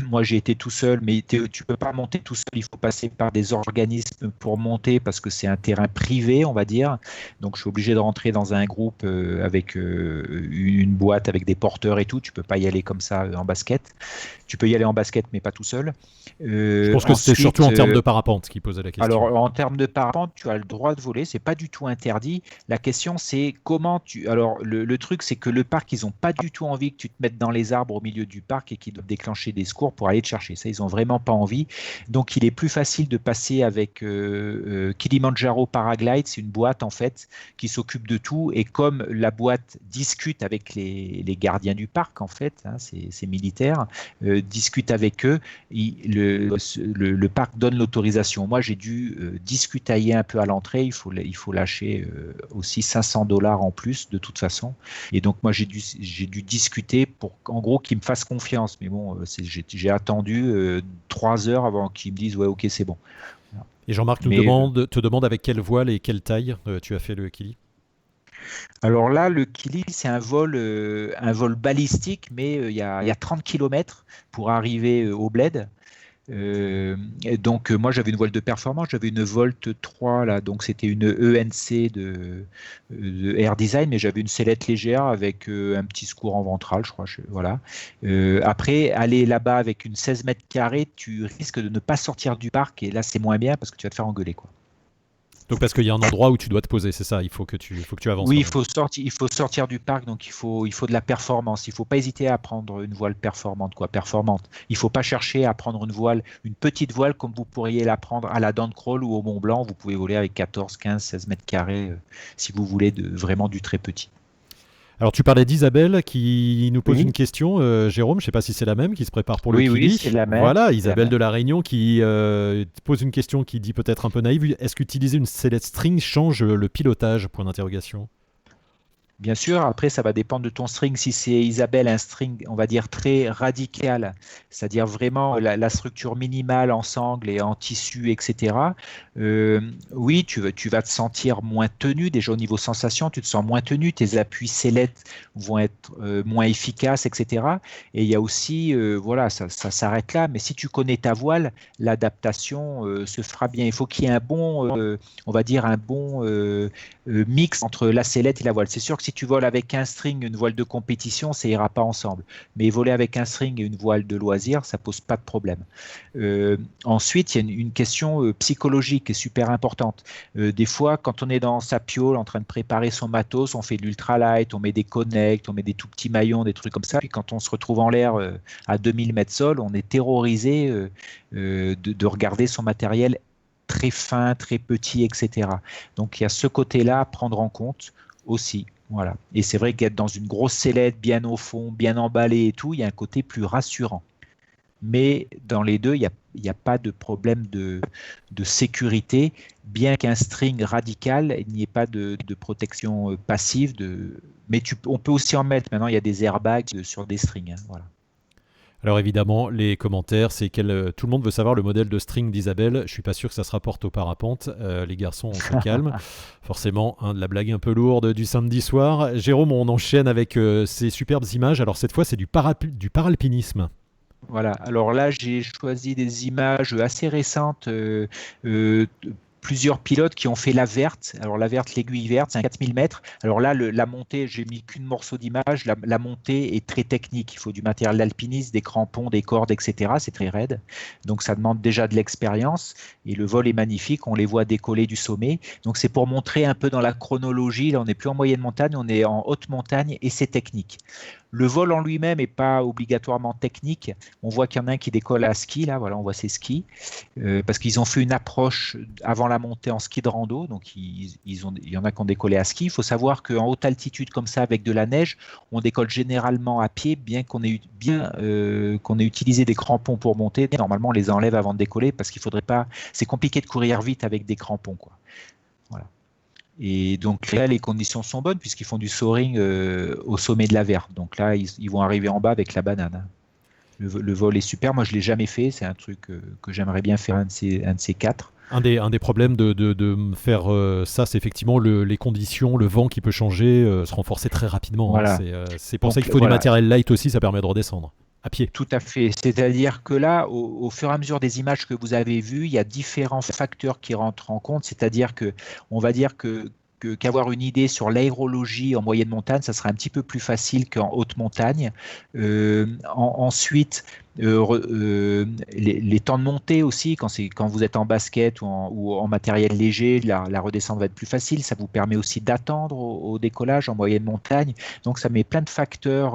moi j'ai été tout seul, mais tu peux pas monter tout seul. Il faut passer par des organismes pour monter parce que c'est un terrain privé, on va dire. Donc je suis obligé de rentrer dans un groupe avec une boîte avec des porteurs et tout. Tu peux pas y aller comme ça en basket. Tu peux y aller en basket, mais pas tout seul. Je pense que c'était surtout en termes de parapente qui posait la question. Alors, en termes de parapente, tu as le droit de voler, c'est pas du tout interdit. La question, c'est comment tu. Alors, le truc, c'est que le parc, ils n'ont pas du tout envie que tu te mettes dans les arbres au milieu du parc et qu'ils doivent déclencher des secours pour aller te chercher. Ça, ils n'ont vraiment pas envie. Donc, il est plus facile de passer avec Kilimandjaro Paraglide. C'est une boîte, en fait, qui s'occupe de tout. Et comme la boîte discute avec les gardiens du parc, en fait, hein, c'est militaire, discute avec eux, le parc donne l'autorisation. Moi, j'ai dû discutailler un peu à l'entrée. Il faut lâcher aussi $500 en plus, de toute façon. Et donc, moi, j'ai dû discuter pour, en gros, qu'ils me fassent confiance. Mais bon, j'ai attendu 3 heures avant qu'ils me disent « Ouais, ok, c'est bon. » Et Jean-Marc te demande avec quelle voile et quelle taille tu as fait le Kili? Alors là, le Kili, c'est un vol balistique, mais il y a 30 km pour arriver au bled. Et donc moi j'avais une voile de performance, j'avais une Volt 3 là, donc c'était une ENC de Air Design, mais j'avais une sellette légère avec un petit secours en ventral, je crois. Voilà. Après, aller là-bas avec une 16 mètres carrés, tu risques de ne pas sortir du parc, et là c'est moins bien parce que tu vas te faire engueuler, quoi. Donc parce qu'il y a un endroit où tu dois te poser, c'est ça, il faut que tu avances. Oui, il faut sortir du parc, donc il faut de la performance. Il ne faut pas hésiter à prendre une voile performante, quoi, performante. Il ne faut pas chercher à prendre une petite voile comme vous pourriez la prendre à la Downcrawl ou au Mont Blanc. Vous pouvez voler avec 14, 15, 16 mètres carrés si vous voulez vraiment du très petit. Alors tu parlais d'Isabelle qui nous pose une question, Jérôme, je ne sais pas si c'est la même, qui se prépare pour le Kili. Oui, c'est la même. Voilà, Isabelle de La Réunion qui pose une question qui dit peut-être un peu naïve. Est-ce qu'utiliser une sellette string change le pilotage? Point d'interrogation. Bien sûr, après ça va dépendre de ton string. Si c'est Isabelle, un string, on va dire très radical, c'est-à-dire vraiment la structure minimale en sangle et en tissu, etc. Oui, tu vas te sentir moins tenu. Déjà au niveau sensation, tu te sens moins tenu. Tes appuis sellettes vont être moins efficaces, etc. Et il y a aussi, voilà, ça s'arrête là. Mais si tu connais ta voile, l'adaptation se fera bien. Il faut qu'il y ait un bon, on va dire un bon mix entre la sellette et la voile. C'est sûr que si tu voles avec un string, une voile de compétition, ça ira pas ensemble. Mais voler avec un string et une voile de loisir, ça pose pas de problème. Ensuite, il y a une question psychologique qui est super importante. Des fois, quand on est dans sa piole en train de préparer son matos, on fait de l'ultralight, on met des connects, on met des tout petits maillons, des trucs comme ça. Puis quand on se retrouve en l'air à 2000 mètres sol, on est terrorisé de regarder son matériel très fin, très petit, etc. Donc il y a ce côté-là à prendre en compte aussi. Voilà. Et c'est vrai qu'être dans une grosse sellette, bien au fond, bien emballé et tout, il y a un côté plus rassurant. Mais dans les deux, il n'y a pas de problème de sécurité, bien qu'un string radical, il n'y ait pas de protection passive. Mais on peut aussi en mettre. Maintenant, il y a des airbags sur des strings. Hein, voilà. Alors évidemment, les commentaires, c'est tout le monde veut savoir le modèle de string d'Isabelle. Je suis pas sûr que ça se rapporte au parapente. Les garçons, on se calme. Forcément, de la blague un peu lourde du samedi soir. Jérôme, on enchaîne avec ces superbes images. Alors cette fois, c'est du paralpinisme. Voilà, alors là j'ai choisi des images assez récentes, plusieurs pilotes qui ont fait la verte. Alors la verte, l'aiguille verte, c'est un 4000 mètres. Alors là, la montée, j'ai mis qu'une morceau d'image. La montée est très technique. Il faut du matériel d'alpinisme, des crampons, des cordes, etc. C'est très raide. Donc ça demande déjà de l'expérience. Et le vol est magnifique. On les voit décoller du sommet. Donc c'est pour montrer un peu dans la chronologie. Là, on n'est plus en moyenne montagne, on est en haute montagne et c'est technique. Le vol en lui-même n'est pas obligatoirement technique. On voit qu'il y en a un qui décolle à ski, là, voilà, on voit ses skis, parce qu'ils ont fait une approche avant la montée en ski de rando, donc il y en a qui ont décollé à ski. Il faut savoir qu'en haute altitude comme ça, avec de la neige, on décolle généralement à pied, bien qu'on ait utilisé des crampons pour monter. Normalement, on les enlève avant de décoller, parce qu'il faudrait pas. C'est compliqué de courir vite avec des crampons, quoi. Voilà. Et donc là, les conditions sont bonnes puisqu'ils font du soaring au sommet de la Verte. Donc là, ils vont arriver en bas avec la banane. Le vol est super. Moi, je ne l'ai jamais fait. C'est un truc que j'aimerais bien faire, un de ces quatre. Un des problèmes de faire ça, c'est effectivement les conditions, le vent qui peut changer, se renforcer très rapidement. Voilà. C'est pour ça qu'il faut du matériel light aussi, ça permet de redescendre. À pied. Tout à fait. C'est-à-dire que là, au fur et à mesure des images que vous avez vues, il y a différents facteurs qui rentrent en compte. C'est-à-dire que, on va dire qu'avoir une idée sur l'aérologie en moyenne montagne, ça sera un petit peu plus facile qu'en haute montagne. Ensuite, les temps de montée aussi, quand vous êtes en basket ou en matériel léger, la redescente va être plus facile. Ça vous permet aussi d'attendre au décollage en moyenne montagne. Donc ça met plein de facteurs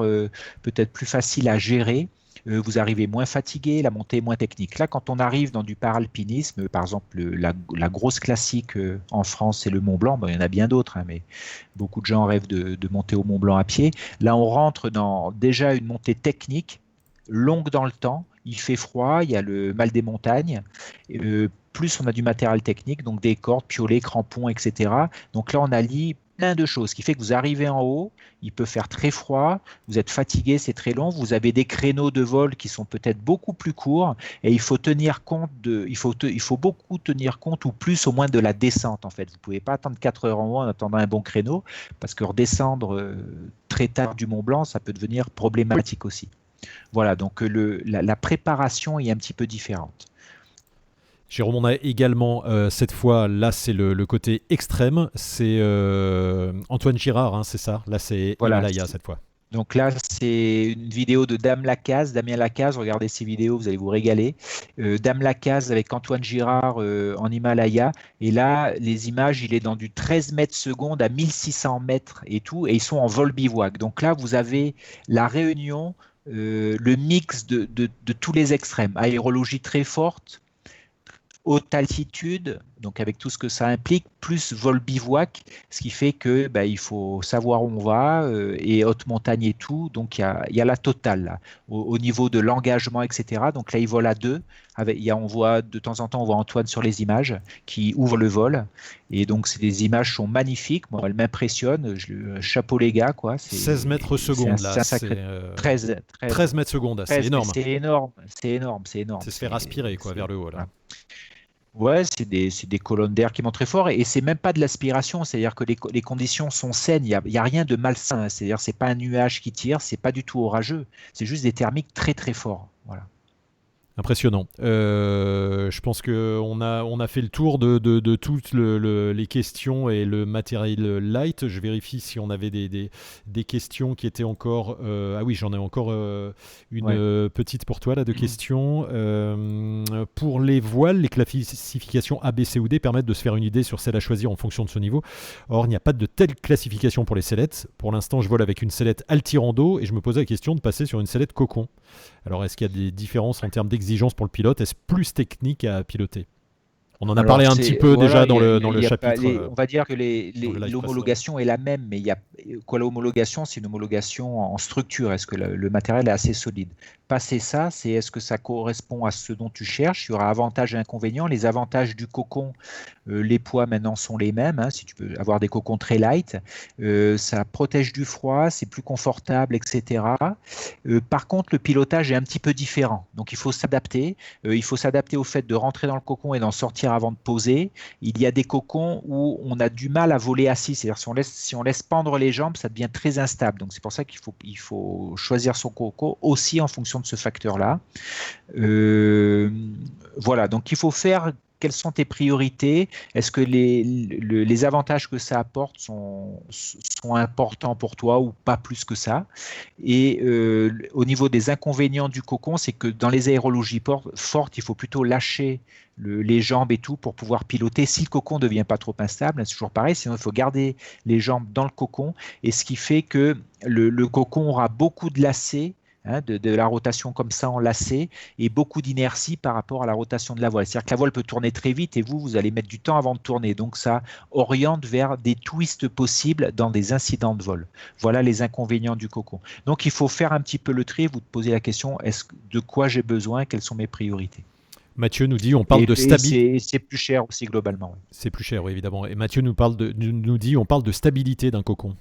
peut-être plus faciles à gérer. Vous arrivez moins fatigué, la montée est moins technique. Là, quand on arrive dans du paralpinisme, par exemple, la grosse classique en France, c'est le Mont Blanc. Bon, il y en a bien d'autres, hein, mais beaucoup de gens rêvent de monter au Mont Blanc à pied. Là, on rentre dans déjà une montée technique, longue dans le temps. Il fait froid, il y a le mal des montagnes. Plus on a du matériel technique, donc des cordes, piolets, crampons, etc. Donc là, on allie plein de choses, ce qui fait que vous arrivez en haut, il peut faire très froid, vous êtes fatigué, c'est très long, vous avez des créneaux de vol qui sont peut-être beaucoup plus courts et il faut tenir compte il faut beaucoup tenir compte ou plus au moins de la descente en fait. Vous ne pouvez pas attendre 4 heures en haut en attendant un bon créneau parce que redescendre très tard du Mont Blanc, ça peut devenir problématique aussi. Voilà, donc la préparation est un petit peu différente. Jérôme, on a également, cette fois, là c'est le côté extrême, c'est Antoine Girard, hein, c'est ça. Là c'est Himalaya cette fois. Donc là, c'est une vidéo de Damien Lacaze. Regardez ces vidéos, vous allez vous régaler. Damien Lacaze avec Antoine Girard en Himalaya. Et là, les images, il est dans du 13 mètres secondes à 1600 mètres et tout. Et ils sont en vol bivouac. Donc là, vous avez la réunion, le mix de tous les extrêmes. Aérologie très forte, haute altitude, donc avec tout ce que ça implique, plus vol bivouac, ce qui fait que il faut savoir où on va, et haute montagne et tout, donc il y a la totale là, au niveau de l'engagement, etc. Donc là, il vole à deux, on voit de temps en temps, on voit Antoine sur les images, qui ouvre le vol, et donc les images sont magnifiques, moi elles m'impressionnent, chapeau les gars, quoi. 16 mètres secondes là, c'est 13 mètres secondes, c'est énorme. C'est énorme. C'est se faire aspirer quoi, vers le haut là. Ouais, c'est des colonnes d'air qui montent très fort et c'est même pas de l'aspiration, c'est-à-dire que les conditions sont saines, il y a rien de malsain, hein, c'est-à-dire c'est pas un nuage qui tire, c'est pas du tout orageux, c'est juste des thermiques très très forts, voilà. Impressionnant. Je pense qu'on a fait le tour de toutes les questions et le matériel light. Je vérifie si on avait des questions qui étaient encore... ah oui, j'en ai encore une petite pour toi là, de questions. Pour les voiles, les classifications A, B, C ou D permettent de se faire une idée sur celle à choisir en fonction de ce niveau. Or, il n'y a pas de telle classification pour les sellettes. Pour l'instant, je vole avec une sellette Altirando et je me posais la question de passer sur une sellette Cocon. Alors, est-ce qu'il y a des différences en termes d'exigence pour le pilote? Est-ce plus technique à piloter? On en a parlé un petit peu déjà dans le chapitre. On va dire que l'homologation est la même, mais l'homologation, c'est une homologation en structure. Est-ce que le matériel est assez solide? passer ça, c'est est-ce que ça correspond à ce dont tu cherches. Il y aura avantages et inconvénients. Les avantages du cocon, les poids maintenant sont les mêmes, hein, si tu peux avoir des cocons très light. Ça protège du froid, c'est plus confortable, etc. Par contre, le pilotage est un petit peu différent. Donc, il faut s'adapter. Il faut s'adapter au fait de rentrer dans le cocon et d'en sortir avant de poser. Il y a des cocons où on a du mal à voler assis. C'est-à-dire, si on laisse pendre les jambes, ça devient très instable. Donc, c'est pour ça qu'il faut choisir son cocon aussi en fonction de ce facteur-là. Voilà, donc il faut faire quelles sont tes priorités. Est-ce que les avantages que ça apporte sont importants pour toi ou pas plus que ça? Et au niveau des inconvénients du cocon, c'est que dans les aérologies fortes, il faut plutôt lâcher les jambes et tout pour pouvoir piloter si le cocon ne devient pas trop instable. C'est toujours pareil, sinon il faut garder les jambes dans le cocon. Et ce qui fait que le cocon aura beaucoup de lacets, de la rotation comme ça en lacet et beaucoup d'inertie par rapport à la rotation de la voile. C'est-à-dire que la voile peut tourner très vite et vous allez mettre du temps avant de tourner. Donc ça oriente vers des twists possibles dans des incidents de vol. Voilà les inconvénients du cocon. Donc il faut faire un petit peu le tri, vous te posez la question, de quoi j'ai besoin, quelles sont mes priorités? Mathieu nous dit, on parle de stabilité. C'est plus cher aussi globalement. Oui. C'est plus cher, oui, évidemment. Et Mathieu nous dit, on parle de stabilité d'un cocon.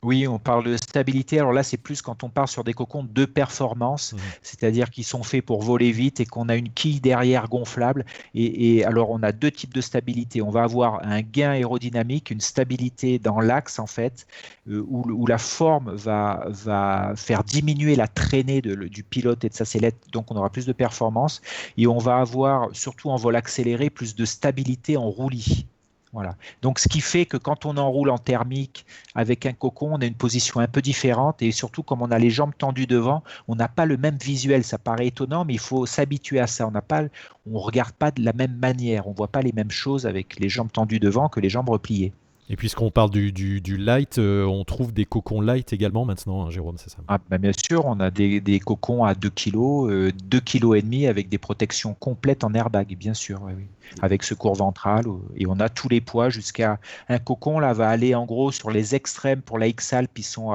Oui, on parle de stabilité. Alors là, c'est plus quand on part sur des cocons de performance, c'est-à-dire qui sont faits pour voler vite et qu'on a une quille derrière gonflable. Et alors, on a deux types de stabilité. On va avoir un gain aérodynamique, une stabilité dans l'axe, en fait, où la forme va faire diminuer la traînée du pilote et de sa sellette. Donc, on aura plus de performance. Et on va avoir, surtout en vol accéléré, plus de stabilité en roulis. Voilà. Donc, ce qui fait que quand on enroule en thermique avec un cocon, on a une position un peu différente et surtout, comme on a les jambes tendues devant, on n'a pas le même visuel. Ça paraît étonnant, mais il faut s'habituer à ça. On ne regarde pas de la même manière. On ne voit pas les mêmes choses avec les jambes tendues devant que les jambes repliées. Et puisqu'on parle du light, on trouve des cocons light également maintenant, hein, Jérôme, c'est ça? Bien sûr, on a des cocons à 2 kg, 2 kg et demi avec des protections complètes en airbag, bien sûr, oui. Avec secours ventral. Et on a tous les poids jusqu'à un cocon, là, va aller en gros sur les extrêmes pour la X-Alp, ils sont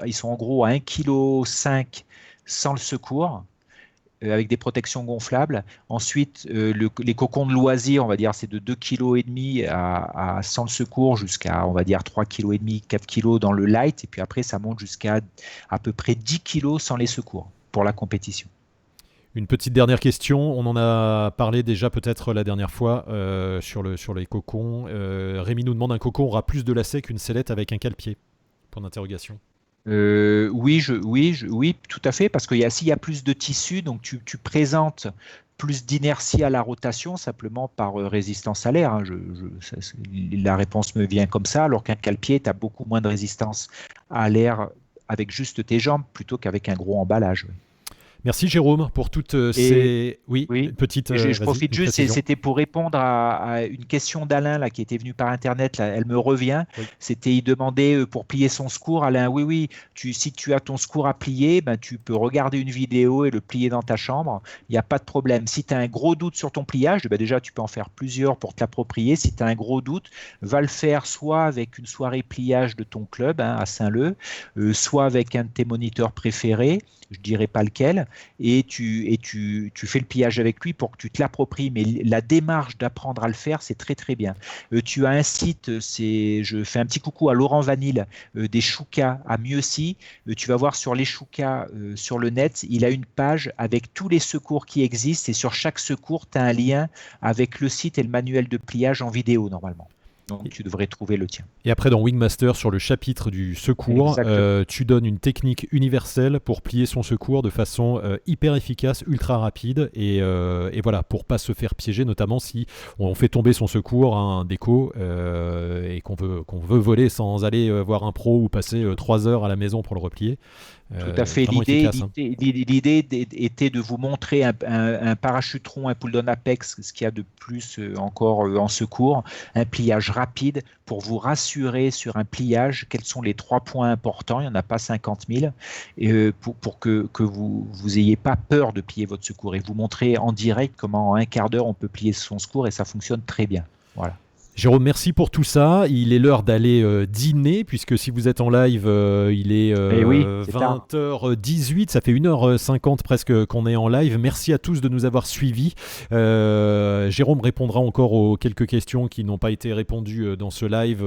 ils sont en gros à 1,5 kg sans le secours. Avec des protections gonflables. Ensuite, les cocons de loisirs, on va dire, c'est de 2,5 kg à sans le secours jusqu'à, on va dire, 3,5 kg, 4 kg dans le light. Et puis après, ça monte jusqu'à à peu près 10 kg sans les secours pour la compétition. Une petite dernière question, on en a parlé déjà peut-être la dernière fois sur les cocons. Rémi nous demande, un cocon aura plus de lacets qu'une sellette avec un cale-pied? Point d'interrogation. Oui, tout à fait, parce s'il y a plus de tissu, donc tu présentes plus d'inertie à la rotation simplement par résistance à l'air. La réponse me vient comme ça, alors qu'un cale-pied, tu as beaucoup moins de résistance à l'air avec juste tes jambes plutôt qu'avec un gros emballage. Oui. Merci Jérôme pour toutes ces... Oui, petite... je profite juste, c'était pour répondre à une question d'Alain là, qui était venue par Internet, là, elle me revient. Oui. C'était, il demandait pour plier son secours. Alain, si tu as ton secours à plier, tu peux regarder une vidéo et le plier dans ta chambre. Il n'y a pas de problème. Si tu as un gros doute sur ton pliage, déjà tu peux en faire plusieurs pour te l'approprier. Si tu as un gros doute, va le faire soit avec une soirée pliage de ton club à Saint-Leu, soit avec un de tes moniteurs préférés, je ne dirais pas lequel, et tu fais le pliage avec lui pour que tu te l'appropries. Mais la démarche d'apprendre à le faire, c'est très très bien. Tu as un site, je fais un petit coucou à Laurent Vanille, des Choucas à Mieuxy. Tu vas voir sur les Choucas sur le net, il a une page avec tous les secours qui existent et sur chaque secours, tu as un lien avec le site et le manuel de pliage en vidéo normalement. Donc tu devrais trouver le tien. Et après, dans Wingmaster, sur le chapitre du secours, tu donnes une technique universelle pour plier son secours de façon hyper efficace, ultra rapide, et voilà, pour pas se faire piéger, notamment si on fait tomber son secours à un déco et qu'on veut voler sans aller voir un pro ou passer 3 heures à la maison pour le replier. Tout à fait. L'idée était de vous montrer un parachutron, un pull-down apex, ce qu'il y a de plus encore en secours, un pliage rapide pour vous rassurer sur un pliage, quels sont les 3 points importants, il n'y en a pas 50 000, pour que vous n'ayez pas peur de plier votre secours et vous montrer en direct comment en un quart d'heure on peut plier son secours et ça fonctionne très bien. Voilà. Jérôme, merci pour tout ça. Il est l'heure d'aller dîner, puisque si vous êtes en live, il est Oui, c'est tard. 20h18, ça fait 1h50 presque qu'on est en live. Merci à tous de nous avoir suivis. Jérôme répondra encore aux quelques questions qui n'ont pas été répondues dans ce live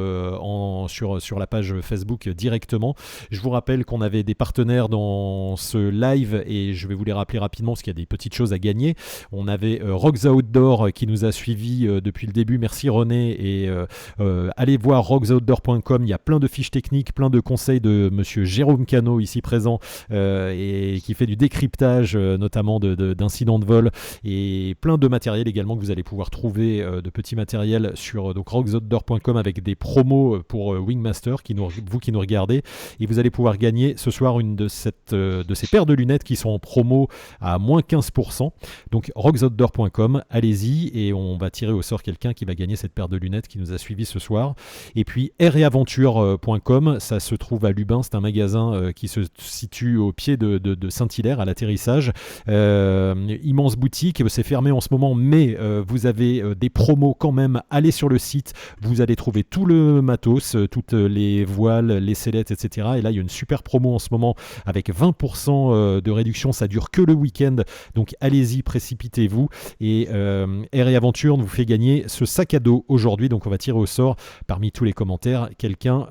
sur la page Facebook directement. Je vous rappelle qu'on avait des partenaires dans ce live et je vais vous les rappeler rapidement parce qu'il y a des petites choses à gagner. On avait Rocks Outdoor qui nous a suivis depuis le début. Merci René. Et allez voir rocksoutdoor.com, il y a plein de fiches techniques, plein de conseils de monsieur Jérôme Cano ici présent et qui fait du décryptage notamment d'incidents de vol et plein de matériel également que vous allez pouvoir trouver de petits matériels sur donc rocksoutdoor.com avec des promos pour Wingmaster vous qui nous regardez, et vous allez pouvoir gagner ce soir une de ces paires de lunettes qui sont en promo à moins 15%. Donc rocksoutdoor.com, allez-y et on va tirer au sort quelqu'un qui va gagner cette paire de lunettes qui nous a suivis ce soir. Et puis aireaventure.com, ça se trouve à Lubin, c'est un magasin qui se situe au pied de Saint-Hilaire à l'atterrissage. Immense boutique, c'est fermé en ce moment, mais vous avez des promos quand même. Allez sur le site, vous allez trouver tout le matos, toutes les voiles, les sellettes, etc. Et là, il y a une super promo en ce moment avec 20% de réduction. Ça dure que le week-end, donc allez-y, précipitez-vous. Et Air et Aventure vous fait gagner ce sac à dos aujourd'hui. Donc on va tirer au sort parmi tous les commentaires quelqu'un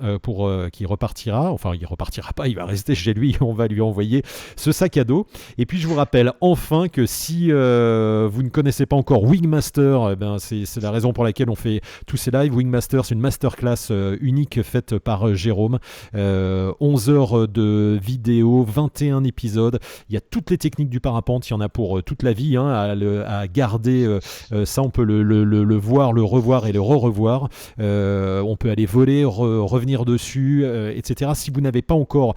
qui repartira. Enfin, il repartira pas, il va rester chez lui. On va lui envoyer ce sac à dos. Et puis je vous rappelle enfin que si vous ne connaissez pas encore Wingmaster, c'est la raison pour laquelle on fait tous ces lives. Wingmaster, c'est une masterclass unique faite par Jérôme. 11 heures de vidéo, 21 épisodes. Il y a toutes les techniques du parapente. Il y en a pour toute la vie à garder. Ça, on peut le voir, le revoir et le revoir. On peut aller voler, revenir dessus, etc. Si vous n'avez pas encore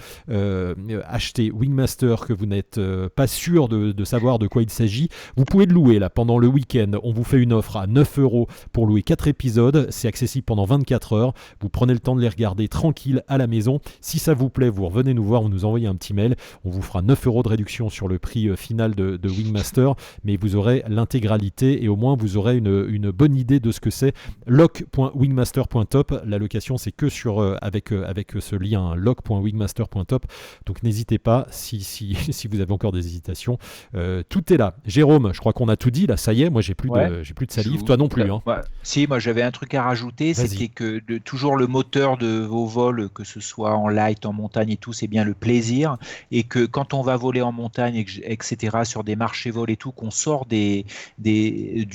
acheté Wingmaster, que vous n'êtes pas sûr de savoir de quoi il s'agit, vous pouvez le louer là pendant le week-end. On vous fait une offre à 9€ pour louer 4 épisodes. C'est accessible pendant 24 heures. Vous prenez le temps de les regarder tranquille à la maison. Si ça vous plaît, vous revenez nous voir, vous nous envoyez un petit mail. On vous fera 9€ de réduction sur le prix final de Wingmaster, mais vous aurez l'intégralité et au moins vous aurez une bonne idée de ce que c'est. lock.wingmaster.top. La location, c'est que avec ce lien, lock.wingmaster.top. Donc n'hésitez pas si vous avez encore des hésitations. Tout est là. Jérôme, je crois qu'on a tout dit là. Ça y est, moi j'ai plus de salive. Toi non plus. Hein. Ouais. Si, moi j'avais un truc à rajouter. Vas-y. C'était que toujours le moteur de vos vols, que ce soit en light, en montagne et tout, c'est bien le plaisir. Et que quand on va voler en montagne, etc., sur des marchés vols et tout, qu'on sort du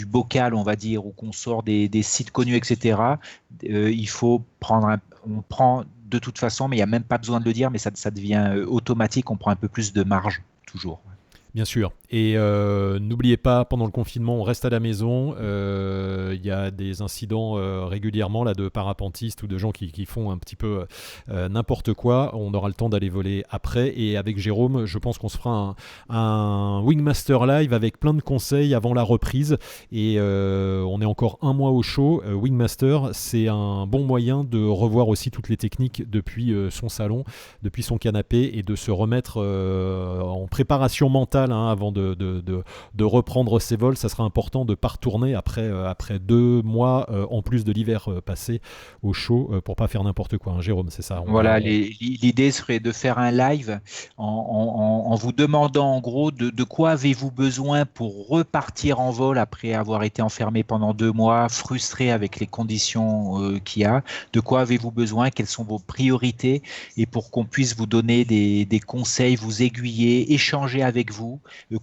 bocal, on va dire, ou qu'on sort des sites connus, etc., il faut on prend de toute façon, mais il n'y a même pas besoin de le dire, mais ça devient automatique, on prend un peu plus de marge, toujours. Bien sûr. Et n'oubliez pas, pendant le confinement, on reste à la maison. Il y a des incidents régulièrement là, de parapentistes ou de gens qui font un petit peu n'importe quoi. On aura le temps d'aller voler après. Et avec Jérôme, je pense qu'on se fera un Wingmaster Live avec plein de conseils avant la reprise. Et on est encore un mois au chaud. Wingmaster, c'est un bon moyen de revoir aussi toutes les techniques depuis son salon, depuis son canapé, et de se remettre en préparation mentale avant de reprendre ses vols. Ça sera important de ne pas retourner après 2 mois en plus de l'hiver passé au chaud pour pas faire n'importe quoi. Hein, Jérôme, c'est ça. L'idée serait de faire un live en vous demandant en gros de quoi avez-vous besoin pour repartir en vol après avoir été enfermé pendant 2 mois, frustré avec les conditions qu'il y a. De quoi avez-vous besoin? Quelles sont vos priorités? Et pour qu'on puisse vous donner des conseils, vous aiguiller, échanger avec vous.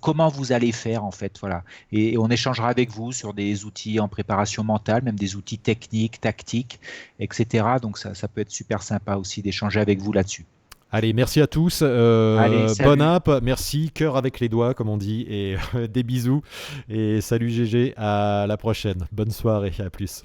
Comment vous allez faire en fait, voilà. Et on échangera avec vous sur des outils en préparation mentale, même des outils techniques, tactiques, etc. Donc ça peut être super sympa aussi d'échanger avec vous là-dessus. Allez, merci à tous. Allez, bonne app, merci, cœur avec les doigts comme on dit, et des bisous. Et salut GG, à la prochaine. Bonne soirée, à plus.